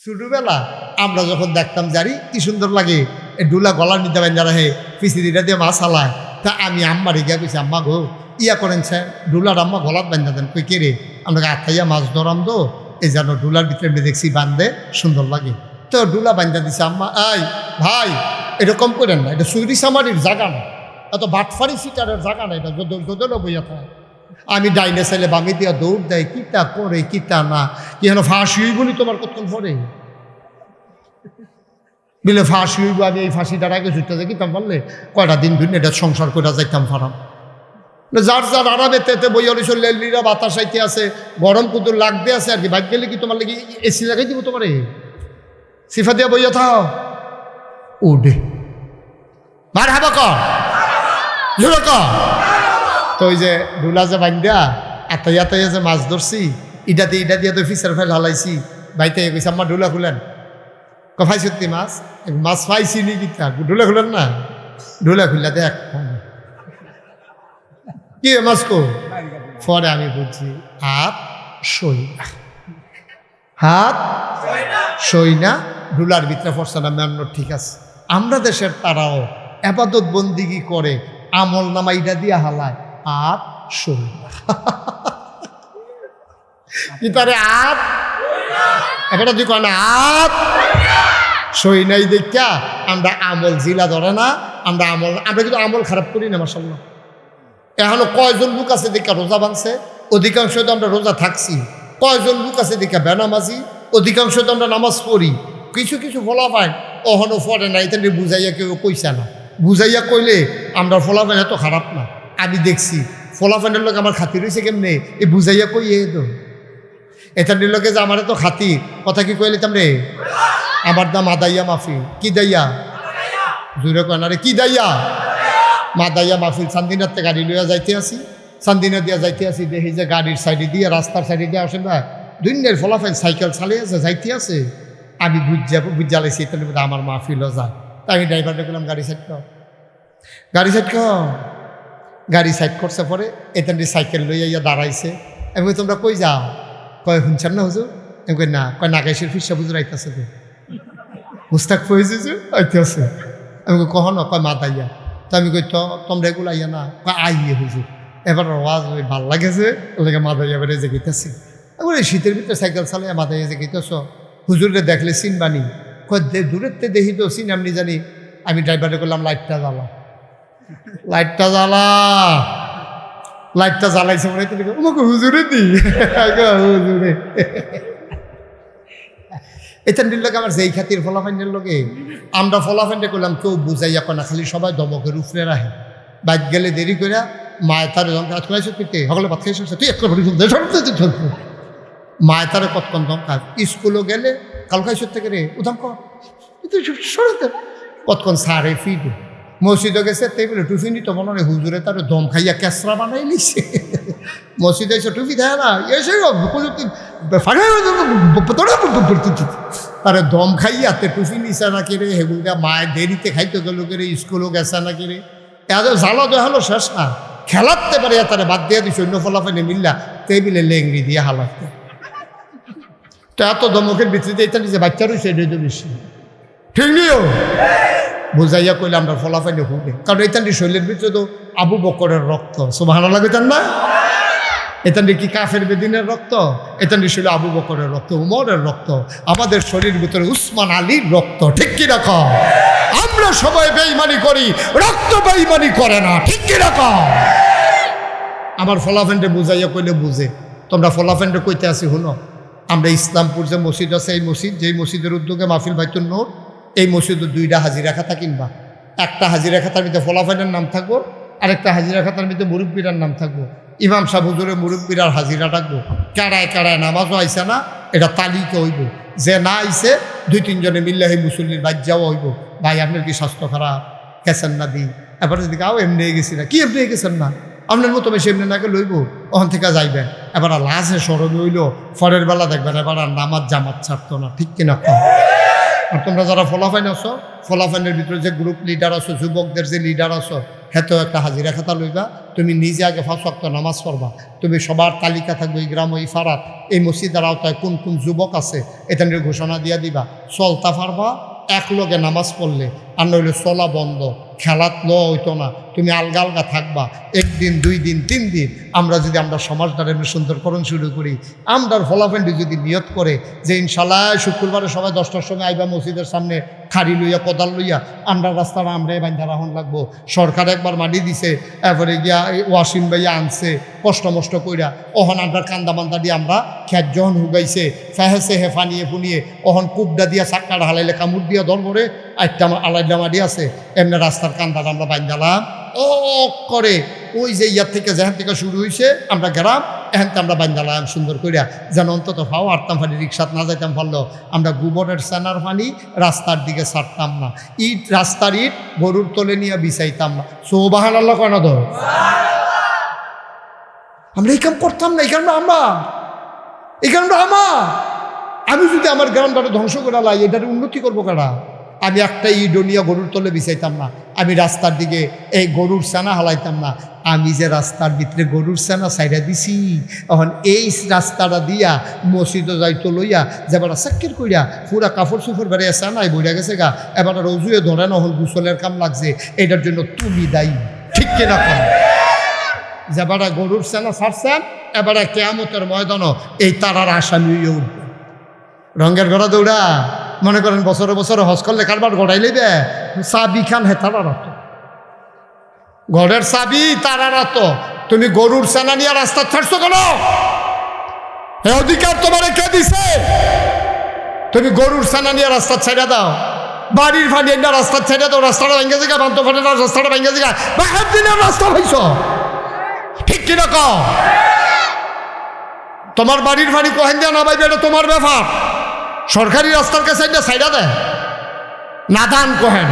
ছোটবেলা আমরা যখন দেখতাম জারি কি সুন্দর লাগে এই ডুলা গলার নিতে পারেন যারা হে পিসিদিটা দিয়ে মাছ হালায় তা আমি আম্মার গিয়া কইছি আম্মা গো ইয়া করেন স্যার ডুলার আম্মা গলাত বান্ধা দেন কই কে রে আমরা আত্মাইয়া মাছ ধরাম দো এই যেন ডুলার ভিতরে দেখছি বান্ধে সুন্দর লাগে তো ডুলা বান্ধা দিছে আম্মা আই ভাই এরকম করেন না এটা সুইরি সামারির জায়গা না এত বাটফারি সিটারের জায়গা না এটা যদলো বইয়া থাকে আমি ডাইনে চাইলে বামি দিয়া দৌড় দেয় কিতা করে কিতা না কি যেন ফাঁসি হইব নি তোমার কতক্ষণ পরে বিলে ফাঁসি হইব আমি এই ফাঁসিটার আগে ছুটতে যাই কিতাম পারলে কয়টা দিন ধরে এটা সংসার করে যাইতাম ফারাম যার যার আরামে তেতে বইয়ালি চললে লীরা বাতাস আইতে আছে গরম কুতুর লাগতে আছে আর কি বাইক গেলে কি তোমার লেগে এসি লাগাই দিব তোমারে সিফা দিয়া বইয়া থাও উডে মার হাবা কর জোরে কর তো ওই যে ডুলা যে বান্ধা আতাইয়া তাইয়া যে মাছ ধরছি ইটা দিয়ে তো ফিসার ফেল হালাইছি বাইতে কইছে আম্মা ডুলা খুলেন কফাই সত্যি মাছ মাছ পাইছি নি কিতা ডুলা খুলেন না ডুলা খুললা দেখ কি মাছ কো পরে আমি বুঝছি হাত সই না হাত সই না ডুলার ভিতরে ফরসা না মেন্ন ঠিক আছে আমরা দেশের তারাও আবাদত বন্দিগি করে আমল নামা ইটা দিয়া হালায় আত সই কি তারে আত একটা তুই কয় না আত সই নাই দেখা আমরা আমল জিলা ধরে না আমরা কিন্তু আমল খারাপ করি না মাশাআল্লাহ এখনো কয়জন লোক আছে দেখা রোজা ভাঙছে অধিকাংশ তো আমরা রোজা থাকছি কয়জন লোক আছে দেখা বেনামাজি অধিকাংশ তো আমরা নামাজ পড়ি কিছু কিছু ফলাফাইন অহনো পড়ে না এটা বুঝাইয়া কেউ কইছে না বুঝাইয়া কইলে আমরা ফলাফাইন এত খারাপ না আমি দেখছি ফলাফাইনের লোক আমার খাতির হয়েছে কেমনে এই বুঝাইয়া কইয়ে তো এটার লোকে যে আমার এত খাতির কথা কি কইলে তামরে আমার দাম আদাইয়া মাফি কি দাইয়া জুড়ে কয় না রে কি দাইয়া মাদাইয়া মাহফিল চান্দিনাতে গাড়ি লইয়া যাইতে আসি চান্দিনা দিয়া যাইতে আসি দেখি যে গাড়ির সাইডে দিয়ে রাস্তার সাইডে দিয়ে আসেন না দুইনের ফলাফল সাইকেল চালিয়ে আছে যাইতে আছে আমি বুঝালাইছি এটার মধ্যে আমার মাহফিলও যায় তাই আমি ড্রাইভারটা বললাম গাড়ি সাইড কর গাড়ি সাইড করছে পরে এটার সাইকেল লইয়া ইয়া দাঁড়াইছে আমি তোমরা কই যাও কয় শুনছেন না হুজুর আমি কই না কয় নাগাইশের ফিসা বুঝুর আইতেছে তো মুস্তাক ফয়েছে আইতে আছে আমি কই কখনো কয় মাদাইয়া তো আমি কই তো তোমরা এগুলো আইয়া না আইয়ে হুজুর এবার আওয়াজ ভাল লাগেছে ওদেরকে মাথায় এবারে যে গেতেছি এবার এই শীতের ভিতরে সাইকেল চালিয়ে মাথায় যে গেতেছ হুজুরে দেখলে চিনবানি কয় দূরের তে দেখি তো চিন আপনি জানি আমি ড্রাইভারে করলাম লাইটটা জ্বালাইছে মনে হয় আমাকে হুজুরে দি হুজুরে এটার লোক আমার যেই খাতির ফলাফাইনের লোকে আমরা ফলাফাইনটা করলাম কেউ বুঝাইয়া না খালি সবাই দমকের উপরে রাখে বাইক গেলে দেরি করে মায়ের তারে কাজ করাইছো তুই সকলে ভাত খাইছ তুই একটা মায়ের তারে কতক্ষণ দম কাজ স্কুলও গেলে কাল খাইছো থেকে রে উদাম কর কতক্ষণ সারে ফিটে মসজিদও গেছে তাই বলে টুফি নিত মনে হয় হুজুরে তার দম খাইয়া ক্যাসরা বানাই লিছে মসজিদে এসে টুফি দেয় না এসে তারে দম খাইয়া তে টুফি নিছে না কেড়ে হেগুলা মায়ের দেরিতে খাইতে গেল কেড়ে স্কুলও গেছে না কেড়ে এত জ্বালা দেখালো শেষ না খেলাতে পারে তারে বাদ দিয়ে দিস অন্য ফলাফলে মিল্লা টেবিলে লেংড়ি দিয়ে হালাতে তো এত দমকের ভিতরে এটা নিজে বাচ্চা রয়েছে এটা বেশি ঠিক নিও বুঝাইয়া কইলে আমরা ফলাফাইলে হুবে কারণ এটান শৈলের ভিতরে তো আবু বকরের রক্ত সুবহানাল্লাহ কইতেন না এটান কি কাফের বেদিনের রক্ত এটান শৈলে আবু বকরের রক্ত উমরের রক্ত আমাদের শরীর ভিতরে উসমান আলীর রক্ত ঠিক কি রাখো আমরা সবাই বেঈমানি করি রক্ত বেঈমানি করে না ঠিক কি রাখো আমার ফলাফাইনটা বুঝাইয়া কইলে বুঝে তোমরা ফলাফাইনটা কইতে আসি হুনো আমরা ইসলামপুর যে মসজিদ আছে এই মসজিদ যেই মসজিদের উদ্যোগে মাহফিল বাইতুন নূর এই মসজিদে দুইটা হাজিরা খাতা কিনবা একটা হাজিরা খাতার ভিতরে ফলাফাইনের নাম থাকবো আরেকটা হাজিরা খাতার ভিতরে মুরব্বীরার নাম থাকবো ইমাম সাহেব হুজুরের মুরব্বীরার হাজিরা থাকবো কারায় কারায় নামাজও আইসে না এটা তালিকা হইব যে না আইসে 2-3 জনে মিললে এই মুসল্লির বাজ্যাও হইব ভাই আপনার কি স্বাস্থ্য খারাপ গেছেন না দিই এবার যদি গাও এমনি গেছি না কি এমনি গেছেন না আপনার মতো বেশি এমনি নাকে লইব ওখান থেকে যাইবেন এবার লাশে স্মরণ হইল পরের বেলা দেখবেন এবার আর নামাজ জামাত ছাড়তো না ঠিক কিনা আর তোমরা যারা ফলাফাইন আছো ফলাফাইনের ভিতরে যে গ্রুপ লিডার আছো যুবকদের যে লিডার আছো হেতেও একটা হাজিরা খাতা লইবা তুমি নিজে আগে 5 ওয়াক্ত নামাজ পড়বা। তুমি সবার তালিকা থাকবে এই গ্রাম এই ফারাত এই মসজিদের আওতায় কোন কোন যুবক আছে এটা নিয়ে ঘোষণা দিয়া দিবা। চলতা পারবা এক লগে নামাজ পড়লে, আর নইলে চলা বন্ধ, খেলাত ল হইতো না। তুমি আলগা আলগা থাকবা 1 দিন 2 দিন 3 দিন। আমরা যদি আমরা সমাজটার এমনি সুন্দরকরণ শুরু করি, আমরার ফলাফেন্ডি যদি নিয়ত করে যে ইনশাল্লাহ শুক্রবারে সবাই 10টার সময় আইবা মসজিদের সামনে খাড়ি লইয়া কোদাল লইয়া আমরা রাস্তাটা আমরাই বাইন্ধা রাখুন লাগবো। সরকার একবার মাটি দিছে, এরপরে গিয়া ওয়াসিম ভাইয়া আনছে কষ্ট মষ্ট কইরা, ওহন আমরা কান্দা মান্দা দিয়ে আমরা খ্যাত যখন হুগাইছে ফেহেছে হেফানিয়ে ফুনিয়ে ওহন কুবডা দিয়া চাক্কার হালাইলে কামড় দিয়া ধরবরে একটা আলাইডা মাটি আছে এমনি রাস্তার কান্দাটা আমরা বাইন্দালাম ও করে ওই যে ইয়ার থেকে যেখান থেকে শুরু হয়েছে আমরা গ্রাম এখানতে আমরা বাইন্দালাম সুন্দর করিয়া, যেন অন্তত ফাও আরতাম পানি রিক্সাত না যাইতাম পারলো। আমরা গোবরের সেনার পানি রাস্তার দিকে ছাড়তাম না, ইট রাস্তার ইট গরুর তলে নিয়ে বিছাইতাম না। সুবহান আল্লাহ কেন ধর আমরা এই কাম করতাম না। এই কারণে আমার আমি যদি আমার গ্রামটাকে ধ্বংস করে লাই এটার উন্নতি করবো কারা? আমি একটা ইডোনিয়া গরুর তলে বিছাইতাম না, আমি রাস্তার দিকে এই গরুর সেনা হালাইতাম না। আমি যে রাস্তার ভিতরে গরুর সেনা সাইডা দিছি, এখন এই রাস্তাটা দিয়া মসজিদে যাইতো লইয়া যেবার চাক্কির কইরা পুরা কাপড় চুপড় বেড়ে সেনাই বইয়া গেছে গা, এবার রজুয়ে ধরে নহল গুসলের কাম লাগছে, এটার জন্য তুমি দায়ী, ঠিক কিনা কম? যেবারা গরুর সেনা ছাড়ছেন এবারে কেয়ামতের ময়দানও এই তারার আসামি হয়ে উঠবে। রঙের ঘোড়া দৌড়া মনে করেন বছরে বছরে হজ করলে কারবার গড়াই লইবে, চাবি খান হে তারার আত, ঘরের চাবি তারার আত। তুমি গরুর সেনা নিয়ে রাস্তা ছাড়ছো কেন? এ অধিকার তোমার কে দিছে? তুমি গরুর সেনা নিয়ে রাস্তা ছেড়ে দাও, বাড়ির ফাঁড়ি না রাস্তা ছেড়ে দাও, রাস্তাটা ভেঙে জায়গা বান্ত ফাটে না, রাস্তাটা ভেঙে জায়গা বাহার দিনের রাস্তা ভাইছ, ঠিক কিনা কও? তোমার বাড়ির ফাঁড়ি কোহেন দেওয়া না ভাই, এটা তোমার ব্যাপার। সরকারি রাস্তার কাছে সাইডা দেয় নাদান কোহেন,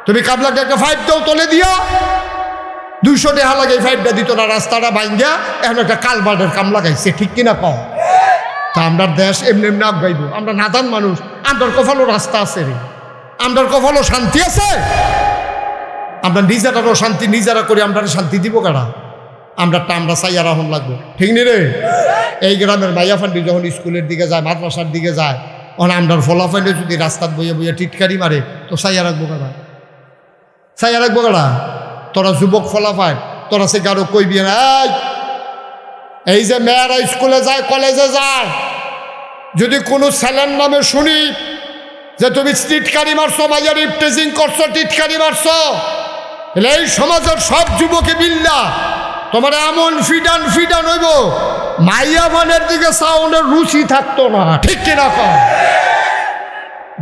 তুমি কাবলাকে একটা 5 দাও তলে দিয়া 200 টাকা লাগে, এই 5টা দিত না, রাস্তাটা ভাঙ্গা এখন একটা কালবার্ডের কাম লাগাইছে, ঠিক কিনা কও? তা আমরা দেশ এমনি এমনি আগাইব? আমরা নাদান মানুষ, আমরার কপালও রাস্তা আছে রে, আমরার কপালও শান্তি আছে। আমরা নিজেরারও শান্তি নিজেরা করি, আমরা শান্তি দিব কারা? আমরা চাইয়া রাখুন লাগবো, ঠিক নি রে? এই গ্রামের মাইয়া ফান্ডি যখন স্কুলের দিকে যায় মাদ্রাসার দিকে যায়, ওখানে আমরার ফলাফাইলে যদি রাস্তার বইয়ে বইয়ে টিটকারি মারে তো চাইয়া রাখবো কারা? চাইয়া রাখবো কারা? তোরা যুবক ফলাফাই, তোরা সে কারো কইবি না এই যে মেয়েরা স্কুলে যায় কলেজে যায়, যদি কোনো ছেলের নামে শুনি যে তুমি টিটকারি মারছো, মাইয়ার ইফটেজিং করছো, টিটকারি মারছো, এই সমাজের সব যুবকে বিল্লা তোমার এমন ফিডান হইব মাইয়া বানের দিকে সাউন্ডের রুচি থাকতো না, ঠিক কিনা কম?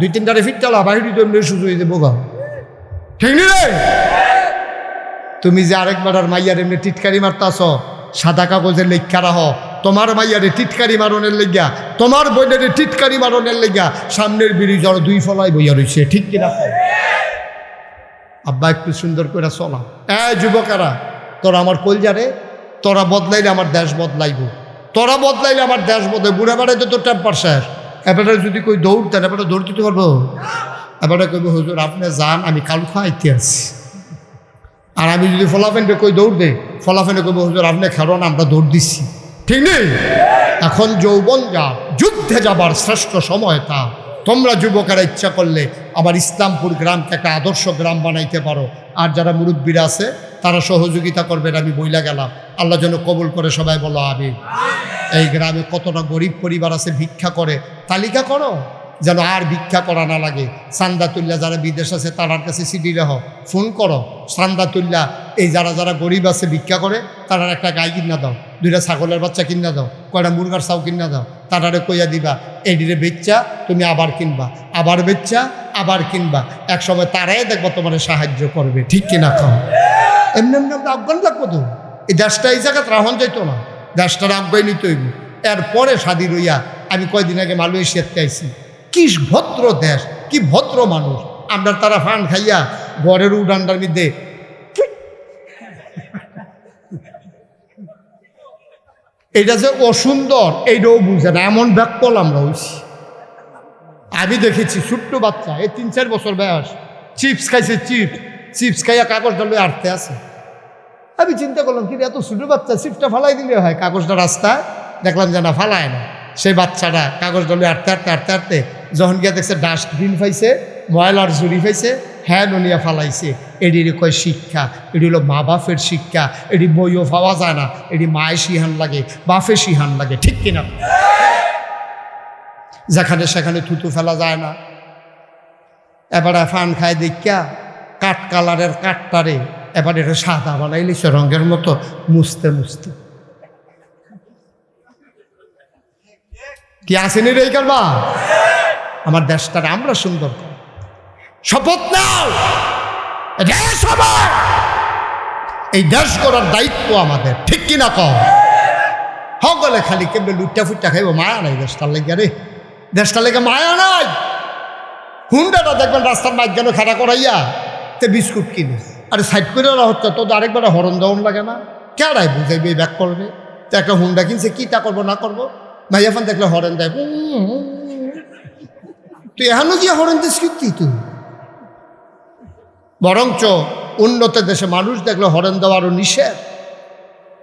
2-3টারে ফিট চালা বাহিরি তো এমনি সুযোগ দেবো গা, ঠিক নি রে? তুমি যে আরেকবার আর মাইয়ার এমনি টিটকারি মারতাছ, সাদা কাগজের লেখা রাহ তোমার মাইয়ারে টিটকারি মারণের লেগা, তোমার বইনের টিটকারি মারণের লেগা সামনের ব্রিজ আর 2 ফলাই বইয়া রয়েছে, ঠিক কিনা? আব্বা একটু সুন্দর করে চলা। যুবকেরা তোরা আমার কলজারে, তোরা বদলাইলে আমার দেশ বদলাইব, তোরা বদলাইলে আমার দেশ বদলাই। বুড়া বেড়াইতে তো টেম্পার শেষ, এবারে যদি কই দৌড়তেন এবারে দৌড়তে পারবো? এবারে কইব হুজুর আপনি যান, আমি কাল খাইতে আছি। আর আমি যদি ফলাফেনকে কই দৌড় দে, ফলাফেনে কইব হুজুর আপনি খেলোন, আমরা দৌড় দিচ্ছি, ঠিক নেই? এখন যৌবন যা, যুদ্ধে যাবার শ্রেষ্ঠ সময় তা। তোমরা যুবকেরা ইচ্ছা করলে আবার ইসলামপুর গ্রামকে একটা আদর্শ গ্রাম বানাইতে পারো। আর যারা মুরব্বীরা আছে তারা সহযোগিতা করবেন, আমি বইলা গেলাম। আল্লাহ যেন কবুল করে, সবাই বলো আমিন। এই গ্রামে কতটা গরিব পরিবার আছে ভিক্ষা করে, তালিকা করো যেন আর ভিক্ষা করা না লাগে। চান্দা তুল্লা যারা বিদেশ আছে তার কাছে সিডি রেহ, ফোন করো, চান্দা তুল্লা এই যারা যারা গরিব আছে ভিক্ষা করে তারা একটা গাই কিনা দাও, 2টা ছাগলের বাচ্চা কিনা দাও, কয়টা মুরগার চাও কিনা দাও, তারারে কইয়া দিবা এডিরে বেচ্চা তুমি আবার কিনবা, আবার বেচ্চা আবার কিনবা, এক সময় তারাই দেখবা তোমার সাহায্য করবে, ঠিক কিনা? খাও এমনি এমনি আমরা আফগান লাগবো তো, এই দেশটা এই জায়গাতে রাহন যাইতো না, দেশটার আফগান নিতে হইব। এরপরে স্বাধীন হইয়া আমি কয়দিন আগে মালয়েশিয়াতে আইছি, কি ভদ্র দেশ, কি ভদ্র মানুষ। আমরা তারা ফান খাইয়া ঘরের উডান্ডার মধ্যে এটা যে অসুন্দর এইটাও বুঝে না, এমন ব্যাকল আমরা হইছি। আমি দেখেছি ছোট্ট বাচ্চা, এই 3-4 বছর বয়স, চিপস খাইছে, চিপস খাইয়া কাগজ ডালে আটতে আছে। আমি চিন্তা করলাম কি এত ছোটো বাচ্চা সিটটা ফালাই দিলে হয়, কাগজটা রাস্তায় দেখলাম যে না ফালায় না। সেই বাচ্চাটা কাগজ ডলে আটতে আটতে আটতে আটতে যখন গিয়ে দেখছে ডাস্টবিন পাইছে, ময়লার ঝুড়ি পাইছে, হ্যাঁ ননিয়া ফালাইছে। এটি কয় শিক্ষা, এটি হলো মা বাপের শিক্ষা। এটি বইও পাওয়া যায় না, এটি মায়ের শিহান লাগে, বাপের শিহান লাগে, ঠিক কিনা? যেখানে সেখানে থুতু ফেলা যায় না। এবারে ফান খায় দেখা কাঠ কালারের কাঠটারে এবার এটা সাদা বানাই লিখছে রঙের মতো মুছতে মুছতে। কি আসেনি রে করবা আমার দেশটারে আমরা সুন্দর করি। শপথ নাও, দেশ আমার, এই দেশ করার দায়িত্ব আমাদের, ঠিক কিনা কম? হগলে খালি কেমন লুটটা ফুটটা খাইব, মায়া নাই দেশটার লেগে রে, দেশটার লেগে মায়া নাই। হুন্ডাটা দেখবেন রাস্তার মাঝখানে খাড়া করাইয়া তে বিস্কুট কিনে, আরে সাইড করে হচ্ছে তো আরেকবার হরণ দেওয়ান লাগে না, কেডাই বুঝাইবে ব্যাক করবে। তো একটা হুন্ডা কিনছে, কি তা করবো না করবো, ভাইয়াফান দেখলে হরেন দেয়, তুই এখনো গিয়ে হরেন দিস কি তুই? বরঞ্চ উন্নত দেশে মানুষ দেখলে হরেন দেওয়া আরও নিষেধ,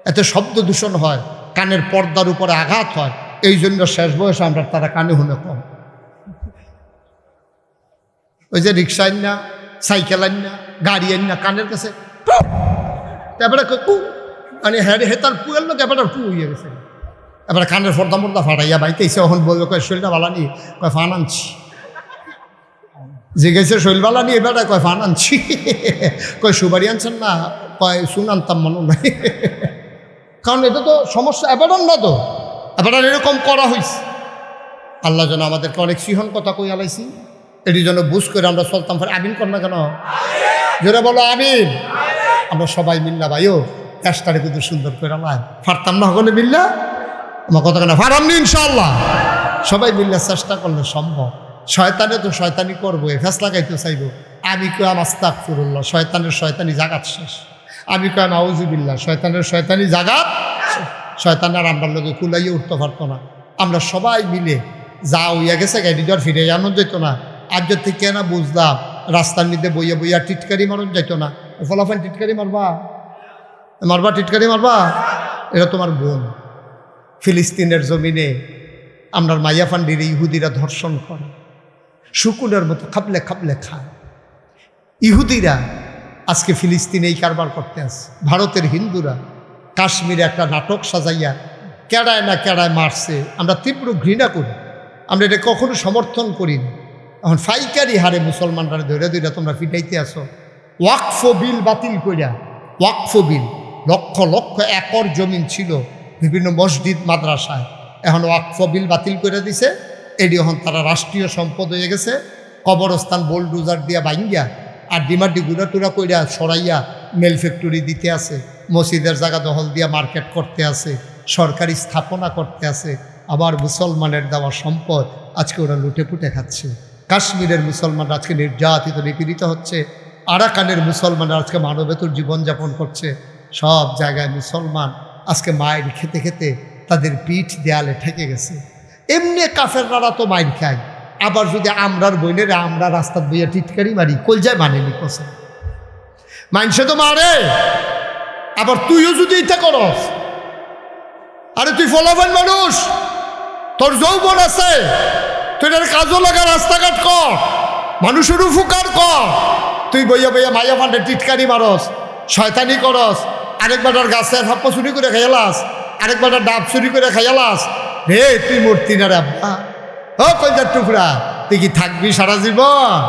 এতে শব্দ দূষণ হয়, কানের পর্দার উপরে আঘাত হয়। এই জন্য শেষ বয়সে আমরা তারা কানে শুনে কম। ওই যে রিক্সা আইন না, সাইকেল আইন না, গাড়ি আইন না, কানের কাছে তারপরে মানে হেতার পুয়েল লোক এবার পু হয়ে গেছে। এবার কানের ফর্দা মর্দা ফাটাইয়া বাইতেছে, এখন বলবে কয় শরীরটা বালা নিয়ে, কয় ফান আনছি। যে গেছে শৈল বালা নিয়ে এবার কয় ফান আনছি, কয় সুবারি আনছেন না, কয় শুন আনতাম মনে নাই। কারণ এটা তো সমস্যা, এবার না তো, এবার এরকম করা হয়েছে। আল্লাহ যেন আমাদেরকে অনেক সিহন কথা কই আলাইছি, এটি যেন বুঝ করে আমরা চলতাম। আমিন কর না কেন, জোরে বলো আমিন। আমরা সবাই মিল্লা ভাইও দেশটারে কিন্তু সুন্দর করে আলাই ফারতাম না, হলে মিল্লা আমার কথা কেন ফারামনি ইনশাআল্লাহ। সবাই মিল্লা চেষ্টা করলে সম্ভব। শয়তানে তো শয়তানি করবো, ফেস লাগাইতে চাইব। আমি কয়াম আস্তাগফিরুল্লাহ, শয়তানের শয়তানি জাগাত শেষ। আমি কয়াম আউযুবিল্লাহ, শয়তানের শয়তানি জাগাত। শয়তানের আমরা লোকে কুলাইয়ে উঠতে পারতো না। আমরা সবাই মিলে যা হইয়া গেছে গাড়িটার ফিরে আনো যেত না। আজ থেকে না বুঝলাম রাস্তার মধ্যে বইয়া বইয়া টিটকারি মারণ যাইত না। ফলাফান টিটকারি মারবা, মারবা টিটকারি মারবা, এটা তোমার বোন। ফিলিস্তিনের জমিনে আমরা মাইয়া ফান্ডির ইহুদিরা ধর্ষণ করে, শুকুনের মতো খাবলে খাবলে খায়। ইহুদিরা আজকে ফিলিস্তিনে এই কারবার করতে আসে। ভারতের হিন্দুরা কাশ্মীরে একটা নাটক সাজাইয়া কেড়ায় না কেড়ায় মারছে। আমরা তীব্র ঘৃণা করি, আমরা এটা কখনো সমর্থন করি না। এখন ফাইকারি হারে মুসলমানরা ধরে ধরে তোমরা ফিটাইতে আসো। ওয়াকফ বিল বাতিল করিয়া, ওয়াকফ বিল লক্ষ লক্ষ একর জমিন ছিল বিভিন্ন মসজিদ মাদ্রাসায়, এখন ওয়াকফ বিল বাতিল করে দিছে। এটি এখন তারা রাষ্ট্রীয় সম্পদ হয়ে গেছে। কবরস্থান বোলডোজার দিয়া ভাঙ্গিয়া আর ডিমার্ডি গুড়া টুরা কইরা সরাইয়া মেল ফ্যাক্টরি দিতে আছে, মসজিদের জায়গা দখল দিয়া মার্কেট করতে আছে, সরকারি স্থাপনা করতে আছে। আবার মুসলমানের দেওয়া সম্পদ আজকে ওরা লুটে পুটে খাচ্ছে। কাশ্মীরের মুসলমানরা আজকে নির্যাতিত নিপীড়িত হচ্ছে। আরাকানের মুসলমানরা আজকে মানবেতর জীবনযাপন করছে। সব জায়গায় মুসলমান আজকে মায়ের খেতে খেতে তাদের পিঠ দেয়ালে ঠেকে গেছে। এমনি কাফেররা তো মাইর খায়, আবার যদি আমরার বইনেরা আমরা রাস্তার বইয়া টিটকারি মারি, কলজায় মানেনি কসে মানসে তো মারে। আবার তুইও যদি এটা করস, আরে তুই ফলাফল মানুষ, তোর যৌবন আছে, তুই এর কাজও লাগা, রাস্তাঘাট কর, মানুষের উপকার কর। তুই বইয়া বইয়া মাইয়া ফান্ডে টিটকারি মারস, শয়তানি করস, আরেকবার গাছের হাপ্পা চুরি করে খাইয়ালাস, আরেকবার ডাব চুরি করে খাইয়ালাস। রে তুই মূর্তি না রে আব্বা, ও কলজার টুকরা, তুই কি থাকবি সারা জীবন?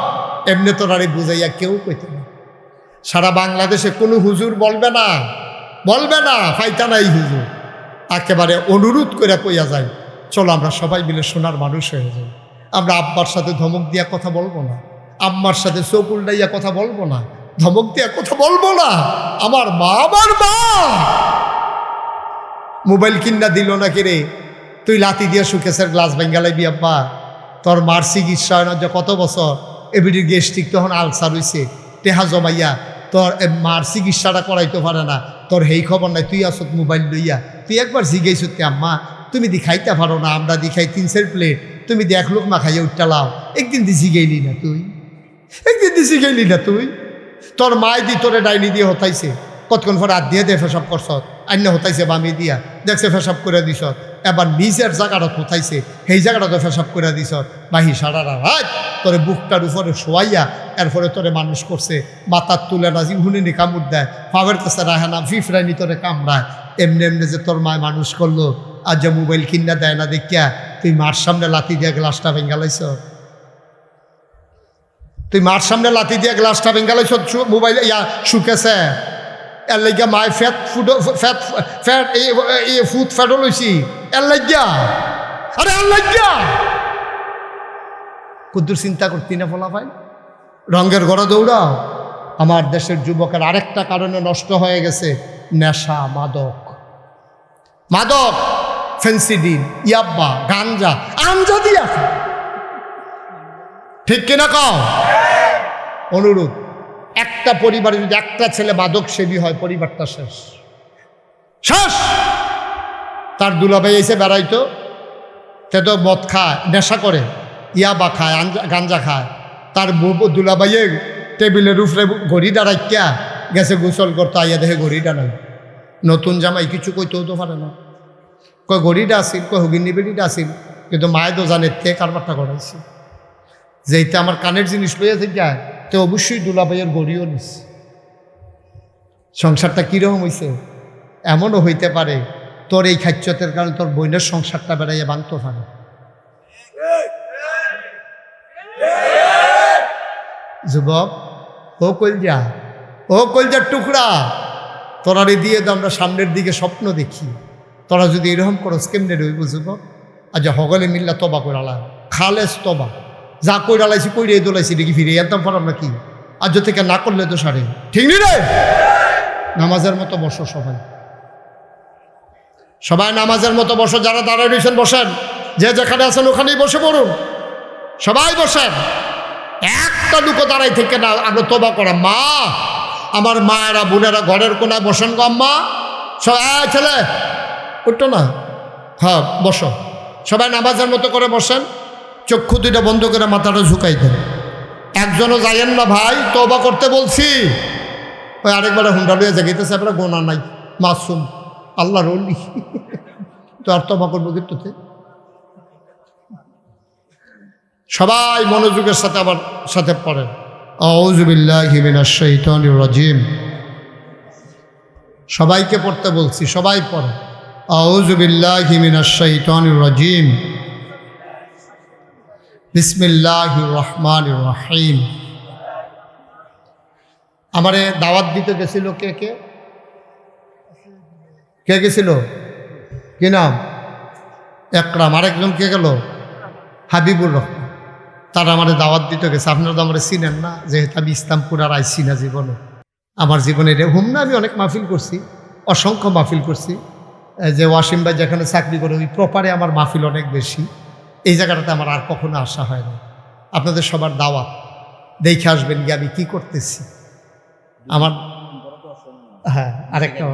এমনি তোর আরে বুঝাইয়া কেউ কইতে না। সারা বাংলাদেশে কোনো হুজুর বলবে না, বলবে না ফাইতা নাই হুজুর। একেবারে অনুরোধ করে কইয়া যায়, চলো আমরা সবাই মিলে সোনার মানুষ হয়ে যাই। আমরা আব্বার সাথে ধমক দিয়া কথা বলবো না, আম্মার সাথে চোখ উল্টাইয়া কথা বলবো না, ধমক দিয়া কথা বলবো না। আমার মা, আমার মা মোবাইল কিনা দিল না কিরে, তুই লাতি দিয়া সুকেশের গ্লাস বেঙ্গালাইবি আব্বা। তোর মার চিকিৎসা হয় না যে কত বছর, এবিডি গেস্ট্রিক তখন আলসার হয়েছে, টেহা জমাইয়া তোর মার চিকিৎসাটা করাইতে পারে না। তোর হেই খবর নাই, তুই আসত মোবাইল লইয়া। তুই একবার জিগাইছ তে আম্মা তুমি দি খাইতে পারো না, আমরা দি খাই 3 প্লেট, তুমি দি 1 লোক মা খাইয়া উঠটা লাও। একদিন দি জিগাইলি না তুই, একদিন দি জিগাইলি না তুই। তোর মায় দি তোরে ডাইনি দিয়ে হতাইছে, কতক্ষণ পরে হাত দিয়ে দিয়ে ফেসাব করছ, আন্য হতাইছে বামি দিয়া দেখছে ফেসাব করে দিছ, এবার নিজের জায়গাটা কোথাইছে সেই জায়গাটা ফেসাব করে দিছ, বাহি সারা রাত তোরে বুকটার উপরে শোয়াইয়া এরপরে তোরে মানুষ করছে, মাথার তুলে না হুনিনি কামড় দেয়, ফাঁবের কাছে রাখে না, ফিফরাইনি তোরে কামড়ায়, এমনি এমনি যে তোর মায় মানুষ করলো, আর যে মোবাইল কিনা দেয় না দেখিয়া তুই মার সামনে লাথি দিয়া গ্লাসটা ভেঙ্গালাইছ, তুই মার সামনে লাথি দিয়া গ্লাসটা ভেঙ্গালাইছ, মোবাইল ইয়া শুকেছে, এর লাগিয়া মায় ফুট ফ্যাটও লইছি, এর লাগিয়া, আরে এর লাগিয়া কুদ্দুর চিন্তা করতি না ফলা ভাই, রঙের ঘরে দৌড়াও। আমার দেশের যুবকের আরেকটা কারণে নষ্ট হয়ে গেছে, নেশা, মাদক, মাদক, ফেন্সিডিল, ইয়াব্বা, গাঞ্জা, আঞ্জা দিয়া, ঠিক কিনা কও? অনুরোধ, একটা পরিবারে যদি একটা ছেলে মাদক সেবী হয়, পরিবারটা শেষ, শেষ। তার দুলাভাই এসে বেড়াইতো, সে তো মদ খায়, নেশা করে, ইয়াবা খায়, গাঞ্জা খায়, তার দুলাভাইয়ে টেবিলের উপরে ঘড়িটা রাখিয়া গেছে গোসল করতো, আইয়া দেখে ঘড়িটা নাই, নতুন জামাই কিছু কইতেও তো পারে না, কয় ঘড়িটা আসিল, কয় হুগিনি বেড়িটা আসিল, কিন্তু মায়ে তো জানে তে কারবারটা করাইছে, যেইটা আমার কানের জিনিস লইয়া থেকে তো অবশ্যই দুলাভাইয়ের গড়িও নিস। সংসারটা কীরকম হয়েছে? এমনও হইতে পারে তোর এই খাচ্যতের কারণে তোর বোনের সংসারটা বেড়াইয়া ভাঙতে পারে। যুবক, ও কলজা, ও কলজার টুকরা, তোরা দিয়ে তো আমরা সামনের দিকে স্বপ্ন দেখি, তোরা যদি এরকম করো কেমনে রইব যুবক? আর যা হগলে মিল্লা তবা করালা, খালেস তবা, যা কইরালাইছি কইরে দোলাইছি দেখি ফিরে একদম পারাম নাকি, আর যে থেকে না করলে তো সারে, ঠিক নি রে? নামাজের মতো বসো সবাই, সবাই নামাজের মতো বসো, যারা দাঁড়ায় রয়েছেন বসেন, যে যেখানে আছেন ওখানেই বসে পড়ুন, সবাই বসেন, একটা দুটো দাঁড়াই থেকে না, আমরা তোবা করা। মা, আমার মায়েরা বোনেরা ঘরের কোনায় বসেন গো, আম্মা সবাই, ছেলে উঠতো না, হ্যাঁ বসো, সবাই নামাজের মতো করে বসেন, চক্ষু দুইটা বন্ধ করে মাথাটা ঝুঁকাই দেন, একজনও যাইয়েন না ভাই, তওবা করতে বলছি। ওই আরেকবার হুন্ডা লইয়া জাগাইতেছে, আপনার গোনা নাই, মাসুম, আল্লাহর ওলি, তো আর তওবা করবো কিন্তু। সবাই মনোযোগের সাথে আমার সাথে পড়েন, আউযু বিল্লাহি মিনাশ শাইতানির রাজিম। সবাইকে পড়তে বলছি, সবাই পড়ে, আউযু বিল্লাহি মিনাশ শাইতানির রাজিম, বিসমিল্লাহির রহমানির রহিম। আমারে দাওয়াত দিতে গেছিল কে কে কে গেছিল? কি নাম? একরাম। আরেকজন কে গেল? হাবিবুর রহমান। তারা আমারে দাওয়াত দিতে গেছে। আপনারা তো আমার চিনেন না, যেহেতু আমি ইসলামপুর আর আইসি না জীবনে, আমার জীবনে হুম না, আমি অনেক মাহফিল করছি, অসংখ্য মাহফিল করছি। যে ওয়াসিম ভাই যেখানে চাকরি করে ওই প্রপারে আমার মাহফিল অনেক বেশি, এই জায়গাটাতে আমার আর কখনো আসা হয় না। আপনাদের সবার দাওয়াত, দেখে আসবেন গিয়ে আমি কী করতেছি। আমার হ্যাঁ আরেকটা,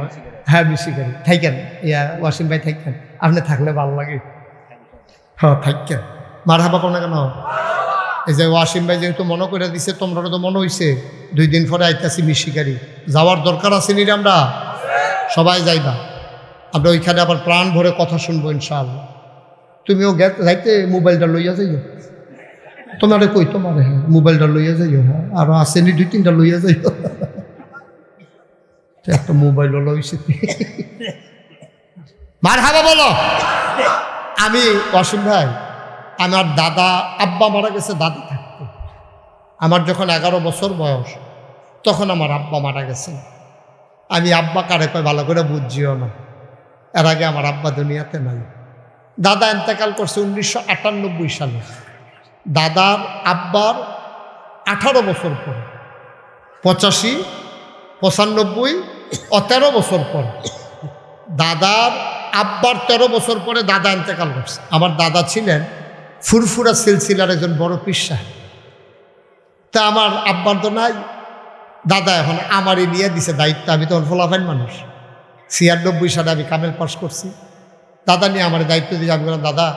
হ্যাঁ মিশিগারি থাকেন, ইয়া ওয়াসিম ভাই থাকেন, আপনি থাকলে ভালো লাগে, হ্যাঁ থাকেন, মার হাবা কোনো কেন। এই যে ওয়াসিম ভাই যেহেতু মনে করে দিছে, তোমরা তো মনে হয়েছে 2 দিন পরে আইতাছি মিশিগারি, যাওয়ার দরকার আছে নি? আমরা সবাই যাইবা, আমরা ওইখানে আবার প্রাণ ভরে কথা শুনবো ইনশাআল্লাহ। তুমিও যাইতে মোবাইলটা লইয়া যাইও, তোমারে কই তোমার, হ্যাঁ মোবাইলটা লইয়া যাইও, হ্যাঁ আরো আসেনি 2-3টা লইয়া যাইও, একটা মোবাইলও লইছে। মার হাবা বলো। আমি ওয়াসিম ভাই, আমার দাদা আব্বা মারা গেছে, দাদা থাকতো। আমার যখন 11 বছর বয়স, তখন আমার আব্বা মারা গেছে। আমি আব্বা কারে কয় ভালো করে বুঝিও না, এর আগে আমার আব্বা দুনিয়াতে নাই। দাদা ইন্তেকাল করছে 1998 সালে। দাদার আব্বার 18 বছর পর, 85, 95 ও 13 বছর পর, দাদার আব্বার 13 বছর পরে দাদা ইন্তেকাল করছে। আমার দাদা ছিলেন ফুরফুরা সিলসিলার একজন বড় পীর সাহেব। তা আমার আব্বার তো নাই, দাদা এখন আমারই নিয়ে দিছে দায়িত্ব। আমি তখন ফলাফাইন মানুষ, 96 সালে আমি কামেল পাস করছি। দাদা নিয়ে আমার দায়িত্ব দিয়ে আমি বললাম, দাদা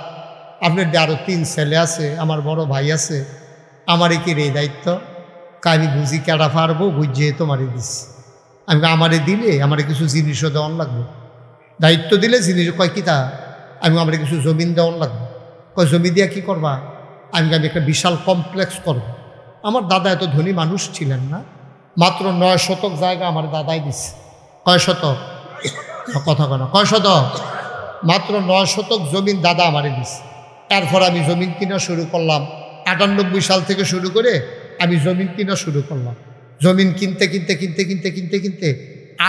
আপনার আরও 3 ছেলে আছে, আমার বড় ভাই আছে, আমারই কি রে দায়িত্ব? আমি বুঝি কেডা পারবো, বুঝিয়ে তোমারই দিচ্ছি। আমি আমারে দিলে আমারে কিছু জিনিসও দেওয়ান লাগবে, দায়িত্ব দিলে জিনিস কয় কি তা আমি আমারে কিছু জমিন দেওয়ান লাগবে। কয় জমি দিয়া কী করবা? আমি একটা বিশাল কমপ্লেক্স করব। আমার দাদা এত ধনী মানুষ ছিলেন না, মাত্র 9 শতক জায়গা আমার দাদাই দিচ্ছে। কয় শতক? কথা কয় না, কয় শতক? মাত্র 9 শতক জমিন দাদা আমারে দিচ্ছে। এরপর আমি জমিন কিনা শুরু করলাম। 98 সাল থেকে শুরু করে আমি জমিন কিনা শুরু করলাম। জমিন কিনতে কিনতে কিনতে কিনতে কিনতে কিনতে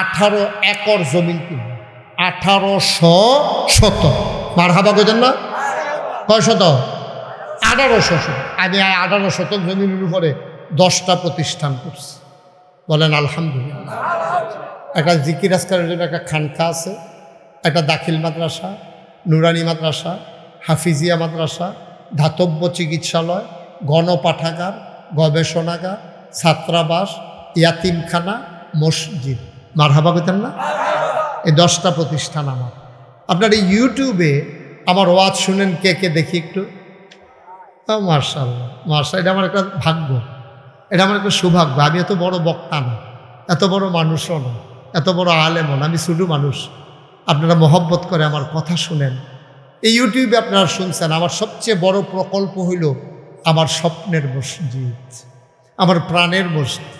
18 একর জমিন কিনলাম। 1800 শতক। মারহাবা কইতেন না? কয় শতক? 1800 শতক। আমি 18 শতক জমিনের উপরে 10টা প্রতিষ্ঠান করছি। বলেন আলহামদুলিল্লাহ। একটা জিকির আজকারের জন্য একটা খানকা আছে, একটা দাখিল মাদ্রাসা, নুরানি মাদ্রাসা, হাফিজিয়া মাদ্রাসা, ধাতব্য চিকিৎসালয়, গণপাঠাগার, গবেষণাগার, ছাত্রাবাস, ইয়াতিমখানা, মসজিদ। মারহাবা কইতেন না? এই 10টা প্রতিষ্ঠান আমার। আপনার এই ইউটিউবে আমার ওয়াজ শুনেন কে কে দেখি একটু? মার্শাল্লাহ মার্শাল, এটা আমার একটা ভাগ্য, এটা আমার একটা সৌভাগ্য। আমি এত বড় বক্তা না, এত বড় মানুষও না, এত বড় আলেমও না, আমি ছোটো মানুষ। আপনারা মহব্বত করে আমার কথা শুনেন। এই ইউটিউবে আপনারা শুনছেন। আমার সবচেয়ে বড় প্রকল্প হইল আমার স্বপ্নের মসজিদ, আমার প্রাণের মসজিদ।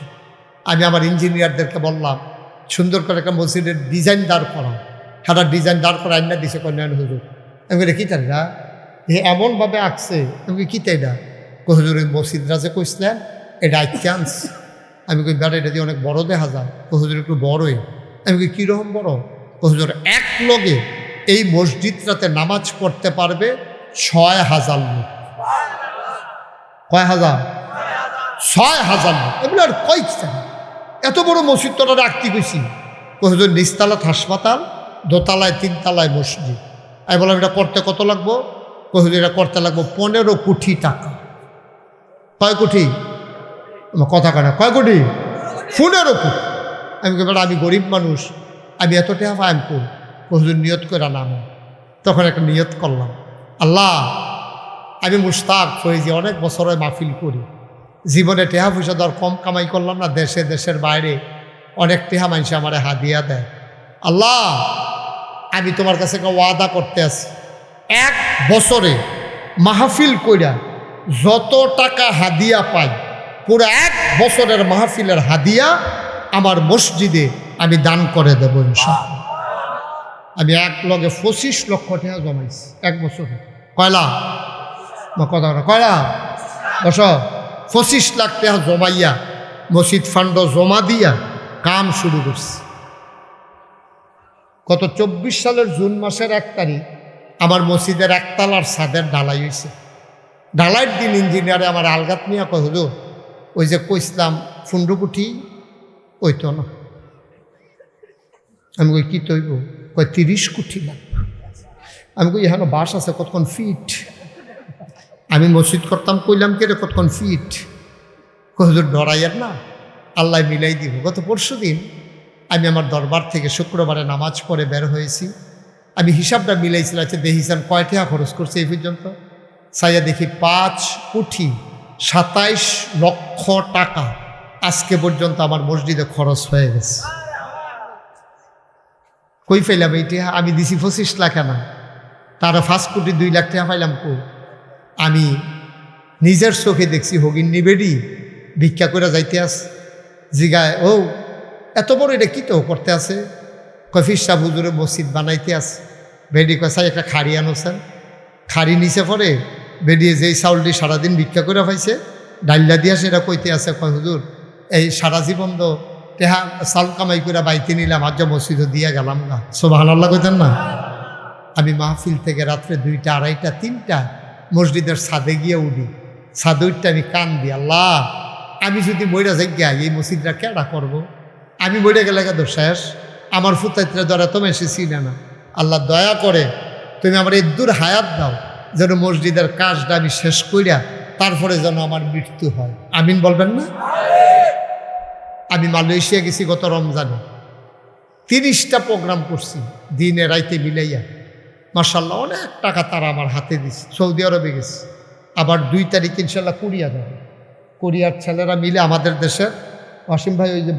আমি আমার ইঞ্জিনিয়ারদেরকে বললাম সুন্দর করে একটা মসজিদের ডিজাইন দাঁড় করা। সারা ডিজাইন দাঁড় করা আইনা দিছে কন্যায়ন হুজুর। আমি বলি কী তাইরা এমনভাবে আঁকছে, আমি কি তাইরা? হুজুর ওই মসজিদরা যে কইছিলেন এটা আঁকতে আনছি। আমি কই বেড়া এটা দিয়ে অনেক বড় দেখা যায়। হুজুর একটু বড়ই। আমি কই কীরকম বড়? হুজুর এক লগে এই মসজিদটাতে নামাজ পড়তে পারবে 6000 লোক। কয় হাজার? 6000 লোক। এগুলো আর কয়েকটা এত বড় মসজিদ তোরা রাখতে গেছি। হুজুর নিচতলাত হাসপাতাল, দোতলায় 3 তলায় মসজিদ। আমি বললাম এটা করতে কত লাগবো? হুজুর এটা করতে লাগবো 15 কোটি টাকা। কয় কোটি? কথা কানা কয় কোটি? 15 কোটি। আমি বেটা আমি গরিব মানুষ, আমি এত টাকা পাইম কো? হুজুর নিয়ত করে নামে। তখন একটা নিয়ত করলাম, আল্লাহ আমি মুশতাক ফয়েজি অনেক বছরে মাহফিল করি, জীবনে টেহা পয়সা দর কম কামাই করলাম না, দেশে দেশের বাইরে অনেক টেহা মানুষ আমার হাদিয়া দেয়। আল্লাহ আমি তোমার কাছে একটা ওয়াদা করতে আছি, 1 বছরে মাহফিল কইরা যত টাকা হাদিয়া পাই পুরো 1 বছরের মাহফিলের হাদিয়া আমার মসজিদে আমি দান করে দেব ইনশাআল্লাহ। আমি এক লগে 25 লক্ষ টাকা জমাইছি 1 বছরে। কয়লা কথা কয়লা বস 25 লাখ টাকা জমাইয়া মসজিদ ফান্ড জমা দিয়া কাম শুরু করছি। গত 24 সালের জুন মাসের 1 তারিখ আমার মসজিদের 1 তলার ছাদের ঢালাই হয়েছে। ঢালাইয়ের দিন ইঞ্জিনিয়ারে আমার আলগাত নিয়ে কয় হুজুর ওই যে কইসলাম 15 কোটি ওই তো না। আমি কই কী তৈব? কয় 30 কোটি লাগবে। আমি কই এখানে বাস আছে কতক্ষণ ফিট? আমি মসজিদ করতাম কইলাম কে রে কতক্ষণ ফিট? হুজুর ডরাইয়ার না, আল্লাহ মিলাই দিব। গত পরশু দিন আমি আমার দরবার থেকে শুক্রবারে নামাজ পড়ে বের হয়েছি। আমি হিসাবটা মিলাইছিলাম, আচ্ছা দেখিছেন কয় টাকা খরচ করছে এই পর্যন্ত? চাইয়া দেখি 5 কোটি 27 লক্ষ টাকা আজকে পর্যন্ত আমার মসজিদে খরচ হয়ে গেছে। কই পাইলাম এইটা? আমি দিছি 25 লাখ না, তারা 5 কোটি 2 লাখ টাকা পাইলাম কই? আমি নিজের চোখে দেখছি হগিন নিবেডি ভিক্ষা করে যাইতে আস জিগায় ও এত বড় এটা কি তো করতে আছে? কফির সাহ হুজুরে মসজিদ বানাইতে আছে। বেডি কষাই একটা খাড়ি আনোছেন, খাড়ি নিচে পরে বেডিয়ে যেই চাউলটি সারাদিন ভিক্ষা করে পাইছে ডাইল্লা দিয়া সেটা কইতে আছে কয় হুজুর এই সারা জীবন তো টেহা চাউল কামাই করে বাইতে নিলাম, আজ মসজিদে দিয়া গেলাম না। সুবহানাল্লাহ কইতেন না? আমি মাহফিল থেকে রাত্রে 2টা 2:30 3টা মসজিদের ছাদে গিয়ে উঠি। ছাদে উঠতে আমি কান দিই, আল্লাহ আমি যদি মইরা যাই গিয়া এই মসজিদটা কেডা করব? আমি মরে গেলে তো শেষ, আমার ফুতাইত্রে ধরা তো এসেছি না। আল্লাহ দয়া করে তুমি আমার এদুর হায়াত দাও যেন মসজিদের কাজটা আমি শেষ কইরা তারপরে যেন আমার মৃত্যু হয়। আমিন বলবেন না? আমি মালয়েশিয়া গেছি গত রমজানে, 30টা প্রোগ্রাম করছি দিনে রাইতে মিলাইয়া। মাশাআল্লাহ অনেক টাকা তারা আমার হাতে দিচ্ছে। সৌদি আরবে গেছি, আবার 2 তারিখ ইনশাল্লাহ কোরিয়া যাবে। কোরিয়ার ছেলেরা মিলে আমাদের দেশের ওয়াসিম ভাই ওই যে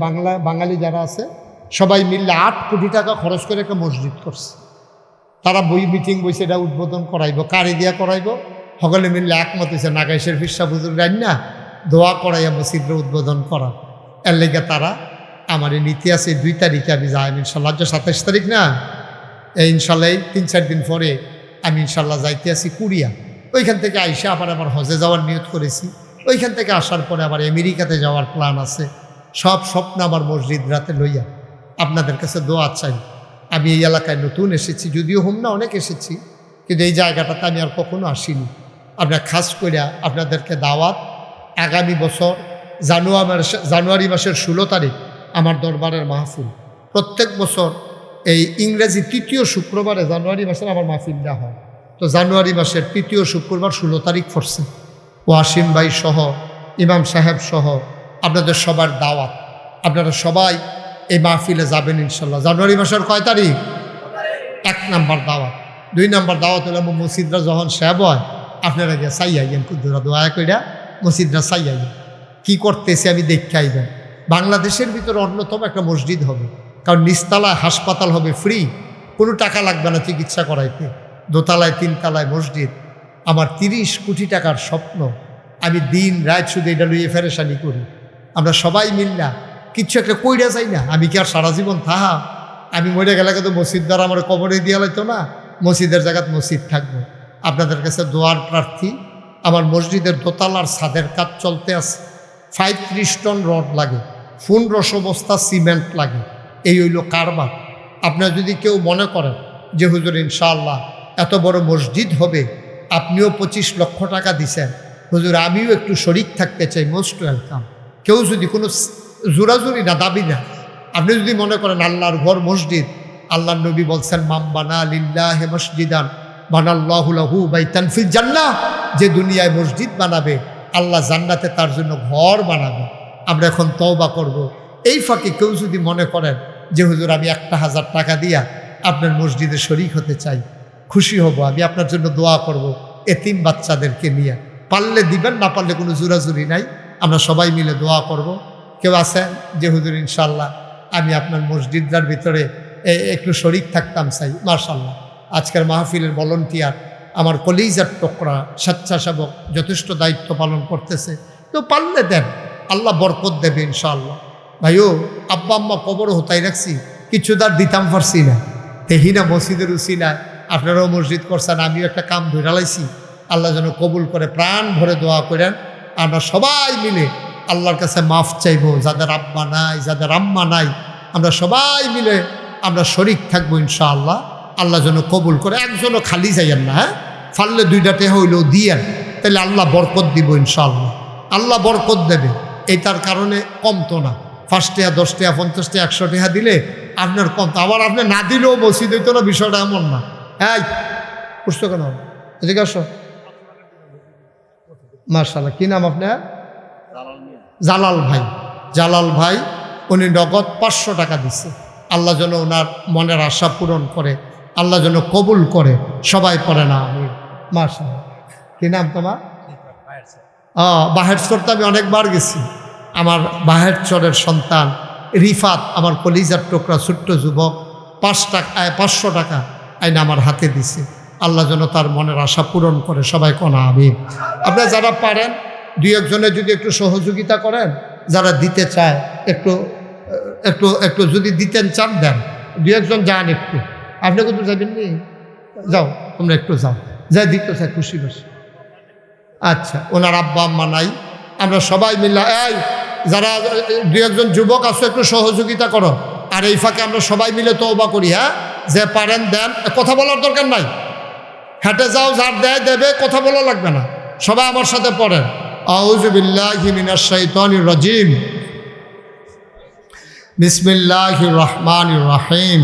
বাঙালি যারা আছে সবাই মিললে 8 কোটি টাকা খরচ করে একটা মসজিদ করছে। তারা মিটিং বইছে, এটা উদ্বোধন করাইব, কারি দিয়া করাইব। সকলে মিললে একমত হয়েছে নাগাইশের ফিরসা বুজুর রান না দোয়া করাইয়া মসজিদের উদ্বোধন করা। এর লেগে তারা আমার এই নীতি আছে 2 তারিখে আমি যাই ইনশাল্লাহ। আজ 27 তারিখ না, এই ইনশাল্লাহ 3-4 দিন পরে আমি ইনশাল্লাহ যাইতে আছি কুরিয়া। ওইখান থেকে আইসা আবার হজে যাওয়ার নিয়ত করেছি। ওইখান থেকে আসার পরে আবার আমেরিকাতে যাওয়ার প্ল্যান আছে। সব স্বপ্ন আমার মসজিদ রাতে লইয়া আপনাদের কাছে দোয়া চাই। আমি এই এলাকায় নতুন এসেছি, যদিও হোমনা অনেক এসেছি, কিন্তু এই জায়গাটাতে আমি আর কখনো আসিনি। আপনার খাস করে আপনাদেরকে দাওয়াত, আগামী বছর জানুয়ারি মাসের 16 তারিখ আমার দরবারের মাহফিল। প্রত্যেক বছর এই ইংরেজি 3য় শুক্রবারে জানুয়ারি মাসের আমার মাহফিলটা হয়। তো জানুয়ারি মাসের 3য় শুক্রবার 16 তারিখ পড়ছে। ওয়াসিম ভাই সহ, ইমাম সাহেব সহ আপনাদের সবার দাওয়াত। আপনারা সবাই এই মাহফিলে যাবেন ইনশাল্লাহ। জানুয়ারি মাসের কয় তারিখ? 1 নাম্বার দাওয়াত। 2 নাম্বার দাওয়াত হলে মসজিদরা যখন শেষ হয় আপনারা গিয়ে চাই আইয়েন, কুদ্দুরা দোয়া কইরা মসজিদরা চাই আইয়েন কী করতেছে আমি দেখতে আইবেন। বাংলাদেশের ভিতরে অন্যতম একটা মসজিদ হবে, কারণ নিচতলায় হাসপাতাল হবে ফ্রি, কোনো টাকা লাগবে না চিকিৎসা করাইতে। দোতলায় 3 তলায় মসজিদ। আমার 30 কোটি টাকার স্বপ্ন। আমি দিন রাত শুধু এটা লইয়ে ফেরেশানি করি। আমরা সবাই মিললা কিচ্ছু একটা কইরা যাই না। আমি কি আর সারা জীবন থাহা? আমি মরে গেলে কিন্তু মসজিদ দ্বারা আমার কবরে দিয়া লাইতো না, মসজিদের জায়গাত মসজিদ থাকবো। আপনাদের কাছে দোয়ার প্রার্থী। আমার মসজিদের দোতলার ছাদের কাজ চলতে আছে। 35 টন রড লাগে, 1500 বস্তা সিমেন্ট লাগে। এই হইল কারবার। আপনার যদি কেউ মনে করেন যে হুজুর ইনশাআল্লাহ এত বড় মসজিদ হবে, আপনিও 25 লক্ষ টাকা দিছেন, হুজুর আমিও একটু শরিক থাকতে চাই, মোস্ট ওয়েলকাম। কেউ যদি কোনো জোরাজুরি না, দাবি না। আপনি যদি মনে করেন আল্লাহর ঘর মসজিদ, আল্লাহর নবী বলছেন মাম বানা লিল্লাহি মসজিদান বানাল্লাহু লাহু বাইতান ফিল জান্নাহ, যে দুনিয়ায় মসজিদ বানাবে আল্লাহ জান্নাতে তার জন্য ঘর বানাবে। আমরা এখন তওবা করব। এই ফাঁকে কেউ যদি মনে করেন যে হুজুর আমি 1000 টাকা দিয়া আপনার মসজিদে শরিক হতে চাই, খুশি হব, আমি আপনার জন্য দোয়া করব এতিম বাচ্চাদেরকে নিয়ে। পারলে দিবেন, না পারলে কোনো জোরাজুরি নাই, আমরা সবাই মিলে দোয়া করব। কেউ আছেন যে হুজুর ইনশাআল্লাহ আমি আপনার মসজিদটার ভিতরে একটু শরিক থাকতাম চাই? মাশাআল্লাহ, আজকের মাহফিলের ভলান্টিয়ার আমার কলিজার টুকরা স্বেচ্ছাসেবক যথেষ্ট দায়িত্ব পালন করতেছে। তো পারলে দেন, আল্লাহ বরকত দেবে ইনশাআল্লাহ। ভাইও আব্বা আম্মা কবর হতাই রাখছি, কিছু তার দিতাম পারছি না। দেখি না মসজিদের উসিলায় আপনারাও মসজিদ করছেন, আমিও একটা কাম ধরে লাইছি। আল্লাহ যেন কবুল করে, প্রাণ ভরে দোয়া করেন। আমরা সবাই মিলে আল্লাহর কাছে মাফ চাইব। যাদের আব্বা নাই, যাদের আম্মা নাই, আমরা সবাই মিলে আমরা শরিক থাকবো ইনশাআল্লাহ। আল্লাহ যেন কবুল করে। একজনও খালি যাইয়েন না, হ্যাঁ, ফাললে 2টা টেহা হইলেও দিয়েন, তাহলে আল্লাহ বরকত দিব ইনশাআল্লাহ। আল্লাহ বরকত দেবে, এইটার কারণে কমতো না। 5 টাকা 10 টাকা 50 টাকা 100 টাকা দিলে আপনার কমতো। আবার আপনি না দিলেও মসজিদ হইতো না, বিষয়টা এমন না। হ্যাঁ, বুঝতো কেন? এদিকে আসো। মাশাআল্লাহ, কি নাম আপনার? জালাল ভাই। জালাল ভাই উনি নগদ 500 টাকা দিচ্ছে। আল্লাহ যেন ওনার মনের আশা পূরণ করে, আল্লাহ যেন কবুল করে। সবাই পড়ে না আমি। মাশাআল্লাহ, কি নাম তোমার? বাহের চরতে আমি অনেকবার গেছি। আমার বাহের চরের সন্তান রিফাত, আমার কলিজার টুকরা ছোট্ট যুবক, 500 টাকা আইনা আমার হাতে দিছে। আল্লাহ যেন তার মনের আশা পূরণ করে। সবাই কোনা আমিন। আপনারা যারা পারেন 2-1 জনের যদি একটু সহযোগিতা করেন, যারা দিতে চায় একটু একটু একটু যদি দিতেন চান দেন। 2-1 জন যান একটু। আপনি কিন্তু যাবেন নি? যাও, তোমরা একটু যাও, যাই দিতে চাই খুশি বেশি। আচ্ছা, ওনার আব্বা আম্মা নাই, আমরা সবাই মিলে এই যারা 2-1 জন যুবক আছে একটু সহযোগিতা করো। আর এই ফাঁকে আমরা সবাই মিলে তওবা করি। হ্যাঁ, যে পারেন দেন, কথা বলার দরকার নাই, হেঁটে যাও, যার দেয় দেবে, কথা বলা লাগবে না। সবাই আমার সাথে পড়েন আউযু বিল্লাহি মিনাশ শাইতানির রাজিম, বিসমিল্লাহির রহমানির রহিম,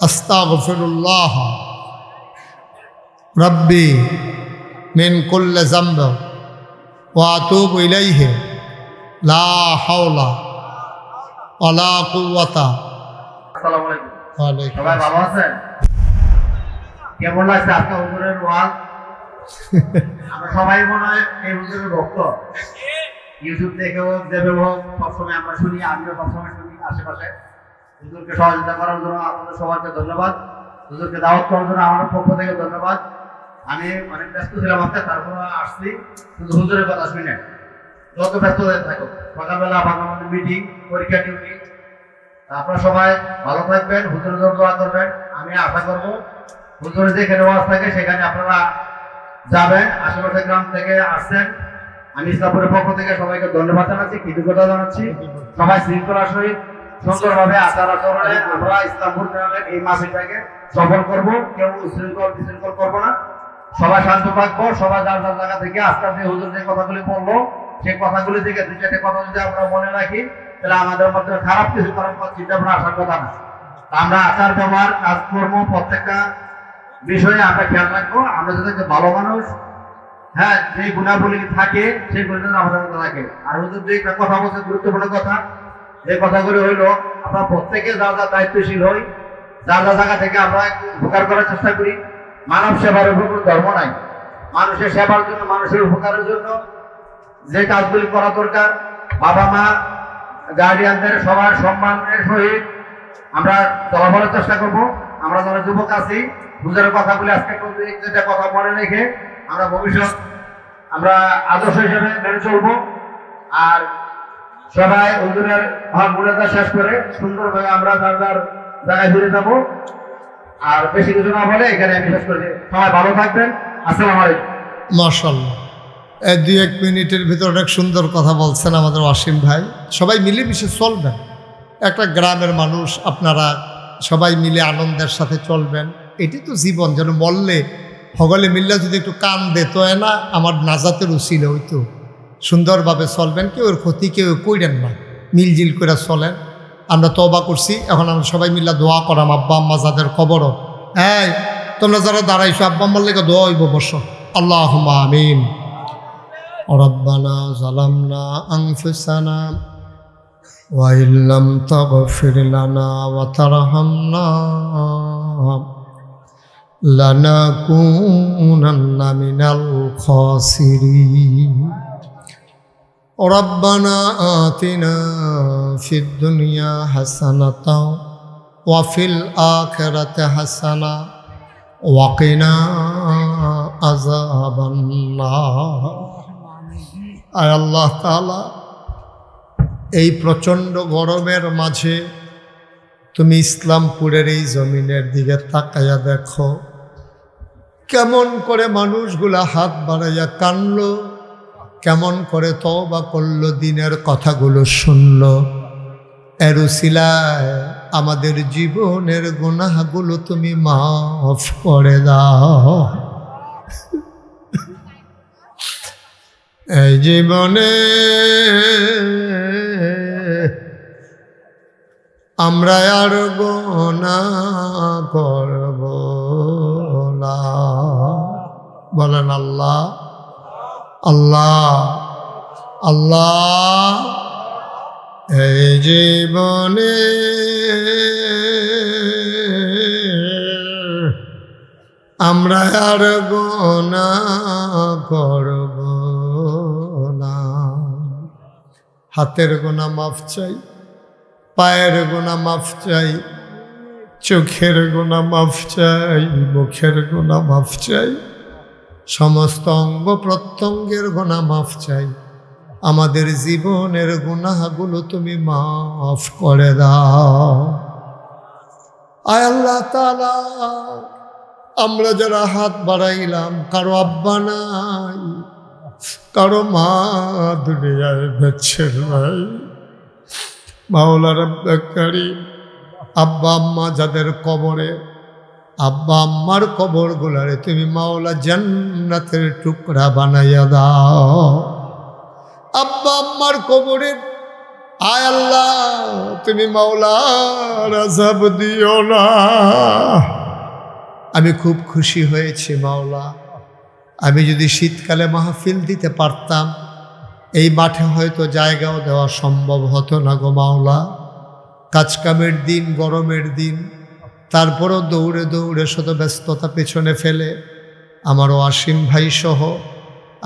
আস্তাগফিরুল্লাহ রব্বি মিন কুল্লি যামব ওয়া আতুবু ইলাইহি লা হাওলা ওয়ালা কুওয়াতা। আসসালামু আলাইকুম। ওয়া আলাইকুম সবাই ভালো আছেন? কেমন লাগছে আজকে হুজুরের ওয়াজ? আমরা সবাই মনে হয় এই হুজুরের ভক্ত। ইউটিউব থেকে হোক, দেবে হোক, সবসময় আমরা শুনি, আমিও সবসময় শুনি। আশেপাশে। হুজুরকে সহযোগিতা করার জন্য আপনাদের সবাইকে ধন্যবাদ। হুজুরকে দাওয়াত করার জন্য আমার পক্ষ থেকে ধন্যবাদ। আমি অনেক ব্যস্ত ছিলাম আজকে, তারপরে আসছি শুধু হুজুরের কথা শুনে। যত ব্যস্ত হয়ে থাকো, সকালবেলা আবার আমাদের মিটিং, পরীক্ষা ডিউটি। আপনারা সবাই ভালো থাকবেন, হুজুরের জন্য দোয়া করবেন। আমি আশা করবো হুজুরের যেখানে ওয়াজ থাকে সেখানে আপনারা যাবেন। আশেপাশে গ্রাম থেকে আসছেন, আমি ইসলামপুরের পক্ষ থেকে সবাইকে ধন্যবাদ জানাচ্ছি, কৃতজ্ঞতা জানাচ্ছি। সবাই শৃঙ্খলার সহিত সুন্দরভাবে আচার আচরণে আমরা ইসলামপুর গ্রামের এই মাহফিলটাকে সফল করব। কেউ উশৃঙ্খল বিশৃঙ্খল করবো না, সবাই শান্ত থাকবো। সবাই যার যার জায়গা থেকে আস্তে আস্তে হুজুর যে কথাগুলি বললো সেই কথাগুলি থেকে দু চারটে কথা যদি আমরা মনে রাখি, তাহলে আমাদের মধ্যে খারাপ কিছু করার চিন্তা ভাবনা আসার কথা না। আমরা আচার ব্যবহার কাজকর্ম প্রত্যেকটা বিষয়ে আমরা খেয়াল রাখবো। আমরা যাতে ভালো মানুষ, হ্যাঁ, যে গুণাবলী থাকে সেই গুণাবলী আমাদের মধ্যে থাকে। আর হুজুর যে একটা কথা বলছে গুরুত্বপূর্ণ কথা, যে কথাগুলি হইলো আমরা প্রত্যেকে যার যার দায়িত্বশীল হই, যার যার জায়গা থেকে আমরা উপকার করার চেষ্টা করি। মানব সেবার উপর কোনো ধর্ম নাই। মানুষের সেবার জন্য, মানুষের উপকারের জন্য যে কাজগুলি করা দরকার, বাবা মা গার্ডিয়ানদের সবার সম্মানের সহিত আমরা চলাফেরার চেষ্টা করব। আমরা যারা যুবক আছি হুজুরের কথাগুলি আজকে যেটা কথা মনে রেখে আমরা ভবিষ্যৎ আমরা আদর্শ হিসেবে মেনে চলবো। আর সবাই হুজুরের মূলতা শেষ করে সুন্দরভাবে আমরা যার যার জায়গায় ফিরে যাবো। আর বেশি কিছু না বলে এখানে আমি শেষ করেছি। সবাই ভালো থাকবেন। আসসালামু আলাইকুম। মাশাআল্লাহ, দুই এক মিনিটের ভিতর অনেক সুন্দর কথা বলছেন আমাদের ওয়াসিম ভাই। সবাই মিলেমিশে চলবেন, একটা গ্রামের মানুষ আপনারা সবাই মিলে আনন্দের সাথে চলবেন। এটি তো জীবন। যেন মরলে হগলে মিললে যদি একটু কান দিত না, আমার নাজাতের উচিলে হইতো। সুন্দরভাবে চলবেন, কেউ এর ক্ষতি কেউ কইরেন না, মিলজিল করে চলেন। আমরা তওবা করছি, এখন আমরা সবাই মিলে দোয়া করাম আব্বা আম্মা যাদের কবরও। হ্যাঁ, তোমরা যারা দাঁড়াইছো আব্বা আম্মার লেগে দোয়া হইব, বসো। আল্লাহুম্মা আমিন। রব্বানা যালামনা আনফুসানা ওয়া ইল্লাম তাগফির লানা ওয়া তারহামনা লানাকুনান্না মিনাল খাসিরিন। রব্বানা আতিনা ফিদ দুনিয়া হাসানাতাও ওয়া ফিল আখিরাতি হাসানা ওয়া কিনা আযাবান নার। আয় আল্লাহ তাআলা, এই প্রচণ্ড গরমের মাঝে তুমি ইসলামপুরের এই জমিনের দিকে তাকাইয়া দেখো, কেমন করে মানুষগুলা হাত বাড়াইয়া কানলো, কেমন করে তওবা করলো, দিনের কথাগুলো শুনলো। এর উসিলায় আমাদের জীবনের গুনাহগুলো তুমি মাফ করে দাও। এই জীবনে আমরা আর গুনাহ করব না। বলেন আল্লাহ আল্লাহ আল্লাহ। এই জীবনে আমরা আর গুনাহ করব না। হাতের গুনাহ মাফ চাই, পায়ের গুনাহ মাফ চাই, চোখের গুনাহ মাফ চাই, মুখের গুনাহ মাফ চাই, সমস্ত অঙ্গ প্রত্যঙ্গের গুনাহ মাফ চাই। আমাদের জীবনের গুনাহগুলো তুমি মাফ করে দাও। আয় আল্লাহ তাআলা, আমরা যারা হাত বাড়াইলাম, কারো আব্বা নাই, কারো মা দুনিয়ায় বেঁচে নাই, মাওলা রব্বে কারীম, আব্বা আম্মা যাদের কবরে, আব্বা আম্মার কবরগুলারে তুমি মাওলা জান্নাতের টুকরা বানাইয়া দাও। আব্বা আম্মার কবরে আয় আল্লাহ তুমি মাওলা আযাব দিও না। আমি খুব খুশি হয়েছি মাওলা, আমি যদি শীতকালে মাহফিল দিতে পারতাম, এই মাঠে হয়তো জায়গাও দেওয়া সম্ভব হতো না গো মাওলা। কাজকামের দিন, গরমের দিন, তারপরও দৌড়ে দৌড়ে শত ব্যস্ততা পেছনে ফেলে আমার ওয়াসিম ভাই সহ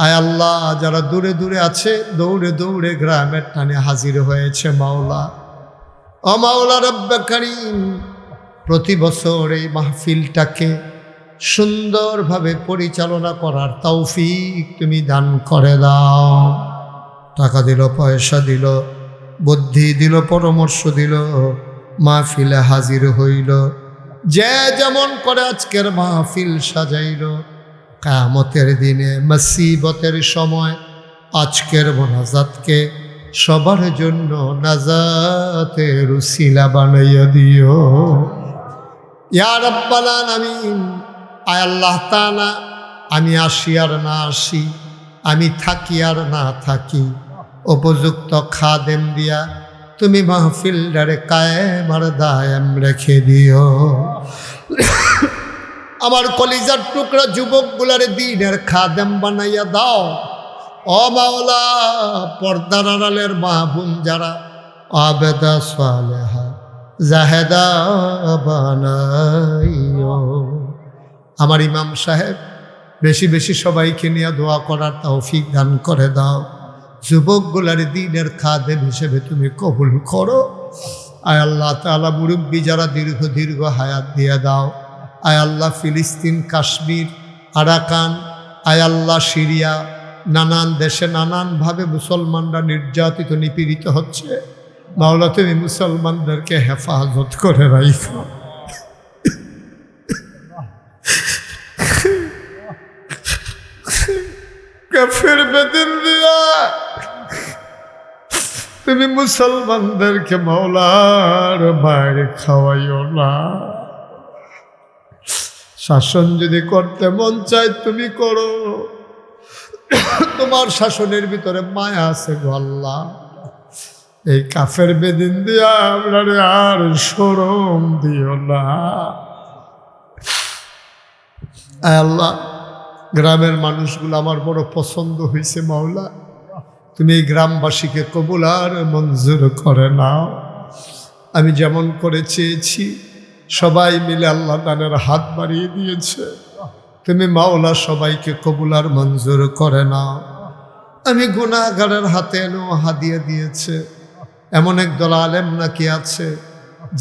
আয় আল্লাহ যারা দূরে দূরে আছে, দৌড়ে দৌড়ে গ্রামের টানে হাজির হয়েছে মাওলা। ও মাওলা রব্বে কারীম, প্রতি বছর এই মাহফিলটাকে সুন্দরভাবে পরিচালনা করার তৌফিক তুমি দান করে দাও। টাকা দিল, পয়সা দিল, বুদ্ধি দিল, পরামর্শ দিল, মাহফিলে হাজির হইল, যে যেমন করে আজকের মাহফিল সাজাইল, কিয়ামতের দিনে মুসিবতের সময় আজকের মোনাজাতকে সবার জন্য নাজাতের উসিলা বানাইয়া দিও ইয়া রাব্বাল আলামিন। আয় আল্লাহ তাআলা, আমি আসি আর না আসি, আমি থাকি আর না থাকি, উপযুক্ত খাদেম দিয়া তুমি মাহফিলটারে কায়েম আর দায়েম রেখে দিও। আমার কলিজার টুকরা যুবকগুলারে দিনের খাদেম বানাইয়া দাও। ও মাওলা, পর্দার আড়ালের মা বোন যারা আবেদা সালেহা জাহেদা বানাইও। আমার ইমাম সাহেব বেশি বেশি সবাইকে নিয়ে দোয়া করার তৌফিক দান করে দাও। যুবকগুলার দিনের খাদেম হিসেবে তুমি কবুল করো। আয় আল্লাহ তাআলা, মুরব্বী যারা দীর্ঘ দীর্ঘ হায়াত দিয়ে দাও। আয় আল্লাহ, ফিলিস্তিন, কাশ্মীর, আরাকান, আয় আল্লাহ, সিরিয়া, নানান দেশে নানানভাবে মুসলমানরা নির্যাতিত নিপীড়িত হচ্ছে। মাওলা, তুমি মুসলমানদেরকে হেফাজত করে রাখো। কাফের বেদিন দিয়া তুমি মুসলমানদেরকে মাওলার বাইরে খাওয়াইও না। শাসন যদি করতে মন চায় তুমি করো, তোমার শাসনের ভিতরে মায়া আছে গো আল্লাহ। এই কাফের বেদিন দিয়া আমরা আর শরম দিও না। আয় আল্লাহ, গ্রামের মানুষগুলো আমার বড় পছন্দ হয়েছে মাওলা, তুমি এই গ্রামবাসীকে কবুল আর মঞ্জুর করে নাও। আমি যেমন করে চেয়েছি সবাই মিলে আল্লাহ দানের হাত বাড়িয়ে দিয়েছে। তুমি মাওলা সবাইকে কবুল আর মঞ্জুর করে নাও। আমি গুনাহগারের হাতে এনো হাদিয়া দিয়েছে। এমন একদল আলেম নাকি আছে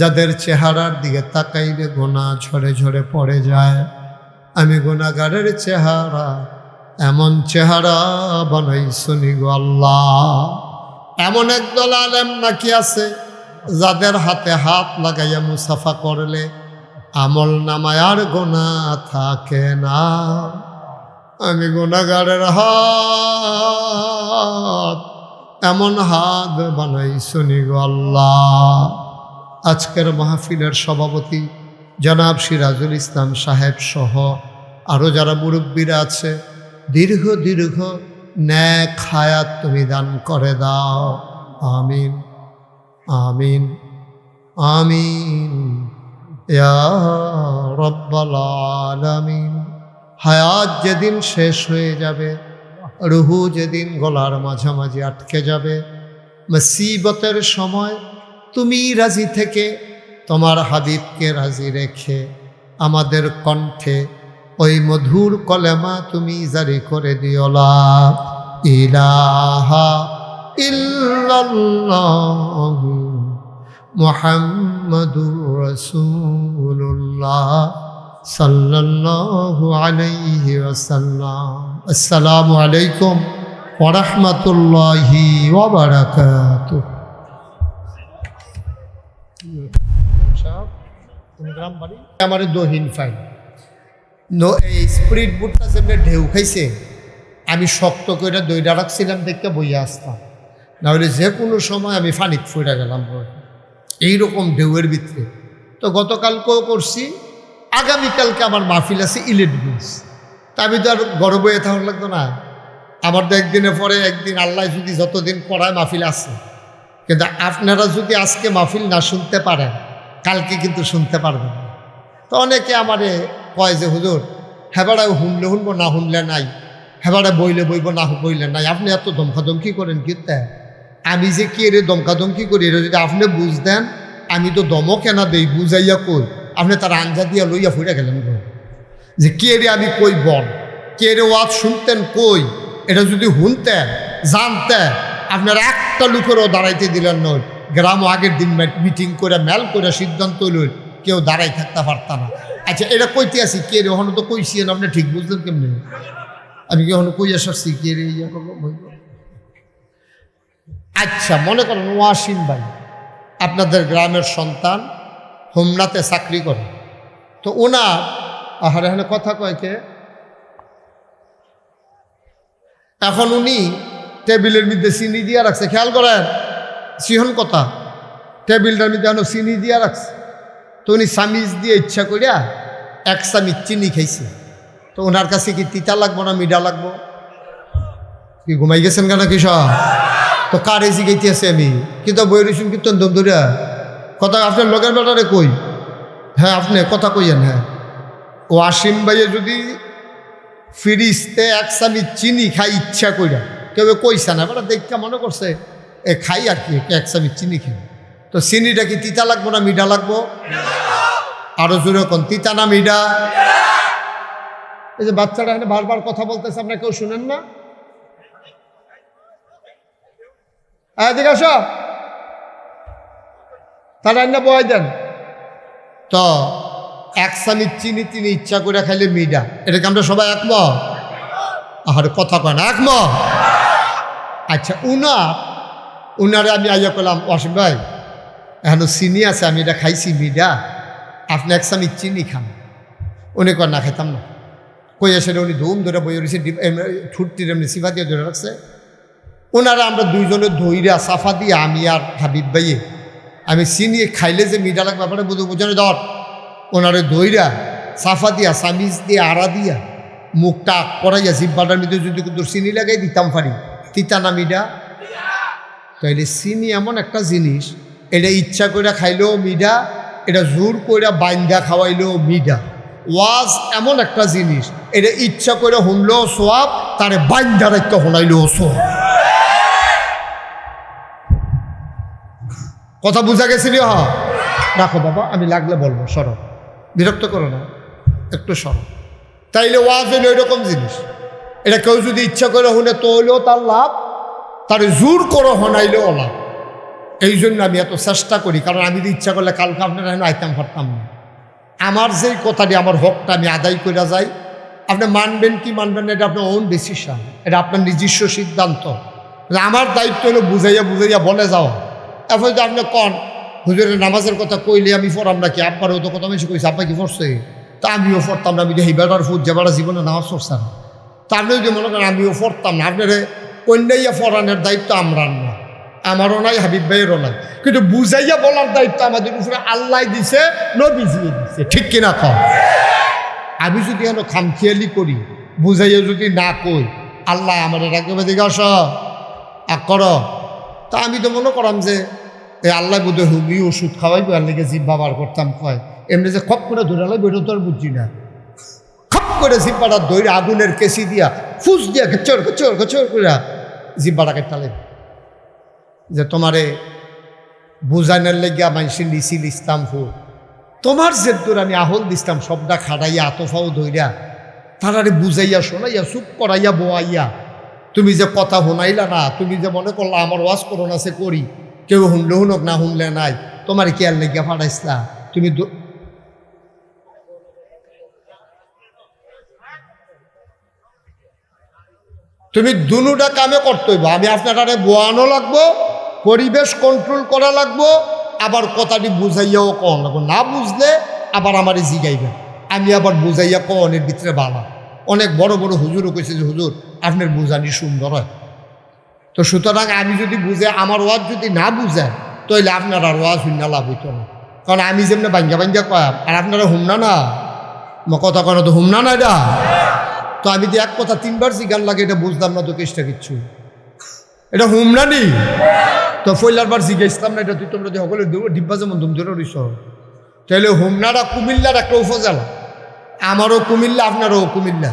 যাদের চেহারার দিকে তাকাইলে গোনা ঝরে ঝরে পড়ে যায়। আমি গুনাহগারের চেহারা এমন চেহারা বানাই শুনি গো আল্লাহ। এমন একদল আলেম নাকি আছে যাদের হাতে হাত লাগাইয়া মুসাফা করলে আমল নামায় আর গোনা থাকে না। আমি গুনাহগারের হাত এমন হাত বানাই শুনি গো আল্লাহ। আজকের মাহফিলের সভাপতি জনাব সিরাজুল ইসলাম সাহেব সহ আরও যারা মুরব্বীরা আছে, দীর্ঘ দীর্ঘ নেক হায়াত তুমি দান করে দাও। আমিন আমিন আমিন ইয়া রব্বাল আলামিন। হায়াত যেদিন শেষ হয়ে যাবে, রুহু যেদিন গলার মাঝামাঝি আটকে যাবে, মুসিবতের সময় তুমি রাজি থেকে তোমার হাবিবকে রাজি রেখে আমাদের কণ্ঠে ওই মধুর কলেমা তুমি জারি করে দিও লা ইলাহা ইল্লাল্লাহু মুহাম্মাদুর রাসূলুল্লাহ সাল্লাল্লাহু আলাইহি ওয়াসাল্লাম। আসসালামু আলাইকুম ওয়া রাহমাতুল্লাহি ওয়া বারাকাতুহু। আমার দহিন ফাইল এই স্পিরিট বুটটা যেমনি ঢেউ খাইছে, আমি শক্ত করে দইটা রাখছিলাম দেখতে বইয়া আসতাম, নাহলে যে কোনো সময় আমি ফানিত ফুইরা গেলাম এইরকম ঢেউয়ের ভিতরে। তো গতকালকেও করছি, আগামীকালকে আমার মাহফিল আছে ইলেট বিলস। তা আমি তো আর গর্ব হয়ে থাকার লাগতো না। আমার তো একদিনের পরে একদিন আল্লাহ যদি যতদিন পড়ায় মাহফিল আছে, কিন্তু আপনারা যদি আজকে মাহফিল না শুনতে পারেন, কালকে কিন্তু শুনতে পারবেন না। তো অনেকে আমারে কয় যে হুজুর হেবাড়া শুনলে শুনবো, না শুনলে নাই, হেবাড়া বইলে বইব, না বইলে নাই। আপনি এত ধমকাধমকি করেন কি? আমি যে কি এর ধমকাধমকি করি, এটা যদি আপনি বুঝতেন, আমি তো দমক কেনা দেই বুঝাইয়া কই, আপনি তার আঞ্জা দিয়া লইয়া ফুইরা গেলেন গো যে কে রে আমি কই বল, কে রে ওয়াজ শুনতেন কই। এটা যদি শুনতেন জানতেন, আপনার একটা লোকেরও দাঁড়াইতে দিলেন নয়, গ্রামও আগের দিন মিটিং করে মেল করে সিদ্ধান্ত লইল কেউ দাঁড়াই থাকতে পারত না। আচ্ছা এটা কইতে আসি কে রে ওখানে তো কইছি আপনি ঠিক বুঝলেন কেমনি? আমি কি ওখানে কই আসছি কে রে ইয়া করবো? আচ্ছা মনে করেন ওয়াসিম ভাই আপনাদের গ্রামের সন্তান হোমনাতে চাকরি করে, তো ওনার আহারে এখানে কথা কয় কে, এখন উনি টেবিলের মধ্যে চিনি দিয়া রাখছে, খেয়াল করেন সিহন কথা, টেবিলটার মধ্যে এখন চিনি দিয়া রাখছে, তো উনি চামিচ দিয়ে ইচ্ছা করিয়া 1 চামিচ চিনি খাইছে, তো ওনার কাছে কি তিতা লাগবো না মিঠা লাগবো? কি ঘুমাই গেছেন কেন কিসব? তো কার এসি গাইতে আছে আমি কিন্তু বই রসুন কীর্তন দম ধরিয়া কথা আপনার লোকের বেটারে কই, হ্যাঁ আপনি কথা কইয়েন। হ্যাঁ ওয়াসিম ভাইয়ে যদি ফিরিস্তে 1 চামিচ চিনি খাই ইচ্ছা কইরা, কেউ কইছে না বেটা দেখা মনে করছে এ খাই আর কি 1 চামিচ চিনি খাই, তো চিনিটা কি তিতা লাগবো না মিঠা লাগবো? আরো জোরে কোন তিতা না মিঠা? এই যে বাচ্চারা এখানে বারবার কথা বলতেছে আপনার কেউ শুনেন না? এদিকে আসো, তারা না বয় দেন তো 1 চামিচ চিনি তিনি ইচ্ছা করে খাইলে মিডা, এটাকে আমরা সবাই একমত? আর কথা কয় না একমত? আচ্ছা উনারে আমি আইয়া করলাম ওয়াসিম ভাই এখন চিনি আছে আমি এটা খাইছি মিডা, আপনি 1 চামিচ চিনি খান। উনি কয় না খাইতাম না, কই আসে উনি ধুম ধরে বই রয়েছে ঠুটটির এমনি সিফা দিয়ে ধরে রাখছে। ওনারা আমরা দুইজনে ধইরা সাফা দিয়ে আমি আর হাবিব ভাইয়ে আমি চিনি খাইলে যে মিঠা লাগবে ব্যাপারে বোঝানো দর, ওনারে দইরা সাফা দিয়া চামিচ দিয়ে আড়া দিয়া মুখটা করাইয়া জিব্বাটার মধ্যে যদি কিন্তু চিনি লাগাই দিতাম পারি, তিতা না মিঠা? তাইলে চিনি এমন একটা জিনিস, এটা ইচ্ছা করে খাইলেও মিঠা, এটা জোর করে বাইন্দা খাওয়াইলেও মিঠা। ওয়াজ এমন একটা জিনিস, এটা ইচ্ছা করে শুনলেও সোয়াব, তারে বাইন্দা রাখতে শোনাইলেও সোয়াব। কথা বুঝা গেছিল? হ্যাঁ রাখো বাবা, আমি লাগলে বলবো, সরো, বিরক্ত করো না, একটু সরো। তাইলে ওয়াজ হইল এরকম জিনিস, এটা কেউ যদি ইচ্ছা করে শুনে তো হইলেও তার লাভ, তার জোর করে শোনাইলেও লাভ। এই জন্য আমি এত চেষ্টা করি, কারণ আমি যদি ইচ্ছা করলে কালকে আপনারা আইতাম পারতাম না। আমার যেই কথাটি আমার হকটা আমি আদায় করে যাই, আপনি মানবেন কি মানবেন না এটা আপনার ওন ডিসিশন, এটা আপনার নিজস্ব সিদ্ধান্ত। আমার দায়িত্ব হলো বুঝাইয়া বুঝাইয়া বলে যাওয়া। এরপর যদি আপনি কন হুজুরের নামাজের কথা কইলে আমি পড়াম না কি, আব্বারও তো কথা বেশি কইছে, আব্বা কি পড়ছে, তা আমিও পড়তাম না, আমি দেখি বেড়ার ফুট যে বেড়া জীবনে নামাজ পড়ছে না, তা আপনি যদি মনে করেন আমিও পড়তাম না, আপনার অন্যাইয়া পড়ানোর দায়িত্ব আমরার না, আমারও নাই হাবিব ভাইয়েরও নাই, কিন্তু বুঝাইয়া বলার দায়িত্ব আমাদের উপরে আল্লাহ দিছে, নবীজিয়ে দিছে, ঠিক কিনা কম? আমি যদি এখন খামখেয়ালি করি, বুঝাইয়া যদি না কই, আল্লাহ আমার রাখবে দিকে আস কর, তা আমি তো মনে করাম যে এই আল্লাহ বোধ হুগলি ওষুধ খাওয়াইবো আর লেগে জিভ ব্যবহার করতাম কয়, এমনি যে খপ করে ধরে লাগবে এটা তো আর বুঝছি না, খপ করে জিব্বাটা ধরে আগুনের কেসি দিয়া ফুস দিয়া খেচর খেচর খেচর করে জিব্বাটাকে টালে, যে তোমারে বুঝানোর লেগিয়া মাইসি নিছিল ইসলাম ফু, তোমার যে দূর আমি আহল দিতাম সবটা খাড়াইয়া আতফাও ধইরা তারারে বুঝাইয়া শোনাইয়া চুপ করাইয়া বোয়াইয়া, তুমি যে কথা শুনাইলা না, তুমি যে মনে করলা আমার ওয়াজ করো না সে করি, কেউ শুনলে শুনক না শুনলে নাই, তোমার কি আর লেগিয়া ফাটাইছিলা, তুমি দুটা কামে করতে হইব। আমি আপনার বোয়ানো লাগবো, পরিবেশ কন্ট্রোল করা লাগবো, আবার কথাটি বুঝাইয়াও কন লাগবো, না বুঝলে আবার আমারে জিগাইবেন, আমি আবার বুঝাইয়া কনের ভিতরে বালা। অনেক বড় বড় হুজুরও কইছে যে হুজুর আপনার বুঝানি সুন্দর হয়, তো সুতরাং আমি যদি বুঝে আমার ওয়াজ যদি না বুঝেন তাহলে আপনার আর ওয়াজ শুননা লাভ হইতো না, কারণ আমি যেমনি বাঙ্গা বাঙ্গা কয়াম আর আপনারা হুমনা না, কথা কেন তো হুমনা না এটা, তো আমি যে এক কথা 3বার জিগান লাগে এটা বুঝলাম না তো কেসটা কিচ্ছু, এটা হুমনা নি, তো ফইলার জিজ্ঞাসলাম না এটা, তুই তোমরা যে সকলে ডিব্বা যেমন ধুম ধরে রইছ, তাহলে হুমনারা কুমিল্লার একটা উপজেলা, আমারও কুমিল্লা আপনারও কুমিল্লা,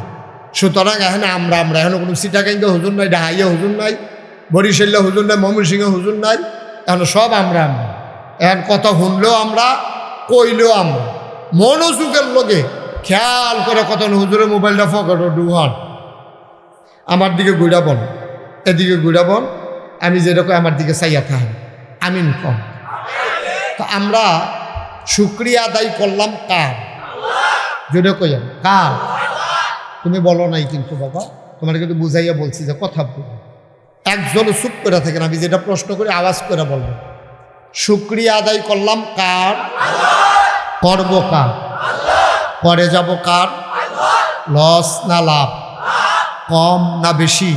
সুতরাং এখানে আমরা এখানে কোনো সিটাগাঙ্গা হুজুর নাই, ঢাকাইয়া হুজুর নাই, বরিশাল্লা হুজুর নাই, ময়মনসিংহে হুজুর নাই, এখন সব আমরা এখন কথা শুনলেও আমরা, কইলেও আমরা, মনোযোগের লগে খেয়াল করে কথা হুজুরের মোবাইলটা ফকটো ডুহান আমার দিকে গুড়াবন, এদিকে গুড়াবন, আমি যেরকম আমার দিকে চাইয়া থাকেন, আমিন কম। তো আমরা শুকরিয়া আদায় করলাম কার? জোরে কইম কার? তুমি বলো নাই কিন্তু বাবা, তোমার কিন্তু বুঝাইয়া বলছি যে কথা বলো। একজন চুপ করে থাকেন, আমি যেটা প্রশ্ন করি আওয়াজ করে বলবো। শুকরিয়া আদায় করলাম কার? করব কার? করে যাব কার? লস না লাভ? কম না বেশি?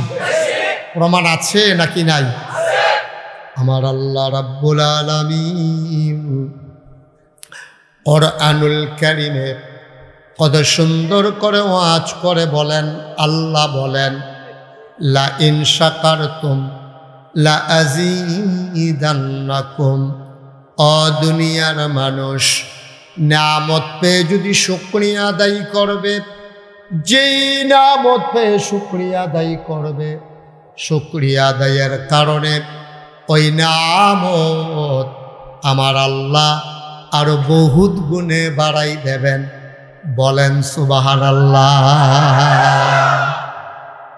প্রমাণ আছে নাকি নাই? আমার আল্লাহ রাব্বুল আলামিন কুরআনুল কারীমে কত সুন্দর করে ওয়াজ করে বলেন, আল্লাহ বলেন লা ইন শাকারতুম লা আযীদান্নাকুম। ও দুনিয়ার মানুষ, নিয়ামত পেয়ে যদি শুকরিয়া আদায় করবে, যেই নিয়ামত পেয়ে শুকরিয়া আদায় করবে, শুকরিয়া আদায়ের কারণে ওই নিয়ামত আমার আল্লাহ আরো বহুত গুণে বাড়াই দেবেন। বলেন সুবহানাল্লাহ।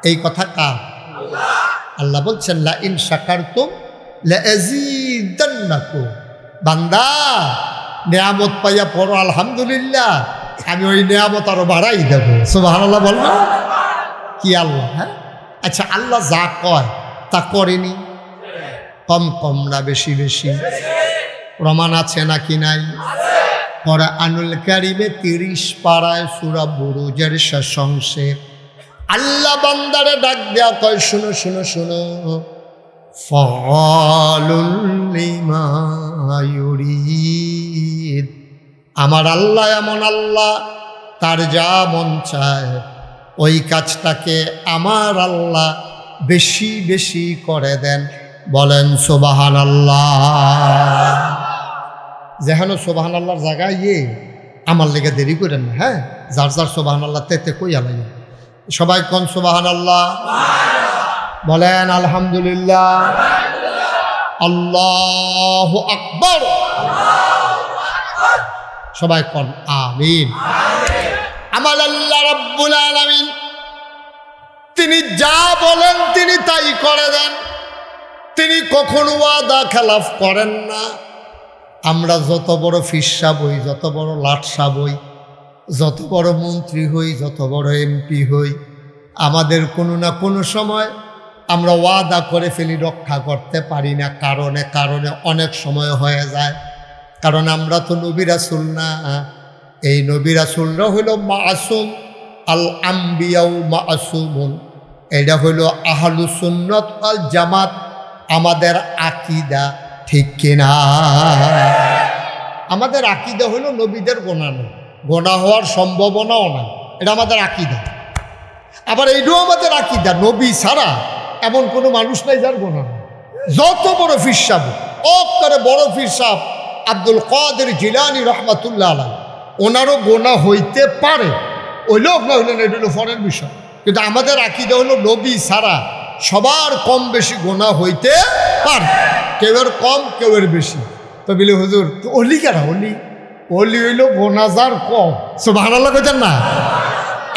এই কথা কার? আল্লাহ বলছেন লা ইন শাকারতুম লা আযীদান্নাকুম। বান্দা নিয়ামত পাইয়া পড়ো আলহামদুলিল্লাহ, আমি ওই নিয়ামত আরো বাড়াই দেব। সুবহানাল্লাহ বলবেন কি আল্লাহ? হ্যাঁ, আচ্ছা আল্লাহ যা কয় তা করেনি? কম কম না বেশি বেশি? প্রমাণ আছে নাকি নাই? কুরআনুল কারীমে 30 পারায় সূরা বুরুজের শেষ অংশে আল্লাহ বান্দারে ডাক দেয়া কয়, শুনো শুনো শুনো, ফাআলুল লিমা ইউরিদ। আমার আল্লাহ এমন আল্লাহ, তার যা মন চায় ওই কাজটাকে আমার আল্লাহ বেশি বেশি করে দেন। বলেন সুবহানাল্লাহ। যেহেন সুবহানাল্লাহর জায়গায় আমার লেগে দেরি করেন না। হ্যাঁ, যার যার সুবহানাল্লাহ তেতে কইয়া লাগে। সবাই কোন সুবহানাল্লাহ বলেন, আলহামদুলিল্লাহ, আল্লাহু আকবার। সবাই কোন আমিন। আমার আল্লাহ রাব্বুল আলামিন তিনি যা বলেন তিনি তাই করে দেন। তিনি কখনো ওয়াদা খেলাফ করেন না। আমরা যত বড় ফিরসা বই, যত বড় লাটসা বই, যত বড় মন্ত্রী হই, যত বড় এমপি হই, আমাদের কোনো না কোনো সময় আমরা ওয়াদা করে ফেলি, রক্ষা করতে পারি না। কারণে কারণে অনেক সময় হয়ে যায়। কারণ আমরা তো নবী রাসূল না। এই নবী রাসূলরা হইল মাসুম, আল আম্বিয়াউ মাসুমুন। এটা হইল আহলুস সুন্নাত ওয়াল জামাত, আমাদের আকীদা। ঠিক কিনা? আমাদের আকীদা হইল নবীদের গোনা নেই, গোনা হওয়ার সম্ভাবনাও নাই। এটা আমাদের আকীদা। আবার এইটাও আমাদের আকীদা, নবী ছাড়া এমন কোনো মানুষ নাই যার গোনা নেই। যত বড় পীর সাহেব, অক্তরে বড় পীর সাহেব আব্দুল কাদের জিলানী রহমাতুল্লাহ আলাইহি, ওনারও গোনা হইতে পারে, ওই লোক না হইলেন, এটা হলো ফরের বিষয়। কিন্তু আমাদের আকীদা হলো নবী ছাড়া সবার কম বেশি গোনা হইতে পারে, কেউর কম কেউর বেশি। তো বলে হুজুর অলি কারা? অলি অলি হইল গোনা যার কম। সুবহানাল্লাহ কইতেন না?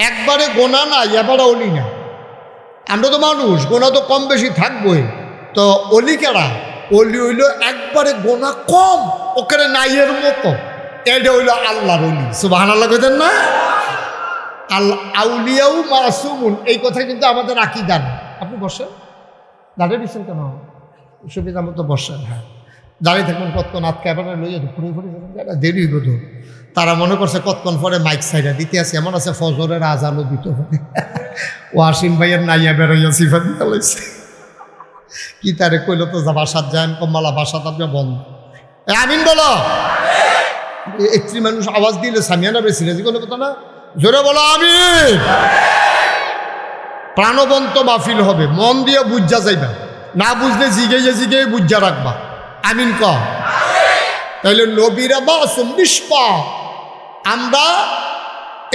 একবারে গোনা না, এবারে অলি না। আমরা তো মানুষ, গোনা তো কম বেশি থাকবোই। তো অলি কারা? অলি হইল একবারে গোনা কম, ওখানে নাইয়ের মতো। এটা হইল আল্লাহর অলি। সুবহানাল্লাহ কইতেন না? আউলিয়াউ মাসুমুন, এই কথা কিন্তু আমাদের আকীদা না। আপনি বসেন, দাঁড়িয়ে দিচ্ছেন কেন? সুবিধা মতো বসেন। হ্যাঁ, দাঁড়িয়ে থাকবেন কতক্ষণ? আজকে এবার লইয়া ঘুরে ঘুরে দেরি বোধ। তারা মনে করছে কতক্ষণ পরে মাইক সাইডা দিতে আছে, এমন আছে ফজরের আজানও দিতে হবে। ওয়াসিম ভাইয়ের নাইয়া বেরোইয়া সিফা দিতে লাগছে। কি তারে কইল তো যা বাসাত যান, কম্মালা বাসাত আপনি বন্ধ। আমিন বলো। একটি মানুষ আওয়াজ দিলে সামিয়ানা বেশি যে কোনো কথা না, জোরে বলো আমিন। প্রাণবন্ত মাহফিল হবে, মন দিয়ে বুঝা যাইবা, না বুঝলে জিগাইয়া জিগাই বুঝা রাখবা। আমিন ক। তাহলে নবীরা মাসুম নিষ্পাপ। আমরা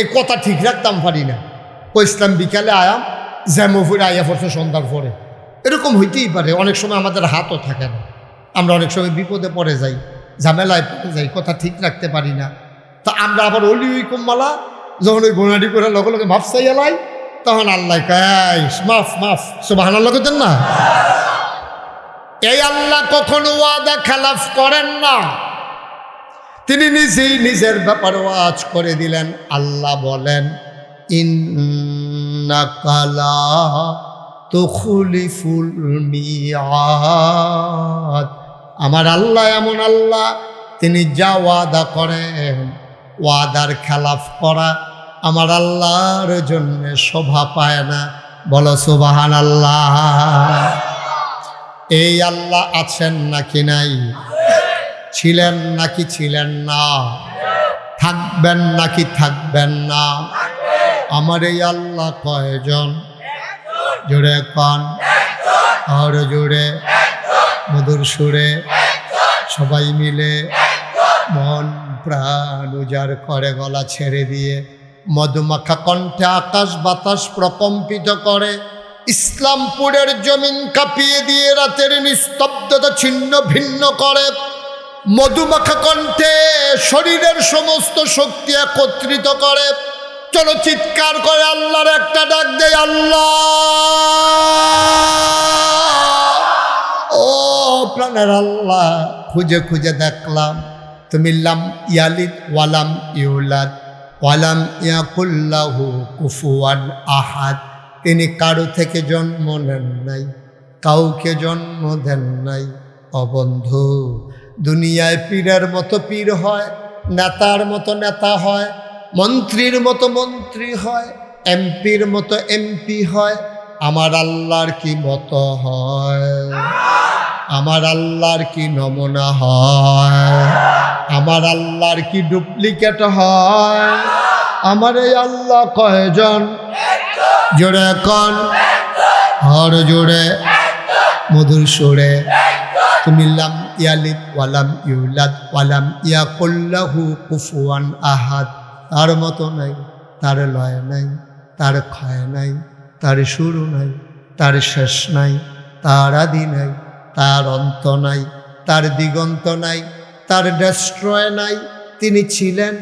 এই কথা ঠিক রাখতাম পারি না। ইসলাম বিকালে আয়াম, জ্যামফুরে আয়া পড়ছে সন্ধ্যার পরে, এরকম হইতেই পারে। অনেক সময় আমাদের হাতও থাকে না, আমরা অনেক সময় বিপদে পড়ে যাই, ঝামেলায় পড়ে যাই, কথা ঠিক রাখতে পারি না। তা আমরা আবার অলি ওই কম্মালা যখন ওই গোনাটি করে লগে লগে মাফ চাইয়া লাই, তখন আল্লাহ মাফ মাফ। সুবহানাল্লাহ কইতেন না? এই আল্লাহ কখনো ওয়াদা খেলাফ করেন না। তিনি নিজেই নিজের ব্যাপারে ওয়াজ করে দিলেন। আল্লাহ বলেন, ইন্নাকা লা তুখলিফুল মিআদ। আমার আল্লাহ এমন আল্লাহ, তিনি যা ওয়াদা করেন, ওয়াদার খেলাফ করা আমার আল্লাহর জন্য শোভা পায় না। বলো সুবহানাল্লাহ। এই আল্লাহ আছেন নাকি নাই? ছিলেন নাকি ছিলেন না? থাকবেন নাকি থাকবেন না? আমার এই আল্লাহ কয়জন? জোরে কন, আর জোরে, মধুর সুরে, সবাই মিলে মন প্রাণ উজাড় করে গলা ছেড়ে দিয়ে মধুমাখা কণ্ঠে আকাশ বাতাস প্রকম্পিত করে, ইসলামপুরের জমিন কাঁপিয়ে দিয়ে রাতের নিস্তব্ধতা ছিন্ন ভিন্ন করে, মধুমাখা কণ্ঠে শরীরের সমস্ত শক্তি একত্রিত করে। চলো চিৎকার করে আল্লাহর একটা ডাক দেয়, আল্লাহ। ও প্রাণের আল্লাহ, খুঁজে খুঁজে দেখলাম তুমি লাম ইয়ালিদ ওয়ালাম ইউলাদ ওয়ালাম ইয়াকুল্লাহু কুফুয়ান আহাদ। তিনি কারো থেকে জন্ম নেন নাই, কাউকে জন্ম দেন নাই। অবন্ধু, দুনিয়ায় পীরের মতো পীর হয়, নেতার মতো নেতা হয়, মন্ত্রীর মতো মন্ত্রী হয়, এমপির মতো এমপি হয়। আমার আল্লাহর কি মতো হয়? আমার আল্লাহর কি নমুনা হয়? আমার আল্লাহর কি ডুপ্লিকেট হয়? আমার এই আল্লাহ কয়জন? জোরে কন, হর জোরে, মধুর সুরে। তুমি লাম ইয়ালিদ ওয়ালাম ইউলাদ ওয়ালাম ইয়াকুল্লাহু কুফুয়ান আহাদ। তার মতো নাই, তার লয় নাই, তার ক্ষয় নাই, তার শুরু নাই, তার শেষ নাই, তার আদি নাই, তার অন্ত নাই, তার দিগন্ত নাই, তার ডেস্ট্রয় নাই। তিনি ছিলেন,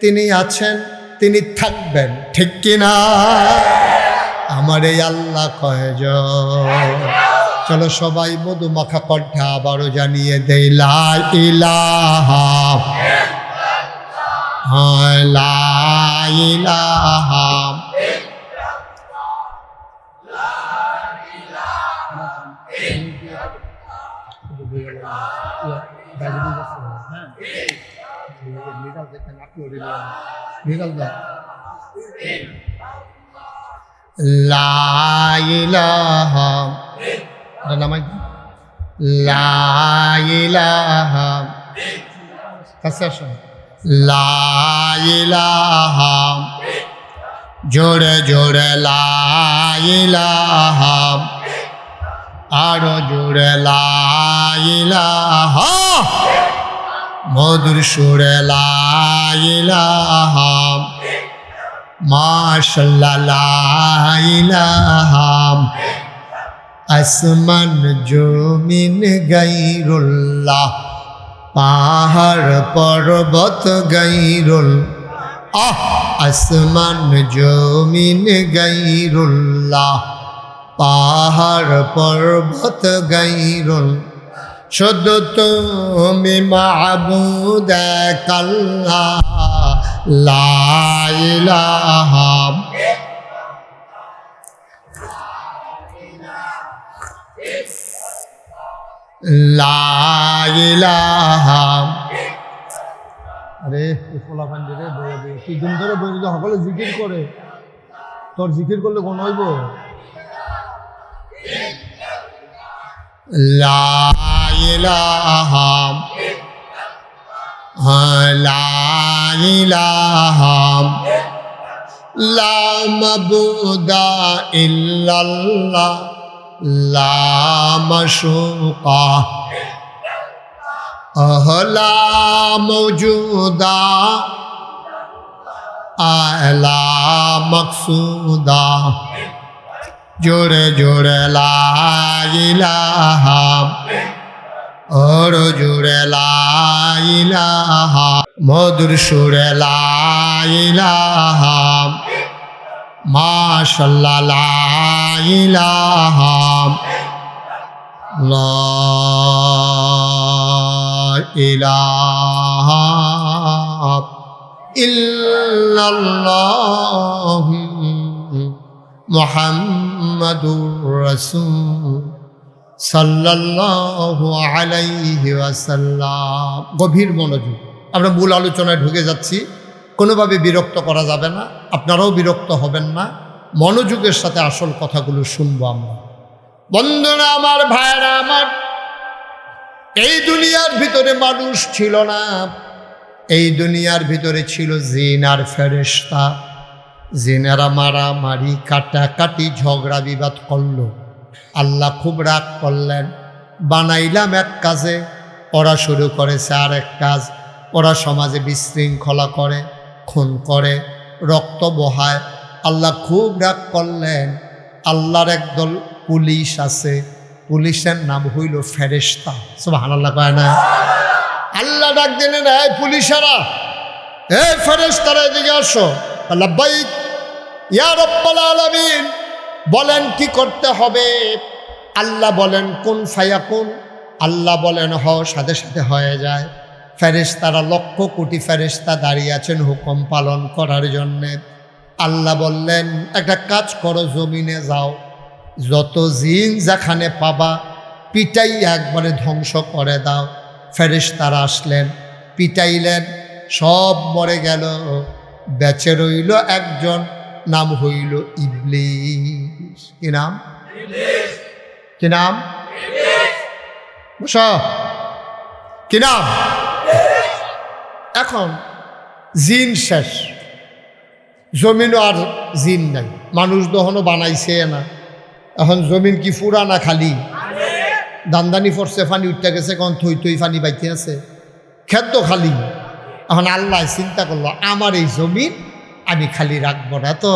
তিনি আছেন, তিনি থাকবেন। ঠিক কিনা? আমার এই আল্লাহ কয়জন? চলো সবাই মধুমাখা কণ্ঠে আবারও জানিয়ে দেই, লা ইলাহা লা ইলাহা লা ইলাহা লা ইলাহা লা ইলাহা জোরে জোরে লা ইলাহা, আরো জোরে লা ইলাহা, মধুর সুরে লা ইলাহা, মাশাআল্লাহ লা ইলাহা। আসমান জমিন গায়রুল্লাহ, পাহাড় পর্বত গায়রুল, আসমান জমিন গায়রুল্লাহ, পাহাড় পর্বত গায়রুল। শুধু তুমি মাবুদ এক আল্লাহ, লা ইলাহা লা ইলাহা। আরে পোলা পাঞ্জে রে বইয়া দিয়ে কি দিন ধরে বই যদি সকলে জিকির করে, তোর জিকির করলে কোন হইব? লা ইলাহা লা ইলাহা লা মাবুদা ইল্লাল্লাহ লা মাশুকা লা মওজুদা লা মাকসুদা। জোরে জোরে লা ইলাহা, ওর জোরে লা ইলাহা, মধুর সুরে লা ইলাহা, মাশাআল্লাহ লা ইলাহা, লা ইলাহা ইল্লাল্লাহ মুহাম্মাদুর রাসূল সাল্লাল্লাহু আলাইহি ওয়াসাল্লাম। গভীর মনোযোগ, আমরা মূল আলোচনায় ঢুকে যাচ্ছি। কোনোভাবে বিরক্ত করা যাবে না, আপনারাও বিরক্ত হবেন না, মনোযোগের সাথে আসল কথাগুলো শুনবো আমরা। বন্ধুরা আমার, ভাইরা আমার, এই দুনিয়ার ভিতরে মানুষ ছিল না, এই দুনিয়ার ভিতরে ছিল জিন আর ফেরেশতা। জিনেরা মারামারি, কাটাকাটি, ঝগড়া বিবাদ করলো। আল্লাহ খুব রাগ করলেন, বানাইলাম এক কাজে, ওরা শুরু করেছে আর এক কাজ। ওরা সমাজে বিশৃঙ্খলা করে, খুন করে, রক্ত বহায়। আল্লাহ খুব রাগ করলেন। আল্লাহর একদল পুলিশ আছে, পুলিশের নাম হইল ফেরেশতা। সুবহানাল্লাহ কয় না? আল্লাহ ডাক দিলেন, এই পুলিশেরা, এই ফেরেশতারা এদিকে আসো। লাব্বাইক ইয়া রাব্বাল আলামিন। বলেন কি করতে হবে? আল্লাহ বলেন কুন ফায়াকুন। আল্লাহ বলেন হ, সাথে সাথে হয়ে যায়। ফেরেশতারা লক্ষ কোটি ফেরেশতা দাঁড়িয়ে আছেন হুকুম পালন করার জন্যে। আল্লাহ বললেন একটা কাজ করো, জমিনে যাও, যত জিন যেখানে পাবা পিটাই একবারে ধ্বংস করে দাও। ফেরেশতারা আসলেন, পিটাইলেন, সব মরে গেল। বেঁচে রইল একজন, নাম হইল ইবলিস। কি নাম? কি নাম? কি নাম? এখন জিন শেষ, জমিনও আর জিন নাই, মানুষ দহনও বানাইছে না। এখন জমিন কি ফুরা না খালি? দান্দানি ফরছে, ফানি উঠতে গেছে, কখন থই থই ফানি বাইতে আছে, খেদ্য খালি। এখন আল্লাহ চিন্তা করলো, আমার এই জমিন আমি খালি রাখবো না তো।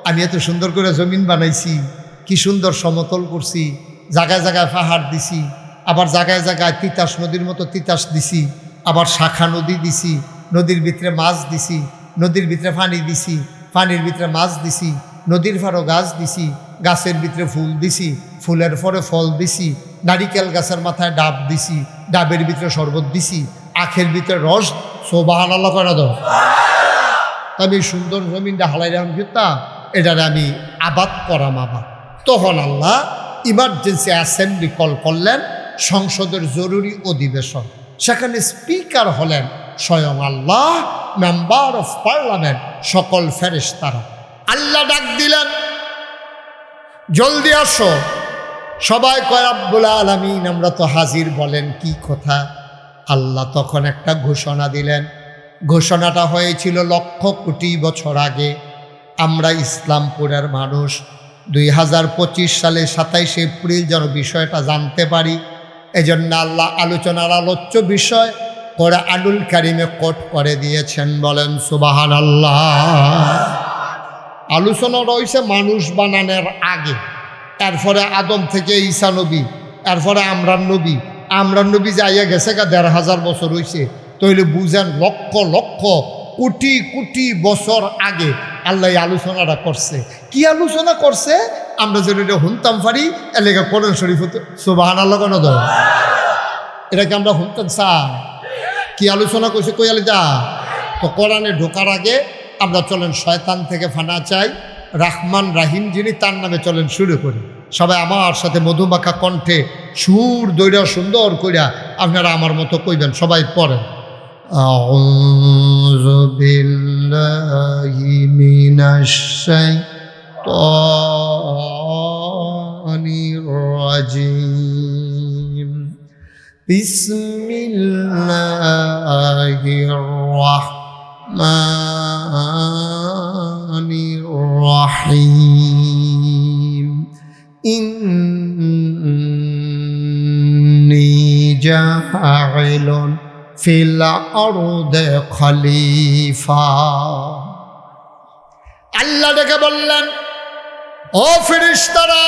আমি এত সুন্দর করে জমিন বানাইছি, কি সুন্দর সমতল করছি, জায়গায় জায়গায় পাহাড় দিছি, আবার জায়গায় জায়গায় তিতাস নদীর মতো তিতাস দিছি, আবার শাখা নদী দিছি, নদীর ভিতরে মাছ দিছি, নদীর ভিতরে পানি দিছি, পানির ভিতরে মাছ দিছি, নদীর ফারো গাছ দিছি, গাছের ভিতরে ফুল দিছি, ফুলের পরে ফল দিছি, নারিকেল গাছের মাথায় ডাব দিছি, ডাবের ভিতরে শরবত দিছি, আখের ভিতরে রস। সুবহানাল্লাহ করে দাও। আমি সুন্দর জমিনটা হালাই রাখলাম, কিতা এটারে আমি আবাদ করাম আবাদ। তখন আল্লাহ ইমার্জেন্সি অ্যাসেম্বলি কল করলেন, সংসদের জরুরি অধিবেশন। সেখানে স্পিকার হলেন স্বয়ং আল্লাহ, মেম্বার অফ পার্লামেন্ট, সকল ফেরেশতারা। আল্লাহ ডাক দিলেন, জলদি আসো। সবাই কয় রব্বুল আলামিন আমরা তো হাজির। বলেন কি কথা? আল্লাহ তখন একটা ঘোষণা দিলেন। ঘোষণাটা হয়েছিল লক্ষ কোটি বছর আগে। আমরা ইসলামপুরের মানুষ 2025 সালে 27 এপ্রিল যেন বিষয়টা জানতে পারি, এজন্য আল্লাহ আলোচনার আলোচ্য বিষয় কোরআনুল কারীমে কোট করে দিয়েছেন। বলেন সুবহানাল্লাহ। আলোচনা রয়েছে মানুষ বানানোর আগে, এরপরে আদম থেকে ঈসা নবী, এরপরে আমরান নবী। আমরান নবী যাইয়া গেছে 1500 বছর হয়েছে। তাইলে বুঝেন লক্ষ লক্ষ কোটি কোটি বছর আগে আল্লাহ এই আলোচনাটা করছে। কি আলোচনা করছে আমরা যেন এটা শুনতাম পারি, এলাকা কোরআন শরীফ সুবহানাল্লাহ কেন দাও, এটাকে আমরা শুনতাম চাই। কি আলোচনা করছে কই আলিদা? তো কোরআনে ঢোকার আগে আমরা চলেন শয়তান থেকে ফানা চাই, রাহমান রাহিম যিনি তার নামে চলেন শুরু করি। সবাই আমার সাথে মধুমাখা কণ্ঠে সুর দৈরা সুন্দর কইরা আপনারা আমার মতো কইবেন। সবাই পড়েন, আউযু বিল্লাহি মিনাশ শাইতানির রাজিম। বিসমিল্লাহির রাহমানির রাহিম। ইন্নী জাইলুন ফিল আরদি খলিফা। আল্লাহ ডেকে বললেন, ও ফেরেশতারা,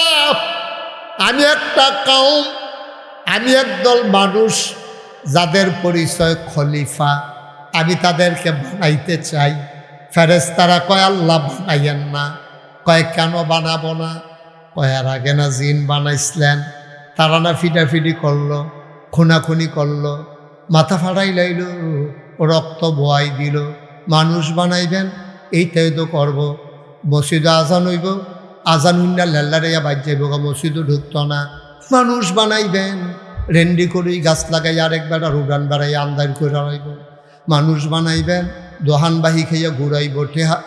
আমি একটা কওম, আমি একদল মানুষ যাদের পরিচয় খলিফা, আমি তাদেরকে বানাইতে চাই। ফেরেশতারা কয় আল্লাহ বানাইয়েন না। কয় কেন বানাবো না? কয় আর আগে না জিন বানাইছিলেন। তারা না ফিটাফিটি করলো, খুনাখুনি করলো, মাথা ফাটাই লাইল, রক্ত বোয়াই দিল। মানুষ বানাইবেন এইটাই তো করবো। মসজিদে আজান হইব, আজান হইনা লেল্লারাইয়া বাজ যাইব, মসজিদও ঢুকত না। মানুষ বানাইবেন রেন্ডি করেই গাছ লাগাই আরেক বেড়া উড়ান বেড়াই আন্দার করে রাইব। মানুষ বানাইবেন দোহানবাহী খাইয়া ঘুরাইব ঠেহা।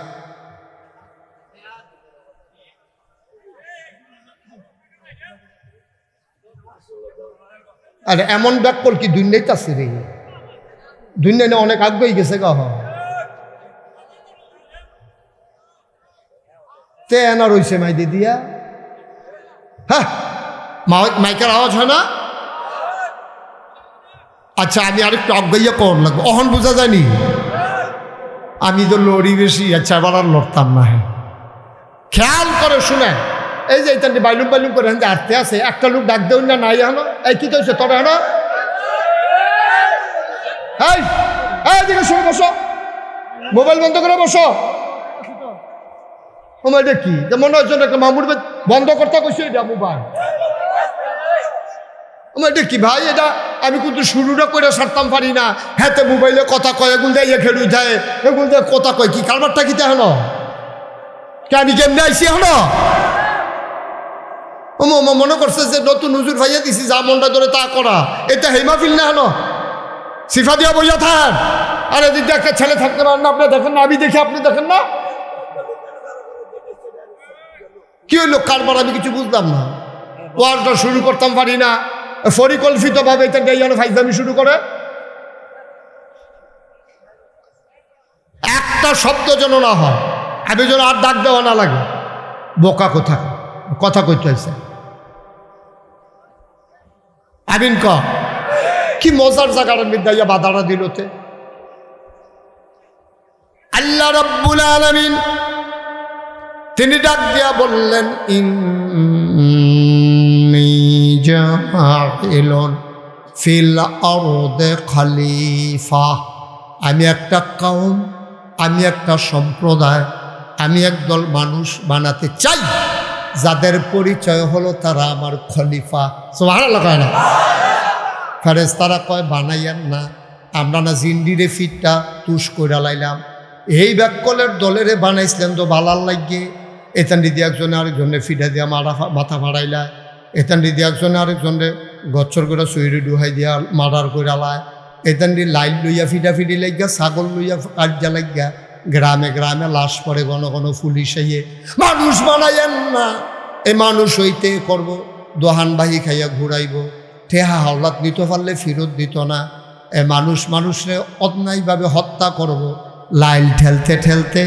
আর এমন ব্যাকল কি দুনিয়াতে আছে রে, দুনিয়া অনেক আগ্রহী গেছে গা। তে এনা রইছে মাই দিদিয়া। হ্যাঁ, মাইকের আওয়াজ হয় না? আচ্ছা, আমি আরেকটু অজ্ঞাইয়া কর লাগবো, অহন বোঝা যায়নি। আমি তো লড়ি বেশি, আচ্ছা এবার আর লড়তাম না। হ্যাঁ, খেয়াল করে শুনেন, এই যে এটা বাইলুম বাইলুম করে যে আটতে আছে, একটা লোক ডাক দেউন না নাই হলো। এই কি কইছে তোরা হলো? এই দিকে শুনে বসো, মোবাইল বন্ধ করে বসো। মোবাইলটা কি মনে হচ্ছে একটা মামুর বন্ধ করতে কইছে এটা মোবাইল। এটা কি ভাই? এটা আমি কিন্তু শুরুটা করে সারতাম পারি না। হ্যাঁ, মোবাইলে কথা কয়, এগুল দিয়ে খেলুই যায়, এগুল দিয়ে কথা কয়। কি কারবারটা কিতে হলো? কে আমি কেমনে আইসি হলো? মনে করছে যে নতুন হুজুর ভাইয়া দিছি, যা মনটা ধরে তা করা। এটা হেমা ফিল না হলো, সিফা দিয়া বইয়া থাক। আর এদিকে একটা ছেলে থাকতে পারেন না, আপনি দেখেন না, আমি দেখি আপনি দেখেন না। কি হইলো কারবার? আমি কিছু বুঝলাম না। ওয়ার্ডটা শুরু করতাম পারি না, পরিকল্পিত ভাবে এটা যেন ফাইজলামি শুরু করে। একটা শব্দ যেন না হয়, আমি যেন আর ডাক দেওয়া না লাগে। বোকা কথা কইতে হয়েছে। আমিন ক কি মজার জায়গাটার মধ্যে বাধাটা দিলতে। আল্লাহ রাব্বুল আলামিন তিনি ডাক দিয়া বললেন, ইন্নী জাইলুন ফিল আরদি খলিফা। আমি একটা কওম, আমি একটা সম্প্রদায়, আমি একদল মানুষ বানাতে চাই যাদের পরিচয় হলো তারা আমার খলিফা। সুবহানাল্লাহ কয় না? ফেরেশতারা কয় বানাইয়েন না, আমরা না জিন্দিরে ফিটটা তুষ কইরা লাইলাম। এই ব্যাককলের দলেরে বানাইছিলেন তো বালার লাগিয়ে। এতান দিদি একজনে আরেকজনে ফিটা দিয়া মাথা ফাড়াইলা, এতান দিদি একজনে আরেকজনে গচ্ছর করে চুইরি ডুহাই দিয়া মারার করে লায়, এতান দি লাইট লইয়া ফিটাফিটি লাগিয়া, ছাগল লইয়া কার্যা লাগিয়া, গ্রামে গ্রামে লাশ পড়ে ঘন ঘন পুলিশ আইয়ে। মানুষ বানাইয়েন না, এ মানুষ হইতে করব, দোহানবাহী খাইয়া ঘুরাইব, ঠেহা হাওলাত নিতে পারলে ফেরত দিত না। এ মানুষরে অন্যায়ভাবে হত্যা করব, লাইল ঠেলতে ঠেলতে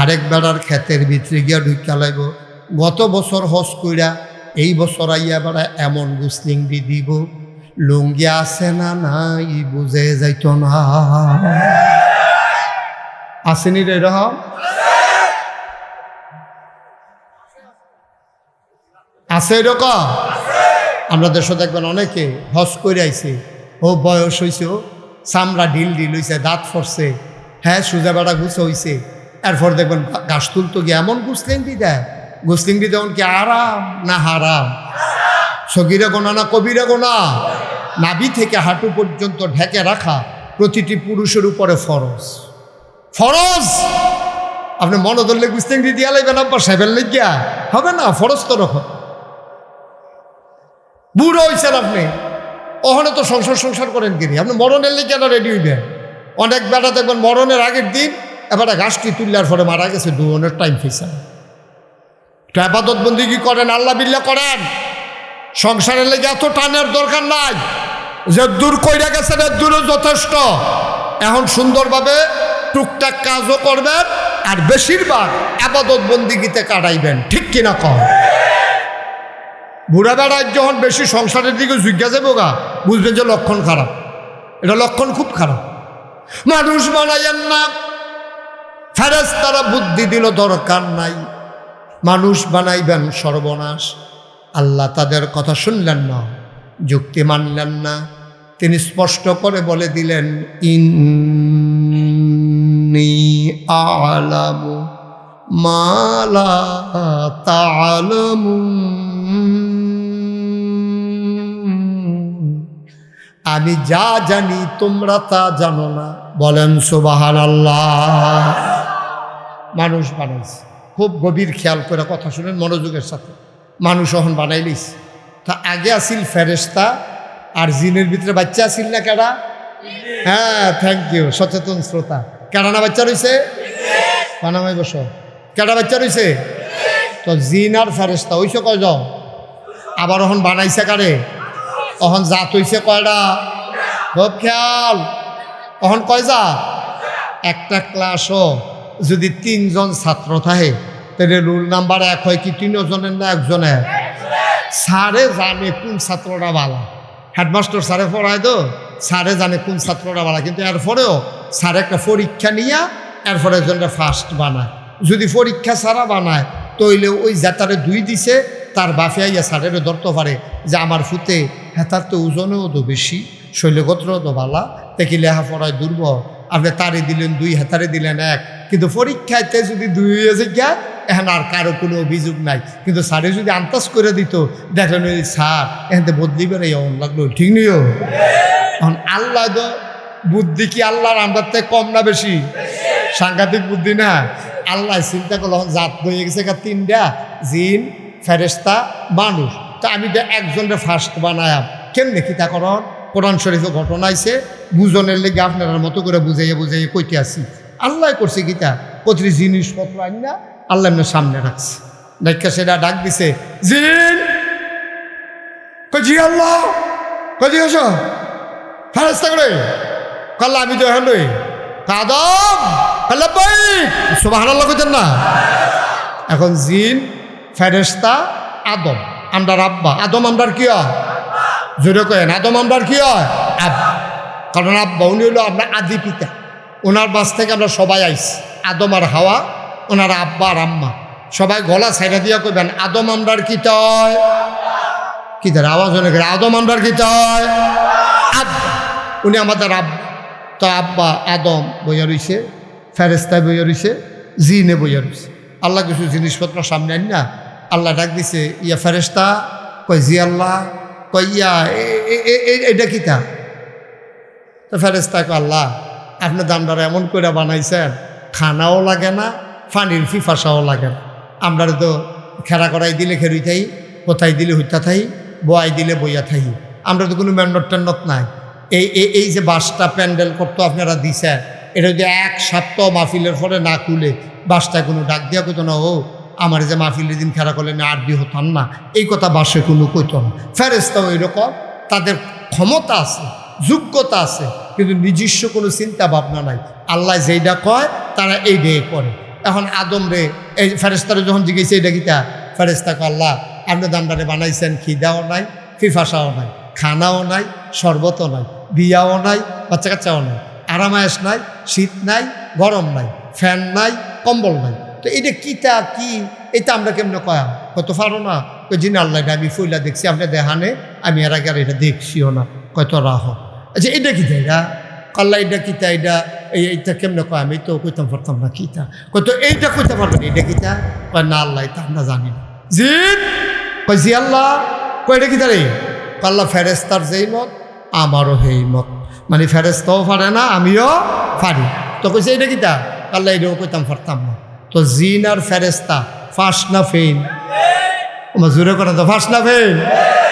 আরেক বেড়ার ক্ষেতের ভিতরে গিয়া ঢুকিয়া লাইব। গত বছর হজ কইরা এই বছর আইয়া বেড়া এমন গুসলিং দিব, লুঙ্গি আছে না নাই বুঝে যাইত না। আসেনি রে এরকম? আছে এরকম? আমরা দেশে দেখবেন অনেকে হজ করে আইছে, ও বয়স হয়েছে, ও চামড়া ঢিল হইছে, দাঁত ফরছে, হ্যাঁ সোজা বেড়া গুছ হইছে। এরপর দেখবেন গাছ তুলতো গিয়ে এমন গুসলিংটি দেয়, গুসলিংটি যেমন কি আরাম না হারাম, সগিরা গোনা না কবিরা গোনা। নাভি থেকে হাঁটু পর্যন্ত ঢেকে রাখা প্রতিটি পুরুষের উপরে ফরজ। ফরজ আপনি মনে ধরলে গুসলিংটি দিয়া লাইবেন, আব্বা সাহেবের লেগিয়া হবে না, ফরজ তো রকম। বুড়ো হয়েছেন আপনি, ওখানে তো সংসার করেন কিনি, আপনি মরণের লেগে রেডি হইবেন। অনেক বেটা দেখবেন মরণের আগের দিন এবার গাছটি তুললার পরে মারা গেছে, দুজনের টাইম ফেসা। তো আবাদত বন্দিগি করেন, আল্লাহ বিল্লাহ করেন, সংসারের লেগে এত টানের দরকার নাই। যে দূর কইরা গেছেন এর দূরও যথেষ্ট। এখন সুন্দরভাবে টুকটাক কাজও করবেন, আর বেশিরভাগ আবাদত বন্দিগিতে কাটাইবেন, ঠিক কিনা কম? বুড়া বেড়ায় যখন বেশি সংসারের দিকে জিজ্ঞাসা যাবো গা, বুঝবেন যে লক্ষণ খারাপ, এটা লক্ষণ খুব খারাপ। মানুষ বানাইয়েন না, ফেরেশতারা বুদ্ধি দিল দরকার নাই, মানুষ বানাইবেন সর্বনাশ। আল্লাহ তাদের কথা শুনলেন না, যুক্তি মানলেন না। তিনি স্পষ্ট করে বলে দিলেন, ইন্নী আ'লামু মা লা তা'লামুন। আমি যা জানি তোমরা তা জানো না। বলেন সুবহানাল্লাহ। মানুষ বানাইছে, খুব গভীর খেয়াল করে কথা শুনেন মনোযোগের সাথে। মানুষ এখন বানাইলিস, তা আগে আসিল ফেরেশতা, আর জিনের ভিতরে বাচ্চা আসিল না কেডা? হ্যাঁ, থ্যাংক ইউ সচেতন শ্রোতা। কেডা না বাচ্চা রয়েছে? পানামাই বসো। কেডা বাচ্চা রয়েছে? তো জিন আর ফেরেশতা হইছে কয়জন? আবার ওহন বানাইছে কারে? অহন জাত হইছে কয়টা? খুব খেয়াল। অহন কয় জাত? একটা ক্লাসও যদি 3 জন ছাত্র থাকে তাহলে রুল নাম্বার 1 হয় কি 3 জনের না একজনের? স্যারে জানে কোন ছাত্রটা ভালো, হেডমাস্টার স্যারে পড়ায় তো, স্যারে জানে কোন ছাত্রটা ভালো, কিন্তু এরপরেও স্যার একটা পরীক্ষা নিয়ে এরপরে একজনটা ফার্স্ট বানায়। যদি পরীক্ষা ছাড়া বানায় তইলে ওই যাতারে 2 দিছে তার বাফে আইয়া স্যারেরও ধরতে পারে যে আমার ফুতে হেতার তো ওজনেও তো বেশি, শৈলগোত্রও তো ভালা, দেখি লেখাপড়ায় দুর্বল, আপনি তারে দিলেন 2, হেতারে দিলেন 1, কিন্তু পরীক্ষাতে যদি 2 হয়েছে গিয়া এখন আর কারো কোনো অভিযোগ নাই। কিন্তু স্যারে যদি আন্দাজ করে দিত, দেখলেন ওই স্যার এখান বদলি বেড়ে এমন লাগলো, ঠিক নিও। এখন আল্লাহ তো বুদ্ধি কি আল্লাহর আমরার থেকে কম না বেশি? সাংঘাতিক বুদ্ধি না? আল্লাহ চিন্তা করলো জাত হয়ে গেছে 3টা, জিন, ফেরেশতা, মানুষ। তা আমি তো একজনের ফার্স্ট বানায়াম, কেমনে কিতা করন? কোরআন শরীফে ঘটনা আইছে, বুঝনের লেগে আপনার মতো করে বুঝাইয়া বুঝাইয়া কইতে আসি। আল্লাহ করছে গীতা, প্রতিটি জিনিসপত্র আন না আল্লাহ এমনি সামনে রাখছে। দেখা সেটা ডাক দিছে, জিন জি আল্লাহ কজি আস ফেরেশতা করে কাল্লা, আমি তো হ্যাঁ কাদম কাল্লা পাই সুবহানাল্লাহ কইতেন না? এখন জিন, ফেরেশতা, আদম আমরার আব্বা। আদম আমরার কি হয়? জোরে কেন আদম আমরার কি হয়? আব্বা। কারণ আব্বা উনি হলো আমরা আদি পিতা, ওনার বাস থেকে আমরা সবাই আইছি। আদম আর হাওয়া ওনার আব্বা আর আম্মা। সবাই গলা ছাইড়া দিয়া কইবেন আদম আমরার কি তয়? কি তার আওয়াজ অনেক, আদম আমরার কি তয়? আব্বা। উনি আমাদের আব্বা। তো আব্বা আদম বইয়া রইছে, ফেরেশতায় বইয়া রইছে, জিনে বইয়া রইছে। আল্লাহ কিছু জিনিসপত্র সামনে আন না, আল্লাহ ডাক দিছে, ইয়া ফেরেশতা, কই জি আল্লাহ, কই ইয়া এটা কিতা? তো ফেরেশতা কয় আল্লাহ আপনি দামদার এমন করে বানাইছেন, খানাও লাগে না, পানির ফিফাসাও লাগে না। আমরা তো খেরা করাই দিলে খেরুই থাই, কোথায় দিলে হইতা থাই, বয়াই দিলে বইয়া থাই। আমরা তো কোনো মেন্ডট টেন্ডট নাই। এই যে বাসটা প্যান্ডেল করতো আপনারা দিছেন, এটা যদি 1 সপ্তাহ মাহফিলের পরে না খুলে বাসটায় কোনো ডাক দিয়া কইতো না, ও আমার যে মাহফিলের দিন খেরা করলেন আরবি হতাম না, এই কথা বাসে কোনো কইতো না। ফেরেশতাও এরকম, তাদের ক্ষমতা আছে, যোগ্যতা আছে, কিন্তু নিজস্ব কোনো চিন্তা ভাবনা নাই। আল্লাহ যেইটা কয় তারা এইটাই করে। এখন আদম রে এই ফেরেশতারে যখন জিজ্ঞেস এইটা কিতা, ফেরেশতা কয় আল্লাহ আপনি দামদারে বানাইছেন, খিদাও নাই, ফিফাসাও নাই, খানাও নাই, শরবতও নাই, বিয়াও নাই, বাচ্চা কাচ্চাও নাই, আরামায়েশ নাই, শীত নাই, গরম নাই, ফ্যান নাই, কম্বল নাই। তো এটা কিতা কি? এটা আমরা কেমনে কয়া কত পারো না? ওই জিন আল্লাহ আমি ফইলা দেখছি, আপনি দেখানে আমি এর আগে আর এটা দেখছিও না। কত রাহ, আচ্ছা এটা কিতা? এটা আল্লাহ এটা কিতা? এইটা কেমনে কয়? আমি তো কইতাম পারতাম না কিতা। কত এইটা কইতে পারবেন এটা কিতা? কয় না আল্লাহ এটা আমরা জানি না। জিন কয় জি আল্লাহ, কয় এটা কিতা রে? আল্লাহ ফেরেশতার যেই মত আমারও সেই মত, মানে ফেরেশতাও পারে না আমিও পারি। তো কইছে এটা কিতা? আল্লাহ এটাও কইতাম পারতাম না। তো জিন আর ফেরেশতা ফার্স্ট না ফেইন? আমার জোরে করে তো ফার্স্ট না ফেইন?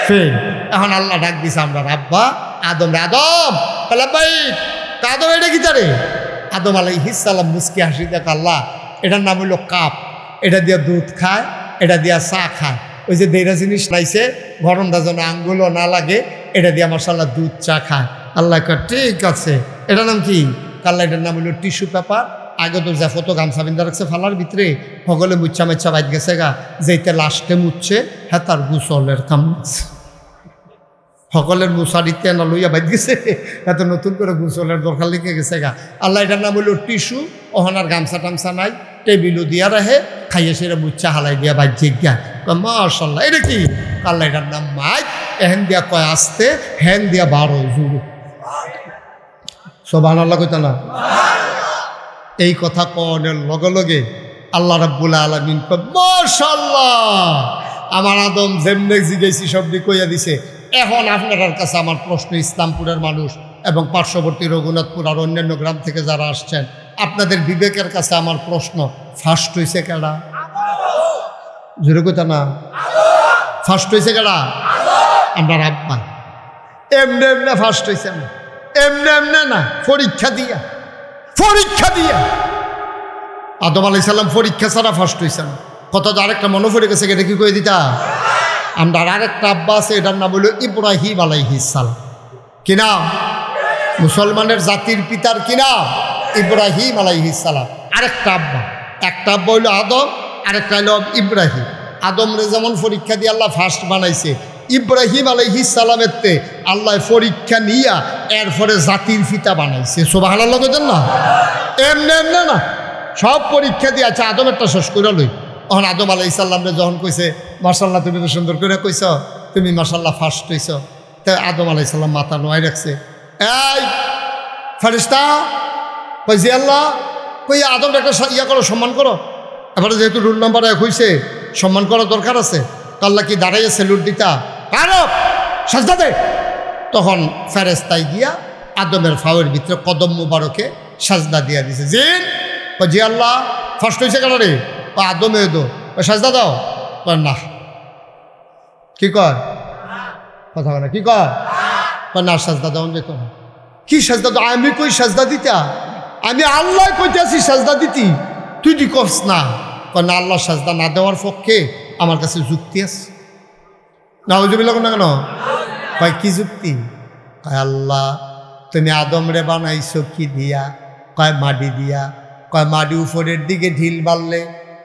ফেইন। এখন আল্লাহ ডাক দিছে আমরা আব্বা আদম রে, আদম তাহলে ভাই আদম এটা কিতা রে? আদম আলাইহিস সালাম মুস্কি হাসি দেখ, আল্লাহ এটার নাম হইল কাপ, এটা দিয়া দুধ খায়, এটা দিয়া চা খায়। ওই যে দেড়া জিনিস নাইছে গরমটা যেন আঙ্গুলও না লাগে, এটা দিয়ে মাশাআল্লাহ দুধ চা খায়। আল্লাহ কয় ঠিক আছে, এটার নাম কি? আল্লাহ এটার নাম হইল টিস্যু পেপার। আগে তো যা ফটো গামছা বিন্দা রাখছে ফালার ভিতরে, সকলে মুচ্ছা মেচ্ছা বাইত গেছে গা, যেইতে লাস্টে মুচ্ছে হ্যাঁ তার গুসলের কাম আছে। সকলের মুসারিতে না লইয়া বাইত গেছে, এত নতুন করে গুসলের দরকার লিখে গেছে গা। আল্লাহ এটার নাম হইল টিস্যু। ওখানার গামছা টামছা নাই, টেবিলও দিয়া রাহে, খাইয়ে সেটা মুচ্ছা হালাই দিয়া বাইর জিজ্ঞা। মাশাআল্লাহ এটা কি? আল্লাহ এটার নাম মাইক। এহেন দিয়া কয় আসতে, হেন দিয়া 12 জুড়ে। সুবহানাল্লাহ কইতা না? এই কথা কনের লগে লগে আল্লাহ রাব্বুল আলামিন কয় মাশাআল্লাহ, আমার আদম যেমনে জিগাইছি সবদি কইয়া দিছে। এখন আপনার কাছে আমার প্রশ্ন, ইসলামপুরের মানুষ এবং পার্শ্ববর্তী রঘুনাথপুর আর অন্যান্য গ্রাম থেকে যারা আসছেন, আপনাদের বিবেকের কাছে আমার প্রশ্ন, ফার্স্ট হয়েছে কেডা? জোরে কথা না, ফার্স্ট হয়েছে কেডা? আমার আব্বা। এমনি এমনি ফার্স্ট হয়েছে না, এমনি এমনি না, পরীক্ষা দিয়া, পরীক্ষা দিয়া। আদম আলাইহিস সালাম পরীক্ষা ছাড়া ফার্স্ট হয়েছে না। কত আরেকটা মনে পড়ে গেছে, এটা কি করে দিতা? আমরা আরেকটা আব্বা আছে, এটার নাম হলো ইব্রাহিম আলাইহিস সালাম। কি নাম? মুসলমানের জাতির পিতার কি নাম? ইব্রাহিম আলাইহিস সালাম। আরেকটা আব্বা, একটা আব্বা হইল আদম, আরেকটা হইল ইব্রাহিম। আদমরে যেমন পরীক্ষা দিয়ে আল্লাহ ফার্স্ট বানাইছে, ইব্রাহিম আলাইহিস সালামের তে আল্লাহ পরীক্ষা নিয়া এরপরে জাতির পিতা বানাইছে। সুবহানাল্লাহ কইতেন না? এমনি এমনি না, সব পরীক্ষা দিয়ে। আচ্ছা, আদমেরটা শেষ করে লই। তখন আদম আলাইহিস সালামরে যখন কইছে, মাশাআল্লাহ তুমি তো সুন্দর করে কইছ, তুমি মাশাআল্লাহ ফার্স্ট হইছ, তাই আদম আলাইহিস সালাম মাথা নোয়াই রাখছে। এই ফেরেশতা, কই জি আল্লাহ, কই আদম একটা ইয়া করো, সম্মান করো। এবারে যেহেতু রুল নাম্বার 1 হইছে, সম্মান করার দরকার আছে। আল্লাহ কি দাঁড়াইয়া সেলুট দিতা? কারো সাজদা দে। তখন ফেরেশতায় গিয়া আদমের ফাওয়ের ভিতরে কদম মুবারকে সাজদা দিয়া দিছে। জিন, কই জি আল্লাহ, ফার্স্ট হইছে কেন রে? আদমে দো, সাজদা দাও। না, কি কয়? কথা বলে কি কয়? না, সাজদা দাও যেত না। কি সাজদা দাও? আমি কই সাজদা দিতা? আমি আল্লাহ কইতেছি সাজদা দিতি, তুই দি কস না। না, আল্লাহ সাজদা না দেওয়ার পক্ষে আমার কাছে যুক্তি আছে। না হুজুবিল্লাহ না কেন? কয় কি যুক্তি? কয় আল্লাহ তুমি আদম রে বানাইছো কি দিয়া? কয় মাটি দিয়া। কয় মাটি উপরের দিকে ঢিল বাড়লে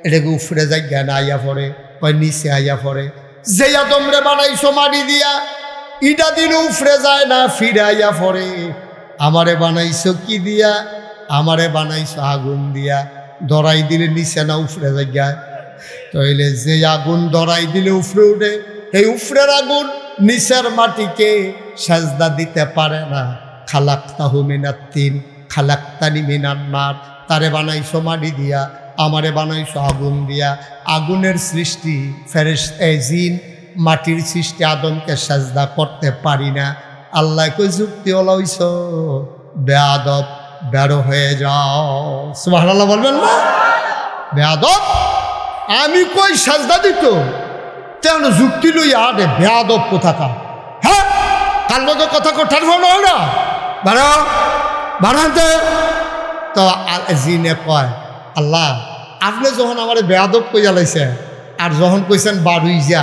এটাকে উপরে যায় জ্ঞান আইয়া পড়ে, কয় নিচে আইয়া পড়ে। যে আদম রে বানাইছো মাটি দিয়া, ইটা দিন উফরে যায় না, ফিরে আইয়া পড়ে। আমারে বানাইছো কি দিয়া? আমারে বানাইছো আগুন দিয়া, ধরাই দিলে নিচে না উফরে যায়। তাইলে যে আগুন ধরাই দিলে উফরে উঠে, এই উফরের আগুন নিচের মাটিকে সাজদা দিতে পারে না। খালাক্তাহু মিনাত তিন খালাক্তানি মিনান নার, তারে বানাইছো মাটি দিয়া, আমারে বানাইছো আগুন দিয়া। আগুনের সৃষ্টি ফেরেশতা জিন, মাটির সৃষ্টি আদমকে সাজদা করতে পারি না। আল্লাহ কই যুক্তি ওলাইছ, বেয়াদব, বেরো হয়ে যাও। সুবহানাল্লাহ বলবেন না? বেয়াদব, আমি কই সাজদা দিত, তেমন যুক্তি লই আরে বেয়াদব কোথাকার। হ্যাঁ, কার লোক কথা কোঠার হয় না, বাড়া বাড়াতে। তো জিনে কয়, আল্লাহ আপনি যখন আমার বেয়াদব কইয়া লাইছে, আর যখন কইছেন বাড়ুই যা,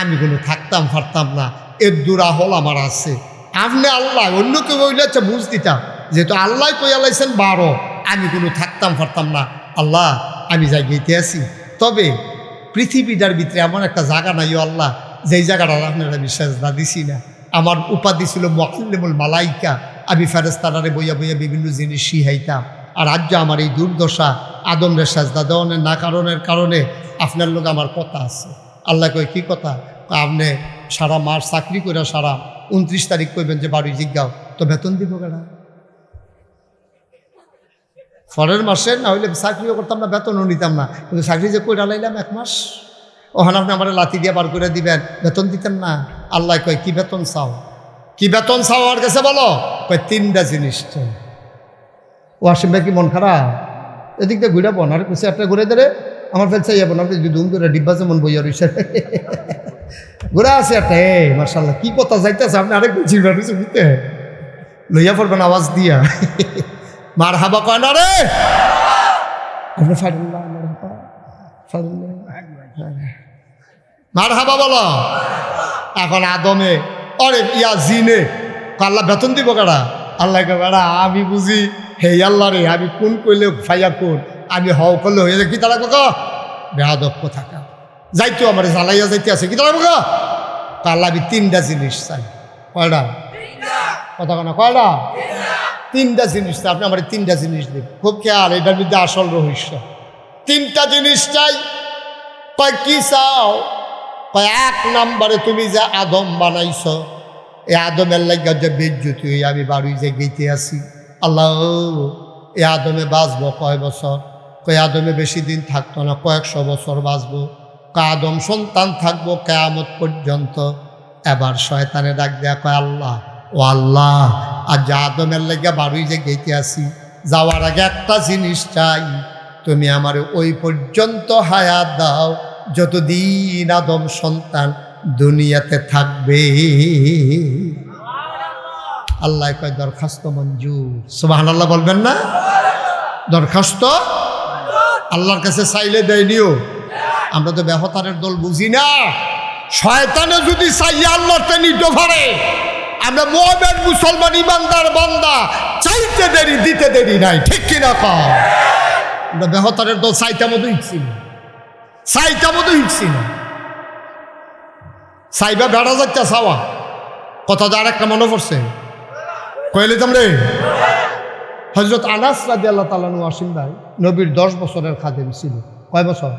আমি কোনো থাকতাম পারতাম না, এর দূরা হল আমার আছে। আপনি আল্লাহ, অন্য কেউ হইলে আচ্ছা বুঝ দিতাম, যেহেতু আল্লাহ কইয়া লাইছেন 12, আমি কোনো থাকতাম পারতাম না। আল্লাহ আমি যাই গেতে আছি, তবে পৃথিবীটার ভিতরে এমন একটা জায়গা নাই আল্লাহ, যেই জায়গাটা আপনারা আমি সাজদা দিছি না। আমার উপাধি ছিল মুআল্লিমুল মালাইকা, আমি ফেরেশতারে বইয়া বইয়া বিভিন্ন জিনিস শিখাইতাম। আর আজ আমার এই দুর্দশা, আদমরে সাজদা দেওয়ানের না কারণে আপনার লোক আমার কথা আছে। আল্লাহ কয় কি কথা? আপনি সারা মাস চাকরি করে সারা 29 তারিখ কইবেন যে বাড়ি জিজ্ঞাও, তো বেতন দিব কেনা? পরের মাসে না হইলে চাকরিও করতাম না, বেতনও নিতাম না, কিন্তু চাকরি যে কইরা লাইলাম 1 মাস, ওখানে আপনি আমার লাথি দিয়ে বার করে দিবেন, বেতন দিতেন না। আল্লাহ কয় কি বেতন চাও? কি বেতন চাও আমার কাছে বলো? কয় 3টা জিনিস চাই। ওয়াসিম ভাই কি মন খারাপ? এদিক দিয়ে ঘুরে বোন আর কিছু একটা ঘুরে ধরে আমার ফেল চাই যাবেন, আপনি দুম ধরে ডিব্বা যেমন বইয়া রয়েছে ঘুরে আছে একটা। মার্শাল্লাহ কি কথা যাইতেছে, আপনি আরেক চিন্তা বুঝতে লইয়া পড়বেন আওয়াজ দিয়া। মার হাবা কয় না রে, মার হাবা বলো। এখন আদমে অরে ইয়া জিনে আল্লাহ বেতন দিব কারা? আল্লাহ বেড়া আমি বুঝি হে আল্লাহ রে, আমি কোন কইলে ফাইয়া কোন, আমি হও করলে হয়ে যায় কি তারা কক বেয়াদব থাকা যাইতো আমার জ্বালাইয়া যাইতে আছে কি তারা কক। আল্লাহ আমি 3টা জিনিস চাই। কয়টা কথা কেনা? কয়টা? 3টা জিনিস চাই। আপনি আমার 3টা জিনিস দিন, খুব খেয়াল, এটার মধ্যে আসল রহস্য। 3টা জিনিস চাই। কয় কি চাও? কয় 1 নম্বরে তুমি যে আদম বানাইছ, এই আদমের লাগা যে বেজ্জতি হয়ে আমি বাড়ি যে গেতে আসি। আল্লাহ এই আদমে বাঁচবো কয় বছর? কয় আদমে বেশি দিন থাকতো না, কয়েকশো বছর বাঁচবো। আদম সন্তান থাকবো কেয়ামত পর্যন্ত। এবার শয়তানে ডাক দেয়া কয় আল্লাহ, ও আল্লাহ, আর যা আদমের লেগে বাড়ি যে গেতে আসি, যাওয়ার আগে একটা জিনিস চাই, তুমি আমার ওই পর্যন্ত হায়াত দাও যতদিন আদম সন্তান দুনিয়াতে থাকবে। আল্লাহ কয় দরখাস্ত মঞ্জুর। সুবহানাল্লাহ বলবেন না? দরখাস্ত আল্লাহর কাছে চাইলে দেয়নিও। আমরা তো ব্যহতারের দল বুঝি না। শয়তানে যদি চাইয়া আল্লাহতে নিতে পারে, আমরা মুমিন মুসলমান ইমানদার বান্দা চাইতে দেরি দিতে দেরি নাই, ঠিক কিনা কও? আমরা ব্যহতারের দল চাইতা মতো হিটছি না, চাইতা মতো হিটছি না। চাইবা বেড়া যাচ্ছে চাওয়া কথা যা আর একটা মনে পড়ছে কইলে তোমরে হযরত আনাস রাদিয়াল্লাহু তাআলা আনহু আসিম ভাই নবীর 10 বছরের খাদেম ছিল। কয় বছর?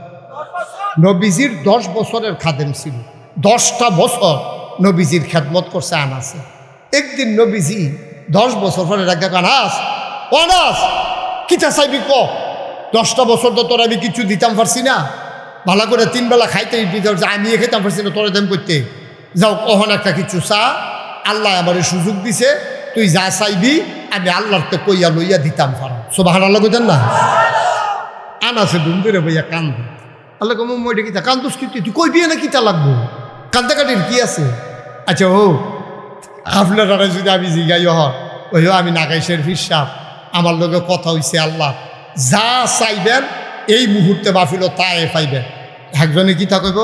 নবীজির 10 বছরের খাদেম ছিল। 10টা বছর নবীজির খেদমত করছে আনাসে। একদিন নবীজি 10 বছর পরে ডাক আনাস, ও আনাস, কিটা চাইবি ক? 10টা বছর তো তোর আমি কিছু দিতাম পারছি না, ভালো করে 3 বেলা খাইতে দিতে আমি খেতাম পারছি না, তোরা দেম করতে যাও, কখন একটা কিছু চা, আল্লাহ আমার সুযোগ দিছে, তুই যা চাইবি আমি আল্লাহর তো কইয়া লইয়া দিতাম পারো। সুবহানাল্লাহ কইতেন না? আনাসে দুম ধরে বইয়া কান্দ। আল্লাহ কম মইটা কিতা কান্দুস, কি তুই কইবি না কিতা লাগবো, কান্দা কাটির কি আছে? আচ্ছা ও আপনারা যদি আমি জিগাই ওই আমি নাগাইশের ফিরসাব, আমার লগে কথা হইছে, আল্লাহ যা চাইবেন এই মুহূর্তে বাফিল তাই পাইবেন। একজনে কিতা কইব,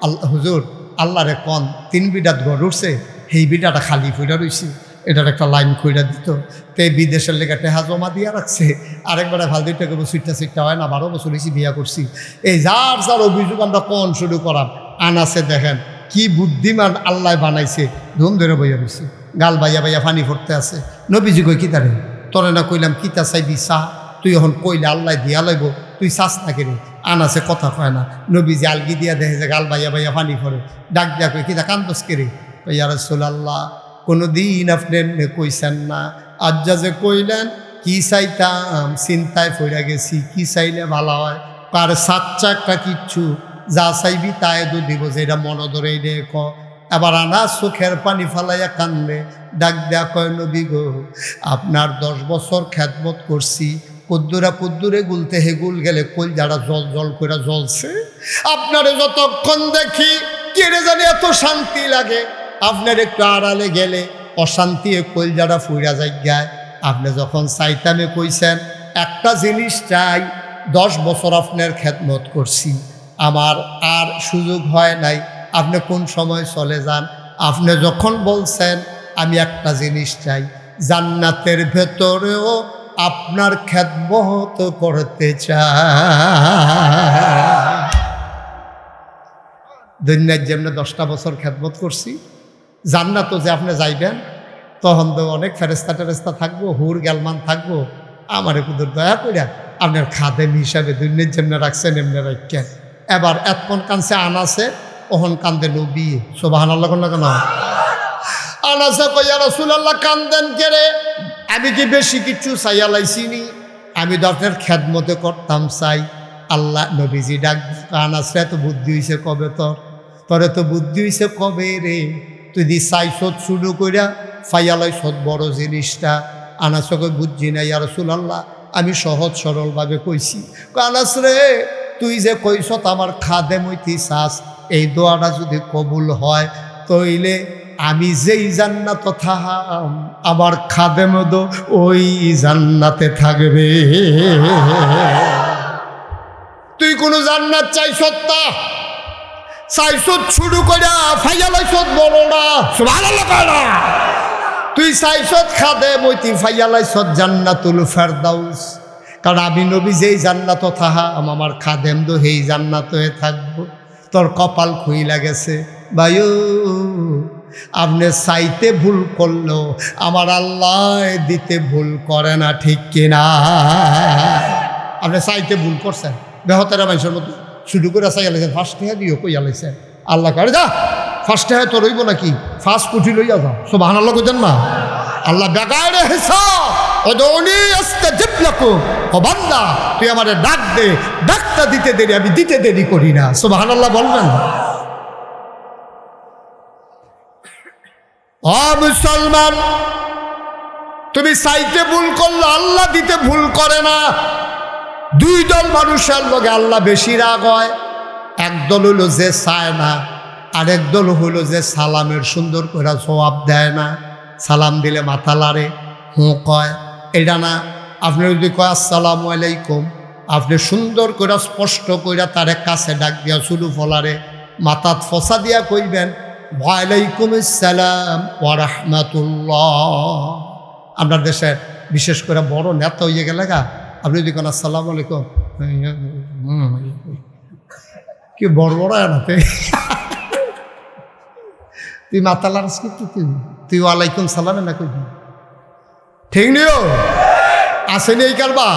আল্লাহ হুজুর আল্লাহরে কন 3 বিঘাত ঘর উঠছে, সেই বিঘাটা খালি ফুইরা রইছে, এটার একটা লাইন কইরা দিত। তে বিদেশের লেগে টেহা জমা দিয়া রাখছে, আরেকবারে ভাল দুইটা কেবল সুইটটা হয় না, 12 বছর হয়েছি বিয়া করছি। এই যার যার অভিযোগ আমরা কন শুরু করাম। আনাসে দেখেন কি বুদ্ধিমান আল্লাহ বানাইছে, ধুম ধরে বইয়া রয়েছে, গাল বাইয়া বাইয়া পানি পড়তে আছে। নবীজি কই কি তারে তরে না কইলাম কিতা চাইবি চা, তুই এখন কইলে আল্লাহ দিয়া লইব, তুই চাস না কেনে? আনাসে কথা কয় না। নবীজি আলগি দিয়া দেখে যে গাল বাইয়া বাইয়া পানি পড়ে, ডাক দিয়া কই কিতা কান্দস কেরে? ইয়া রাসূলুল্লাহ কোনো দিন আপনি এমনি কইছেন না, আজ যে কইলেন কি চাইতাম চিন্তায় পড়ে গেছি, কি চাইলে ভালো হয়, কার সাচ্চা একটা কিচ্ছু, যা চাইবি তাই তো দিব, যেটা মনে ধরে রে ক। এবার আনাস চোখের পানি ফালাইয়া কান্দে, ডাক দেয়া কয় নবী গো, আপনার 10 বছর খেদমত করছি, কুদ্দুরে গুলতে হেগুল গেলে কই যারা জল জল করে জ্বলছে, আপনারে যতক্ষণ দেখি কেড়ে জানি এত শান্তি লাগে, আপনার একটু আড়ালে গেলে অশান্তি কইল যারা ফুইরা যায়। আপনি যখন চাইতামে কইছেন একটা জিনিস চাই, 10 বছর আপনার খেদমত করছি, আমার আর সুযোগ হয় নাই, আপনি কোন সময় চলে যান। আপনি যখন বলছেন আমি একটা জিনিস চাই, জান্নাতের ভেতরেও আপনার খেদমত করতে চাই। দুনিয়ার যেমনি 10টা বছর খেদমত করছি, জান্নাতও যে আপনি যাইবেন তখন তো অনেক ফেরেস্তা টেরেস্তা থাকবো, হুর গ্যালমান থাকবো, আমার একটু দয়া করিয়া আপনার খাদেম হিসাবে দুনিয়ার যেমনি রাখছেন এমনি রাখেন। এবার এতক্ষণ কানছে আনাসে, ওহন কান্দে নবী। সুবহানাল্লাহ কেন? আনাসে কই ইয়া রাসূলুল্লাহ কান্দেন কেরে? আমি কি বেশি কিছু চাইয়া লাইছিনি? আমি তো আপনার খেদমতে করতাম চাই। আল্লাহ নবীজি ডাক, আনাসরে তো বুদ্ধি হইছে কবে তোরে তো বুদ্ধি হইছে কবে রে? তুই দি চাইছত শুরু কইরা ফাইয়ালাইছত বড় জিনিসটা। আনাসকে বুঝছি না ইয়া রাসূলুল্লাহ, আমি সহজ সরলভাবে কইছি। আনাস রে তুই যে কইছত আমার খাদেম হইতে চাস, এই দোয়াটা যদি কবুল হয় তইলে আমি যেই জান্নাত থাকাম আমার খাদেম দো ওই জান্নাতে থাকবে। তুই কোনো জান্নাত চাইছত না, চাইছত শুরু কইরা ফাইয়ালাইছত বড়টা। সুবহানাল্লাহ কইরা তুই চাইছত খাদেম হইতে ফাইয়ালাইছত জান্নাতুল ফেরদাউস। কারণ আমি নবী যেই জান্নাত থাহা আমার খাদেম দো সেই জান্নাত হয়ে থাকবো। তোর কপাল খুইলা গেছে ভাইও, আপনি চাইতে ভুল করলো আমার আল্লাহ দিতে ভুল করে না, ঠিক কিনা? আপনি চাইতে ভুল করছেন, বেহতারা মানুষের মতো শুরু করে চাইয়া লাইছেন, ফার্স্ট হ্যাঁ দিও কইয়া লাইছেন। আল্লাহ করে যা ফার্স্ট হ্যাঁ তো রইব নাকি, ফার্স্ট কুঠি লইয়া যাও। সুবহানাল্লাহ কইতেন না? আল্লাহ বেগারে হিসাব ওদৌনি আস্তাজিব লাকুম, ও বান্দা তুই আমারে ডাক দে, ডাকটা দিতে দেরি, আমি দিতে দেরি করি না। সুবহানাল্লাহ বলবেন? ও মুসলমান, তুমি চাইতে ভুল করলে আল্লাহ দিতে ভুল করে না। দুই দল মানুষের লগে আল্লাহ বেশি রাগ হয়। একদল হইল যে চায় না, আরেক দল হইল যে সালামের সুন্দর করে জবাব দেয় না। সালাম দিলে মাথা লাড়ে, হুঁ কয়, এটা না। আপনি যদি কয় আসসালামু আলাইকুম, আপনি সুন্দর করে স্পষ্ট করে তারে কাছে ডাক দিয়া শুরু ফলারে মাথাত ফসা দিয়া কইবেন ওয়ালাইকুম আসসালাম ওয়া রাহমাতুল্লাহ। আপনার দেশের বিশেষ করে বড় নেতা হইয়া গেলে গা, আপনি যদি কোন আসসালামু আলাইকুম, কি বড় বড় আনাতে তুই মাথা লাড়স কি তুই ওয়ালাইকুম সালামে না কইবি, ঠিক নিও আসেনি এই কারবা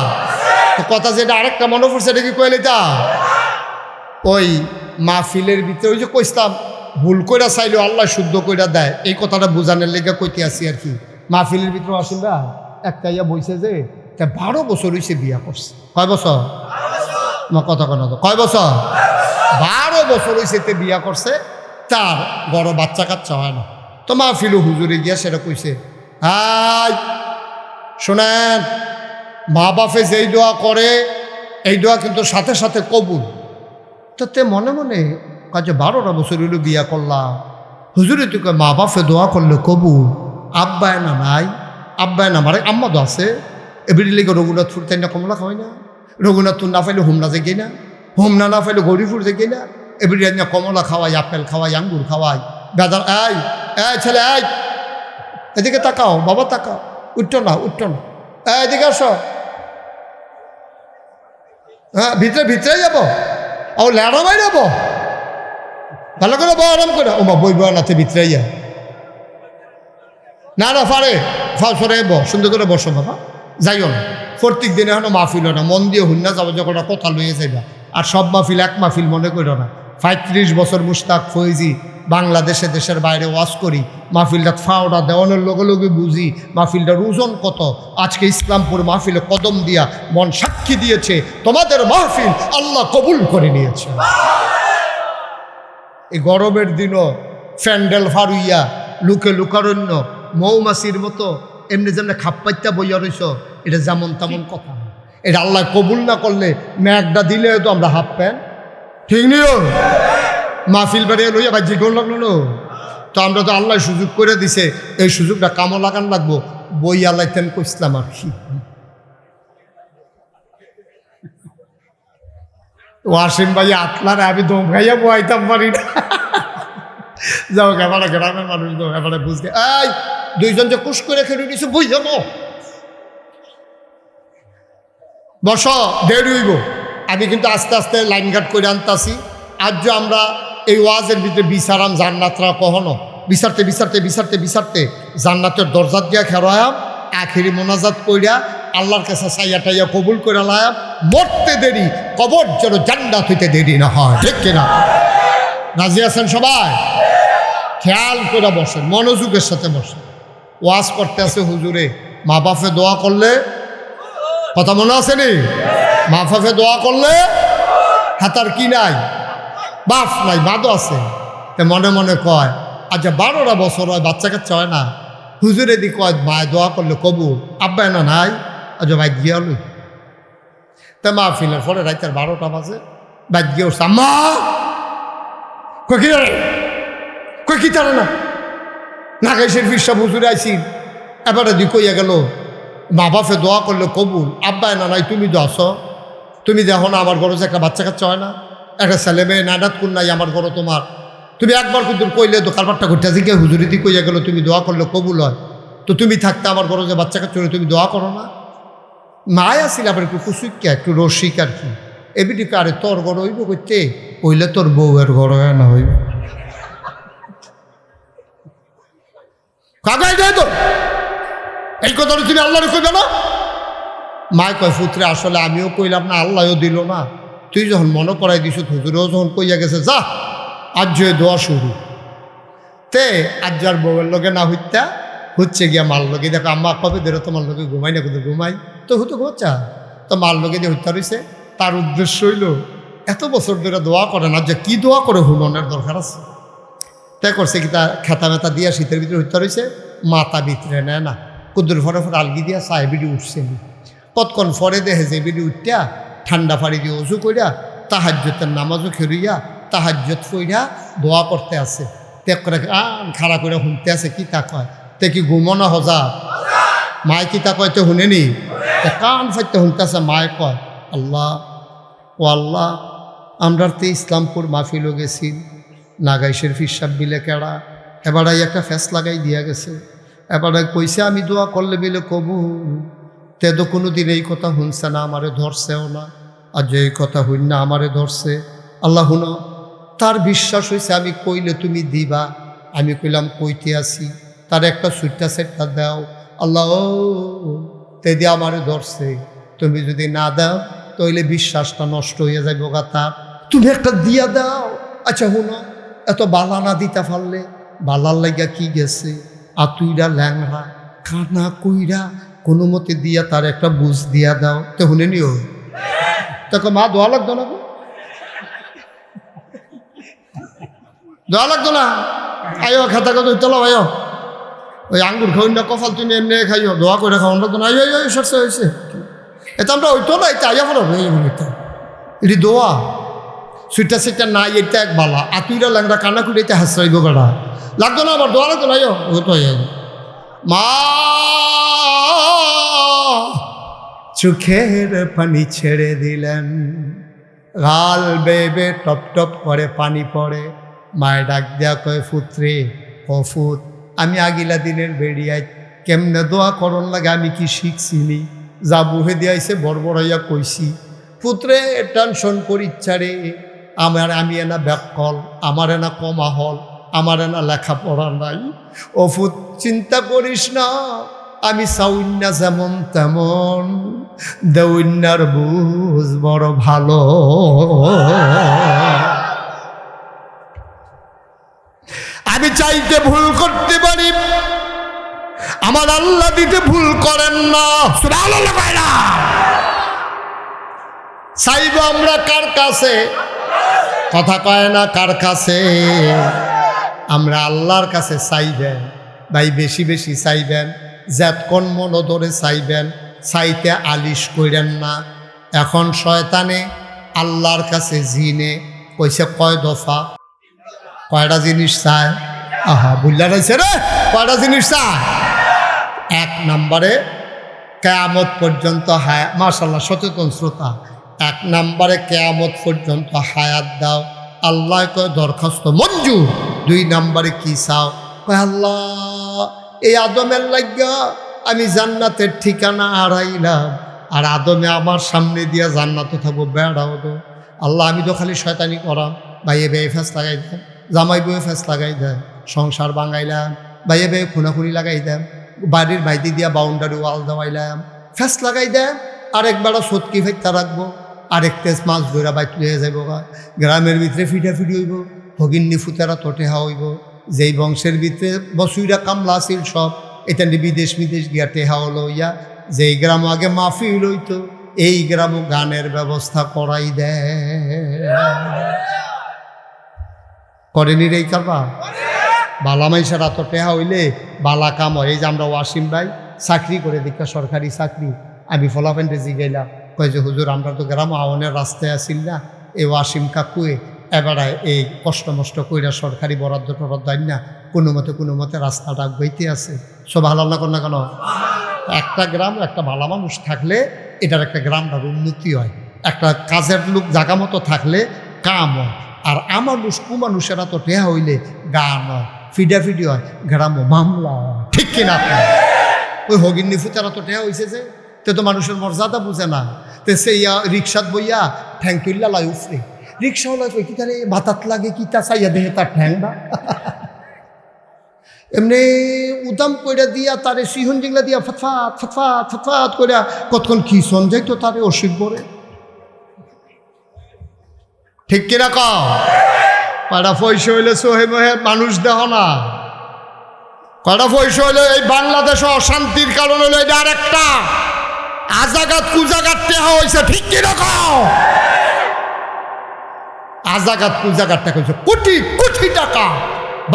কথা। যেটা আরেকটা মনে পড়ছে, এটা কি কইলে তা ওই মাহফিলের ভিতরে ওই যে কইতাম ভুল কইরা চাইলেও আল্লাহ শুদ্ধ কইরা দেয়, এই কথাটা বোঝানোর লেগে কইতে আসি আর কি। মাহফিলের ভিতরে আসেন না, একটা ইয়া বইছে যে 12 বছর হইছে বিয়া করছে। কয় বছর? আমার কথা কেন তো, কয় বছর? 12 বছর হইছে তে বিয়া করছে, তার বড় বাচ্চা কাচ্চা হয় না। তো মাহফিলও হুজুরে গিয়া সেটা কইছে, হাই শোনেন, মা বাপে যেই দোয়া করে এই দোয়া কিন্তু সাথে সাথে কবুল। তো তে মনে মনে কাজে 12টা বছর হইল বিয়া করলাম, হুজুরে তুই মা বাপে দোয়া করলে কবুল, আব্বায় না নাই, আব্বায় না মারে আম্মা তো আছে। এবিডি লেগে রঘুনাথপুর তাই না কমলা খাওয়াই না, রঘুনাথপুর না পাইলে হোমনা যে না, হোমনা না পাইলে গরিপুর যে না, এবিডি না কমলা খাওয়াই, আপেল খাওয়াই, আঙ্গুর খাওয়াই। বেদার এই এই ছেলে এই এদিকে তাকাও, বাবা তাকাও, উঠতো না উঠতো না, এদিকে আসো, হ্যাঁ ভিতরে ভিতরে যাবো, ও ল্যাড়া বাই যাবো, ভালো করে বউ আরাম করে, ও মা বই বয়ানাতে ভিতরে যা, না না পারে সরে সুন্দর করে বসো বাবা, যাইও না। প্রত্যেক দিনে এখনো মাহফিল না, মন দিয়ে হুন্না যাবো, যখন কথা লইয়ে যাইবা। আর সব মাহফিল এক মাহফিল মনে করো না। 35 বছর মুশতাক ফৈজি বাংলাদেশে দেশের বাইরে ওয়াজ করি, মাহফিলটা ফাওড়া দেওয়ানোর লগে লগে বুঝি মাহফিলটার ওজন কত। আজকে ইসলামপুর মাহফিলে কদম দিয়া মন সাক্ষী দিয়েছে তোমাদের মাহফিল আল্লাহ কবুল করে নিয়েছে। এই গরমের দিনও ফ্যান্ডেল ফারুইয়া লুকে লুকারণ্য মৌমাছির মতো এমনি যেমন খাপ্পাইত্যা বইয়া রইছ, এটা যেমন তেমন কথা। এটা আল্লাহ কবুল না করলে ম্যাগটা দিলে তো আমরা হাফ প্যান্ট, ঠিক নিও মাহফিল বেড়িয়ে লইয়া ভাই জিগন লাগলো। তো আমরা তো আল্লাহ সুযোগ করে দিছে, এই সুযোগটা কামো লাগান লাগবো, বই আল্লাহ তেন কইসলাম আর কি। ওয়াসিম ভাই আতলারে আমি দম খাইয়া বইতাম পারি না। যাও এবারে গ্রামের মানুষ তো এবারে বুঝতে, এই দুইজন যে কুশ করে খেলে দিছে বই যাবো, বস দেরি হইব। আমি কিন্তু আস্তে আস্তে লাইন গার্ড করে আনতাছি। আজ যে আমরা এই ওয়াজের ভিতরে বিচারাম জান্নাতরা কখনো বিচারতে বিচারতে বিচারতে বিচারতে জান্নাতের দরজাত দিয়া খেরায়াম, আখেরি মোনাজাত কইরা আল্লাহর কাছে চাইয়া টাইয়া কবুল করে লায়াম। মরতে দেরি, কবর যেন জান্নাত হইতে দেরি না হয়, ঠিক কিনা? রাজি আছেন সবাই? খেয়াল করে বসেন, মনোযোগের সাথে বসেন। ওয়াজ করতে আছে হুজুরে, মা বাপে দোয়া করলে, কথা মনে আছে নি? মা বাপে দোয়া করলে হাতার কি নাই, বাপ নাই, বাদও আছে। তে মনে মনে কয় আচ্ছা 12টা বছর হয় বাচ্চা কাচ্চা হয় না, হুজুরে দি কয় মায় দোয়া করলে কবুল, আব্বায় না নাই, আচ্ছা ভাই গিয়া লই। তা মা ফিলের পরে রাইতের 12টা বাজে, বাইক গিয়ে উঠছে, আম্মা কই কি তারা না নাগাইশের ফিরসা হুজুরে আইসি। এবারে দি কইয়া গেল মা বাপে দোয়া করলে কবুল, আব্বায় না নাই, তুমি তো আসো, তুমি দেখো না আমার ঘরে যে একটা বাচ্চা কাচ্চা হয় না, একটা ছেলে মেয়ে নাডাত কোন নাই আমার ঘরে তোমার, তুমি একবার কিন্তু কইলে তো কারবারটা ঘুরতে যে হুজুরি দি কইয়া গেল তুমি দোয়া করলে কবুল হয়, তো তুমি থাকতে আমার ঘরে যে বাচ্চা কাচ্চা তুমি দোয়া করো না। মায় আসিল আবার একটু কুসুইকা একটু রসিক আর কি, এবিটি কারে তোর ঘর হইব করতে, কইলে তোর বউয়ের ঘর হয় না হইবে, কাকাই দেয় তো এই কথাটা তুমি আল্লাহরে কইবে না? মায় কয় পুত্রে আসলে আমিও কইলাম না, আল্লাহও দিল না, তুই যখন মনে করাই দিস, হুজুরেও যখন কইয়া গেছে যা আজ দোয়া শুরু। তে আজ্জার বউয়ের লগে না হইতা হচ্ছে গিয়া মাল লগে, দেখো আম্মা কবে ধরে তোমার লগে ঘুমাই না, কিন্তু ঘুমাই তো হতো ঘুমা, তো মাল লগে দিয়ে হত্যা রয়েছে। তার উদ্দেশ্য হইল এত বছর ধরে দোয়া করে না, যে কি দোয়া করে হুননের দরকার আছে। তাই করছে কি তা খেতা মেতা দিয়া শীতের ভিতরে হত্যা রয়েছে, মাথা ভিতরে নেয় না, কুদ্দুর ফরে ফরে আলগি দিয়া চায় বিডি উঠছে নি। কতক্ষণ ফরে দেখে যে বিডি উঠটা ঠান্ডা পানি দিয়ে অজু কইরা তাহাজ্জতের নামাজও খেরুইয়া তাহাজ্জত কইরা দোয়া করতে আছে। ত্যাগ করে খাড়া করে শুনতে আছে, কি তা কয় তে কি ঘুমনা হজা মায় কি তা কয় তো শুনেনি, কান ফাইতে শুনতে আছে। মায় কয় আল্লাহ ও আল্লাহ, আমরা তো ইসলামপুর মাহফিলও গেছি, নাগাইশের ফিসাব বিলে কেড়া এবারাই একটা ফ্যাস লাগাই দিয়া গেছে, এবারে কইছে আমি দোয়া করলে বিলে কবুল। তে তো কোনো দিন এই কথা শুনছে না, আমারে ধরছেও না, আর যে এই কথা হইন না আমারে ধরছে। আল্লাহ হুনো, তার বিশ্বাস হয়েছে আমি কইলে তুমি দিবা। আমি কইলাম কইতে আসি, তার একটা সুইটটা সেটটা দাও। আল্লাহ ও তে দিয়ে আমারে ধরছে, তুমি যদি না দাও তাহলে বিশ্বাসটা নষ্ট হয়ে যাবে গাতা, তুমি একটা দিয়া দাও। আচ্ছা হুনো, এত বালা না দিতে পারলে বালার লাগা কি গেছে, আতুইরা ল্যাংরা কানা কইরা কোনো মতে দিয়া তার একটা বুঝ দিয়া দাও। তো শুনে নিও তখন মা দোয়া লাগতো না, দোয়া লাগতো না। আয়ো খাতা কথা চলো আয়ো, ওই আঙ্গুর খাওয়াই না কফাল তুমি এমনি খাইও, দোয়া করে খাওয়ান লাগতো না। আয়ো আয়ো সরষে হয়েছে এটা আমরা ওইতো না, এটা আইয়া পড়ো এটি দোয়া সুইটা সেটা নাই, এটা এক বালা আতুইরা ল্যাংরা কানা করে এটা হাসরাইব বেড়া লাগতো না, আবার দোয়া লাগতো না। আয়ো ও তো মা চোখের পানি ছেড়ে দিলেন, গাল বেবে টপ টপ করে পানি পড়ে। মায়ের ডাক দেয়া কয় ফুত্রে ও ফুত, আমি আগিলা দিনের বেরিয়াই কেমনে দোয়া করন লাগে আমি কি শিখছিনি, যা বুহে দিয়াইছে বড়বড়াইয়া কইছি। পুত্রে টেনশন করিচ্ছা রে, আমি এনা ব্যাকল, আমার এনা কমা হল, আমার এনা লেখাপড়া নাই। ও ফুত চিন্তা করিস না, আমি চাউন্না যেমন তেমন, দেউন্যার বুঝ বড় ভালো। আমি চাইতে ভুল করতে পারি, আমার আল্লাহ দিতে ভুল করেন না। চাইব আমরা কার কাছে, কথা কয় না কার কাছে, আমরা আল্লাহর কাছে চাইবেন। ভাই বেশি বেশি চাইবেন, যেতক্ষণ মন ধরে চাইবেন, চাইতে আলিশ কইরেন না। এখন শয়তানে আল্লাহর কাছে জিনে কইছে কয় দফা, কয়টা জিনিস চায়। আহা বুঝলা রয়েছে রে, কয়টা জিনিস চায়। 1 নম্বরে কেয়ামত পর্যন্ত হায়াত, মাশাআল্লাহ সচেতন শ্রোতা। 1 নম্বরে কেয়ামত পর্যন্ত হায়াত দাও, আল্লাহ কয় দরখাস্ত মঞ্জুর। 2 নম্বরে কি চাও, কয় আল্লাহ এই আদমের লাগিয়া আমি জান্নাতের ঠিকানা হারাইলাম, আর আদমে আমার সামনে দিয়া জান্নাতে থাকবো বেড়াও তো। আল্লাহ আমি তো খালি শয়তানি করাম, ভাইয়ে বেয়ে ফেস লাগাই দেন, জামাই বয়ে ফেস লাগাই দেন, সংসার বাঙাইলাম, ভাইয়ে বেয়ে খুনাখুনি লাগাই দেন, বাড়ির বাইদি দিয়া বাউন্ডারি ওয়াল দেওয়াইলাম, ফেস লাগাই দেন। আরেকবারও সৎকি ফেরতা রাখবো, আরেক তেজ মাছ ধরা বাইক লয়ে যাইব, গ্রামের ভিতরে ফিটাফিটি হইব, ভগিন্নি ফুতেরা তোটেহা হইব। যেই বংশের ভিতরে বসুইরা কামলা আছিল সব, এটা বিদেশ বিদেশ গিয়া টেহা হলো ইয়া। যেই গ্রাম আগে মাহফিল হইতো, এই গ্রামও গানের ব্যবস্থা করাই দেয়। করেনি রে কারবা, বালা মাইসার এত টেহা হইলে বালা কাম হয়। এই যে আমরা ওয়াসিম ভাই চাকরি করে দীক্ষা, সরকারি চাকরি। আমি ফলাফেন্টে জিগাইলাম, কয় যে হুজুর আমরা তো গ্রাম আওয়ানের রাস্তায় আসিল না, এই ওয়াসিম কাকুয়ে এবারে এই কষ্ট মষ্ট কইরা সরকারি বরাদ্দ টরাদ্দ না কোনো মতে রাস্তাটা বইতে আছে। সব ভালো না কর না কেন, একটা গ্রাম একটা ভালো মানুষ থাকলে এটার একটা গ্রামটার উন্নতি হয়, একটা কাজের লোক জাগা মতো থাকলে কাম হয়। আর আমানুষ কুমানুষেরা তো টেহা হইলে গান হয়, ফিডাফিডি হয়, গ্রামও মামলা হয়, ঠিক কিনা? ওই হগিন্নি ফুতেরা তো টেহা হয়েছে যে, তে তো মানুষের মর্যাদা বুঝে না। তে সেই রিক্সাত বইয়া ঠ্যাং তুললা লাই উফরে, রিক্সাওয়ালা কই কি তারে বাতাত লাগে কি তা চাইয়া দেহে তার ঠ্যাং না এমনি উদাম কইরা দিয়া তারে সিহন জিংলা দিয়া ফতফাত ফতফাত ফতফাত কইরা কতক্ষণ কি সন যাইতো তারে অসিক বরে, ঠিক কিনা কও? কয়টা পয়সা হইলে সোহে মহে মানুষ দেহ না, কয়টা পয়সা হইলে এই বাংলাদেশে অশান্তির কারণ হইলো এটা আর একটা আজাগাত কুজাগাত টেহা হয়েছে, ঠিক কিনা কও? আজাগাত কুজাগাত টাকা হয়েছে কোটি কোটি টাকা,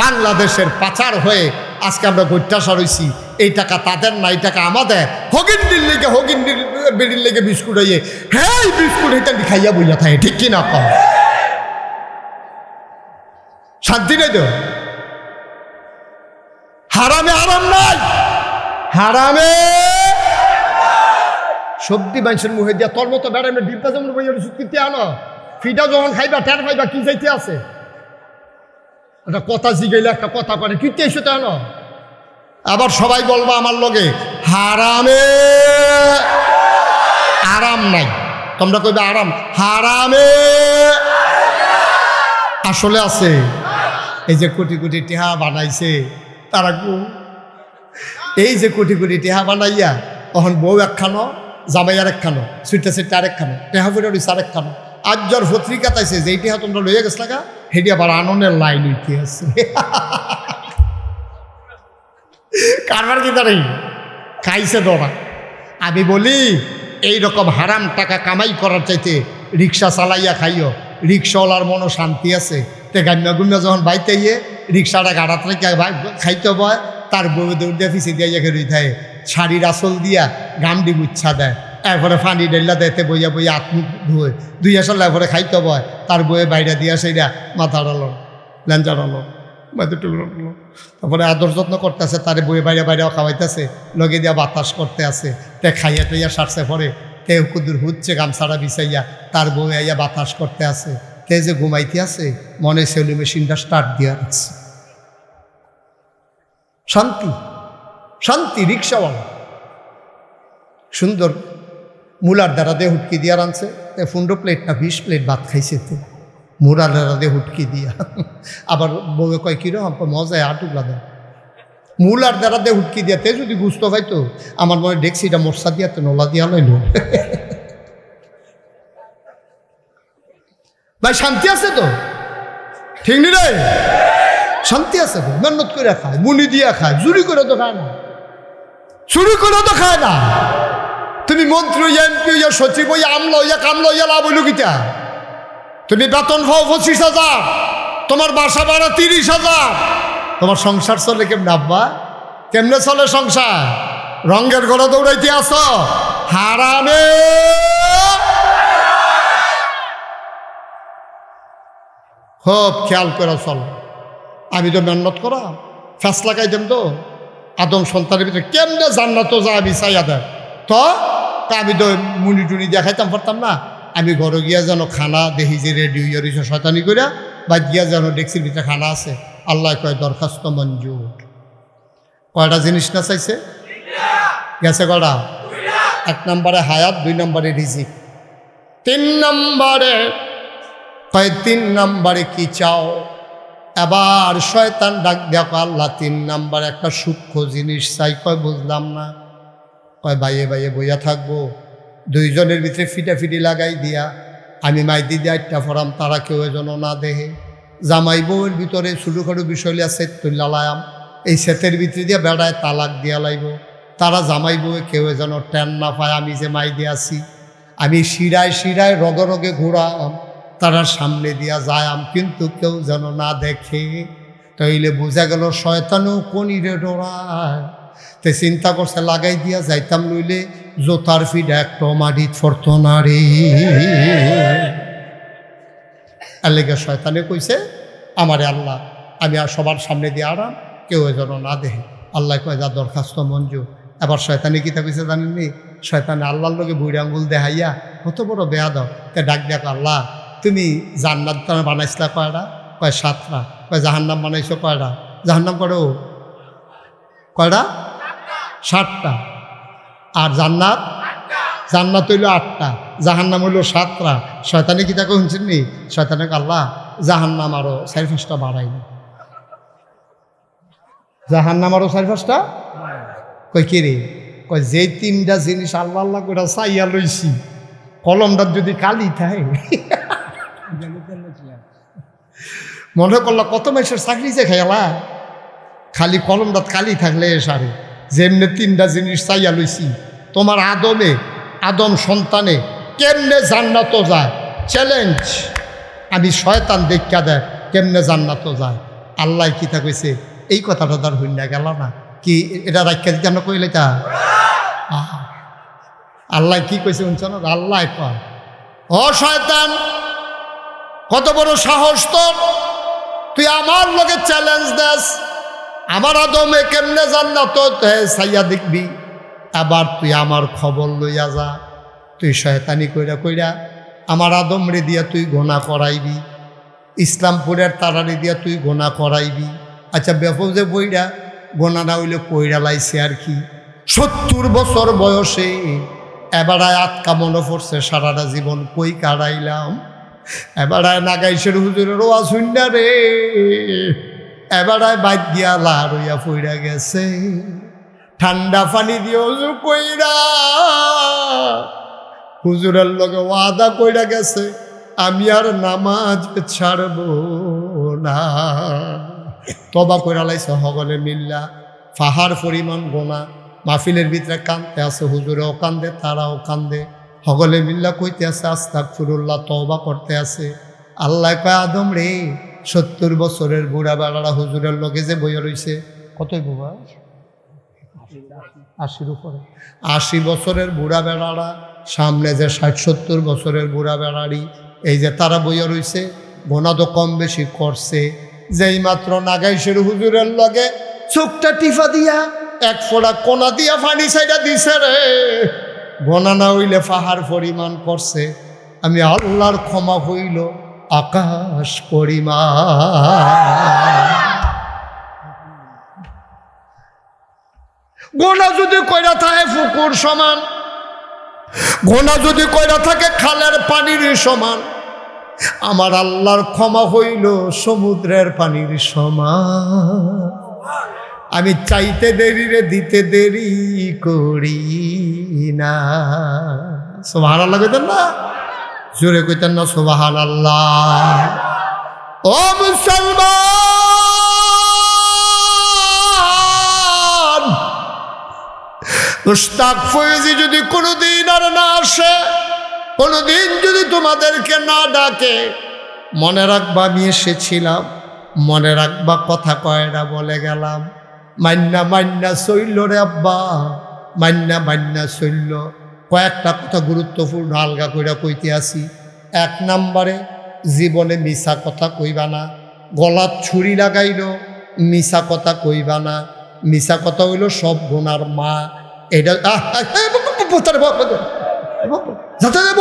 বাংলাদেশের পাচার হয়ে আজকে আমরা গৈত্যাসা রয়েছি। এই টাকা তাদের না, এই টাকা আমাদের। হগিন্ডির লেগে হগিন্ডির বেড়ির লেগে বিস্কুট হইয়ে হ্যাঁ বিস্কুট এটা খাইয়া বইয়া থাকে, ঠিক কিনা কম? শান্তি নেই তো? হারামে আরাম নাই, হারামে সবজি মানুষের মুখে দিয়া তোর মতো বেড়াই ডিব্বা যেমন বইয়া সুকিতে আনো ফিটা যখন খাইবা টের পাইবা কি যাইতে আছে। একটা কথা জিগাইলে একটা কথা পারে কিতে এসে তো আনো। আবার সবাই বলবা আমার লগে হারামে আরাম নাই, তোমরা কইবে আরাম, হারামে আসলে আছে। এই যে কোটি কোটি টেহা বানাইছে তারা, এই যে কোটি কোটি টেহা বানাইয়া তখন বউ একখানো, জামাই আর একখানো, সুইটা সেটা আরেকখানো, টেহা ফুটে রয়েছে আরেকখানো। আজ জ্বর পত্রিকা তাইছে যে এই টেহা তোমরা লইয়া গেছ লাগা, হেডি আবার আনন্দের লাইন উঠতে আছে। কারবার কি তার খাইছে দোড়া। আমি বলি এইরকম হারাম টাকা কামাই করার চাইতে রিক্সা চালাইয়া খাইও, রিক্সাওয়ালার মনও শান্তি আছে। তে গান্না গুন্না যখন বাইতে গিয়ে রিক্সাটা গাড়াত রেখে খাইতে বয়, তার বউ দৌড় দিয়ে ফিসে দিয়ে রই থাকে, শাড়ির আসল দিয়া গামডি গুচ্ছা দেয়, এরপরে ফানি ডেল্লা দেয়তে বইয়া বইয়া আত্মুখ ধুয়ে দুই আসল, এরপরে খাইতে বয়, তার বইয়ে বাইরে দিয়া সেইটা মাথা ডালো ল্যাঞ্চা ডালো মাথা টুকরো, তারপরে আদর যত্ন করতেছে, তার বইয়ে বাইরে বাইরেও খাওয়াইতেছে, লগে দিয়া বাতাস করতে আছে। তে খাইয়া টইয়া সারছে পরে তে কুদুর হুচ্ছে গামছাড়া বিছাইয়া তার বউয়ে আইয়া বাতাস করতে আছে। তে যে ঘুমাইতে আছে মনে সেলু মেশিনটা স্টার্ট দিয়া রাখছে। শান্তি শান্তি। রিক্সাওয়ালা সুন্দর মুলার দ্বারা দিয়ে হুটকি দিয়া রানছে, 15 প্লেট না 20 প্লেট ভাত খাইছে। তো মুলার দ্বারা দিয়ে হুটকি দিয়া আবার বউয়ে কয় কিরকম মজায় আটুকলা দেয়। মুলার দ্বারা দিয়ে হুটকি দিয়া তে যদি গুস্ত পাইতো আমার মনে ডেক্সিটা মশা দিয়া তো নলা দিয়া লইল। ভাই শান্তি আছে তো, ঠিক নি রে? শান্তি আছে তো, মেহনত করে খায়, মুনি দিয়া খায়, চুরি করে তো খায় না, চুরি করে তো খায় না। তুমি মন্ত্রী হইয়া, এমপি হইয়া, সচিব হইয়া, আমলা হইয়া, কামলা হইয়া লাভ হইল গীতা? তুমি বেতন পাও 25,000, তোমার বাসা ভাড়া 30,000, তোমার সংসার চলে কেমনে আব্বা? কেমনে চলে সংসার? রঙের ঘরে দৌড়াইতে আসো, হারামে খুব খেয়াল করে চলো। আমি তো মেহনত করা ফ্যাস লাগাইতাম তো আদম সন্তানের ভিতরে কেমনে জান্নাত যায় আমি চাইয়া দেয় তো আমি তো মুনি টুনি দেখাইতাম পারতাম না। আমি ঘরে গিয়া যেন খানা দেখি যে রেডি হইয়া রয়েছে শয়তানি করিয়া, বা গিয়া যেন ডেক্সির ভিতরে খানা আছে। আল্লাহ কয় দরখাস্ত মঞ্জুর। কয়টা জিনিস না চাইছে? গেছে কয়টা? 1 নম্বরে হায়াত, 2 নম্বরে রিজিক, 3 নম্বরে কয় 3 নম্বরে কি চাও? এবার শয়তান ডাক দেখো আল্লাহ 3 নম্বর একটা সূক্ষ্ম জিনিস চাই। কয় বুঝলাম না। কয় বাইয়ে বাইয়ে বইয়া থাকবো, 2 জনের ভিতরে ফিটাফিটি লাগাই দিয়া আমি মাইদি দিয়ে 8টা ফরাম, তারা কেউ যেন না দেহে। জামাই বউয়ের ভিতরে ছোটোখাটো বিষয় লিয়া সেট তুল্লা লায়াম, এই সেটের ভিতরে দিয়ে বেড়ায় তালাক দিয়া লাইব। তারা জামাই বউয়ে কেউ যেন টেন না পায় আমি যে মাইদি আছি। আমি শিরায় শিরায় রগে রগে ঘোরাম, তারা সামনে দিয়া যায়াম, কিন্তু কেউ যেন না দেখে। তাইলে বোঝা গেল শয়তানও কনিরে ডরায়। তে চিন্তা করছে লাগাই দিয়া যাইতাম, নইলে জোতার ফিডা একটা মাটিত ফরত না রে। আল্লাহ শয়তানে কইছে আমারে আল্লাহ আমি আর সবার সামনে দিয়ে আরাম, কেউ যেন না দেখে। আল্লাহ কয় যা দরখাস্ত মঞ্জুর। এবার শয়তানে কি তা কইছে জানেননি? শয়তানে আল্লাহর লোকে বুড়ি আঙ্গুল দেখাইয়া কত বড় বেয়া দাও তে ডাক দেখো আল্লাহ তুমি জান্নাত বানাইছিলা কয়টা? কয় 7টা। কয় জাহান্নাম বানাইছো কয়টা? জাহান্নাম করো কয়টা? 7টা। আর জান্নাত? জান্নাত হইল 8টা, জাহান্নাম হইল 7টা। শয়তানে কি তাকে শুনছেন নি? শয়তানে আল্লাহ জাহান্নাম আরো 4-5টা বাড়াই না। জাহান্নাম আরো 4-5টা। কই কি রে? কয় যে 3টা জিনিস আল্লাহ আল্লাহ করে চাইয়া লইছি, কলমটার যদি কালি থাকে মনে করলো কত মানুষের চাকরি যে খেলা, খালি কলমটা কালি থাকলে সারে। যেমনি 3টা জিনিস চাইয়া লইছি, তোমার আদম সন্তানে কেমনে জান্নাত যায় চ্যালেঞ্জ। আমি শয়তান দেখা দেয় কেমনে জান্নাত যায়। আল্লাহ কি তা কইছে এই কথাটা তার হইনা গেল না কি এটা রাখা দিতে আমরা কইলে তা আল্লাহ কি কইছে শুনছ না আল্লাহ কয় ও শয়তান কত বড় সাহস তোর তুই আমার লগে চ্যালেঞ্জ দেস আমার আদমে কেমনে জান্নাত চাইয়া দেখবি আবার তুই আমার খবর লইয়া যা তুই শয়তানি কইরা কইরা আমার আদম রে দিয়া তুই গোনা করাইবি ইসলামপুরের তারারে দিয়া তুই গোনা করাইবি আচ্ছা ব্যাপক যে বইরা গোনা না হইলে কইরা লাইছে আর কি 70 বছর বয়সে এবারায় আটকা মনে পড়ছে সারাটা জীবন কই কাটাইলাম এবারায় নাগাইশের হুজুরের ওয়াজ শুননা রে এবারায় বাদ দিয়া লার হইয়া পইরা গেছে ঠান্ডা পানি দিয়ে অজু কইরা হুজুরের লগে ওয়াদা কইরা গেছে আমি আর নামাজ ছাড়ব না তবা কইরা লাইছে হগলে মিল্লা ফাহার পরিমাণ গোনা মাহফিলের ভিতরে কান্দতে আছে হুজুরেও কান্দে তারাও কান্দে হগলে মিল্লা কইতে আছে আস্তাগফিরুল্লাহ তওবা করতে আছে আল্লাহ কয় আদম রে 70 বছরের বুড়া বেড়ারা হুজুরের লগে যে বইয়া রইছে কতই বুড়া 80-র উপরে 80 বছরের বুড়া বেড়ারা সামনে যে 60-70 বছরের বুড়া বেড়ারি এই যে তারা বইয়া রইছে গোনা তো কম বেশি করছে যেই মাত্র নাগাইশের হুজুরের লগে চোখটা টিফা দিয়া এক ফোঁটা কোনা দিয়া পানি সাইডা দিছে রে গোনা না হইলে পাহাড় পরিমাণ করছে আমি আল্লাহর ক্ষমা হইল আকাশ পরিমাণ গোনা যদি কইরা থাকে পুকুর সমান গোনা যদি কইরা থাকে খালের পানির সমান আমার আল্লাহর ক্ষমা হইল সমুদ্রের পানির সমান আমি চাইতে দেরি রে দিতে দেরি করি না সুবহানাল্লাহ কইতেন না জোরে কইতেন না সুবহানাল্লাহ ও মুসলমান মুশতাক ফয়েজি যদি কোনোদিন আর না আসে কোনোদিন যদি তোমাদেরকে না ডাকে মনে রাখবা আমি এসেছিলাম মনে রাখবা কথা কয়টা বলে গেলাম মান্না মান্না চইল রে আব্বা মান্না মান্না চইল কয়েকটা কথা গুরুত্বপূর্ণ আলগা কইরা কইতে আসি 1 নম্বরে জীবনে মিছা কথা কইবা না গলাত ছুরি লাগাইল মিছা কথা কইবা না মিছা কথা হইল সব গুনার মা এটা যাতে দেব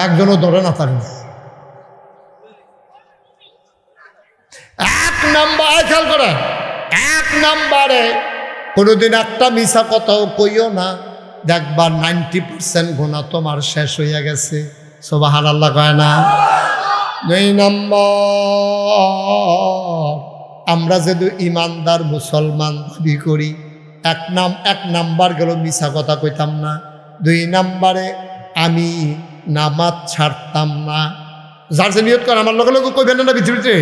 একজনও ধরে না পারি 1 নম্বর খেয়াল করে 1 নম্বরে কোনোদিন একটা মিছা কথাও কইও না দেখবা 90% গুনাহ তোমার শেষ হইয়া গেছে সুবহানাল্লাহ কয় না 2 নম্বর আমরা যদি ইমানদার মুসলমান দাবি করি 1 নাম্বার গেল মিছা কথা কইতাম না 2 নম্বরে আমি নামাজ ছাড়তাম না যার যে নিয়ত করে আমার লগে লগে কইবেন না পৃথিবীতে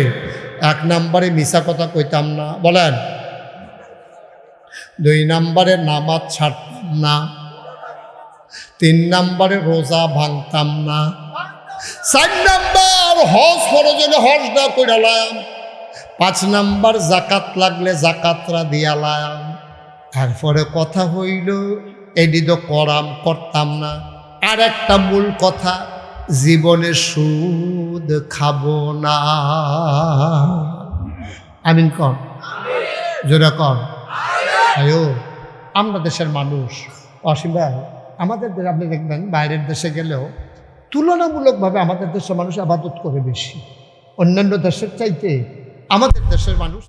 1 নম্বরে মিছা কথা কইতাম না বলেন 2 নম্বরে নামাজ ছাড়তাম না 3 নম্বরে রোজা ভাঙতাম না 4 নম্বর হজ ফরজ হলে হজটা কইরা লাম 5 নম্বর যাকাত লাগলে যাকাতরা দিয়া লাম তারপরে কথা হইল এডি তো করতাম না আর একটা মূল কথা জীবনে সুদ খাবো না আমিন কর জোরে কর আয়ো আমরা দেশের মানুষ অসীম ভাই আমাদের দেশে আপনি দেখবেন বাইরের দেশে গেলেও তুলনামূলকভাবে আমাদের দেশের মানুষ আবাদত করে বেশি অন্যান্য দেশের চাইতে আমাদের দেশের মানুষ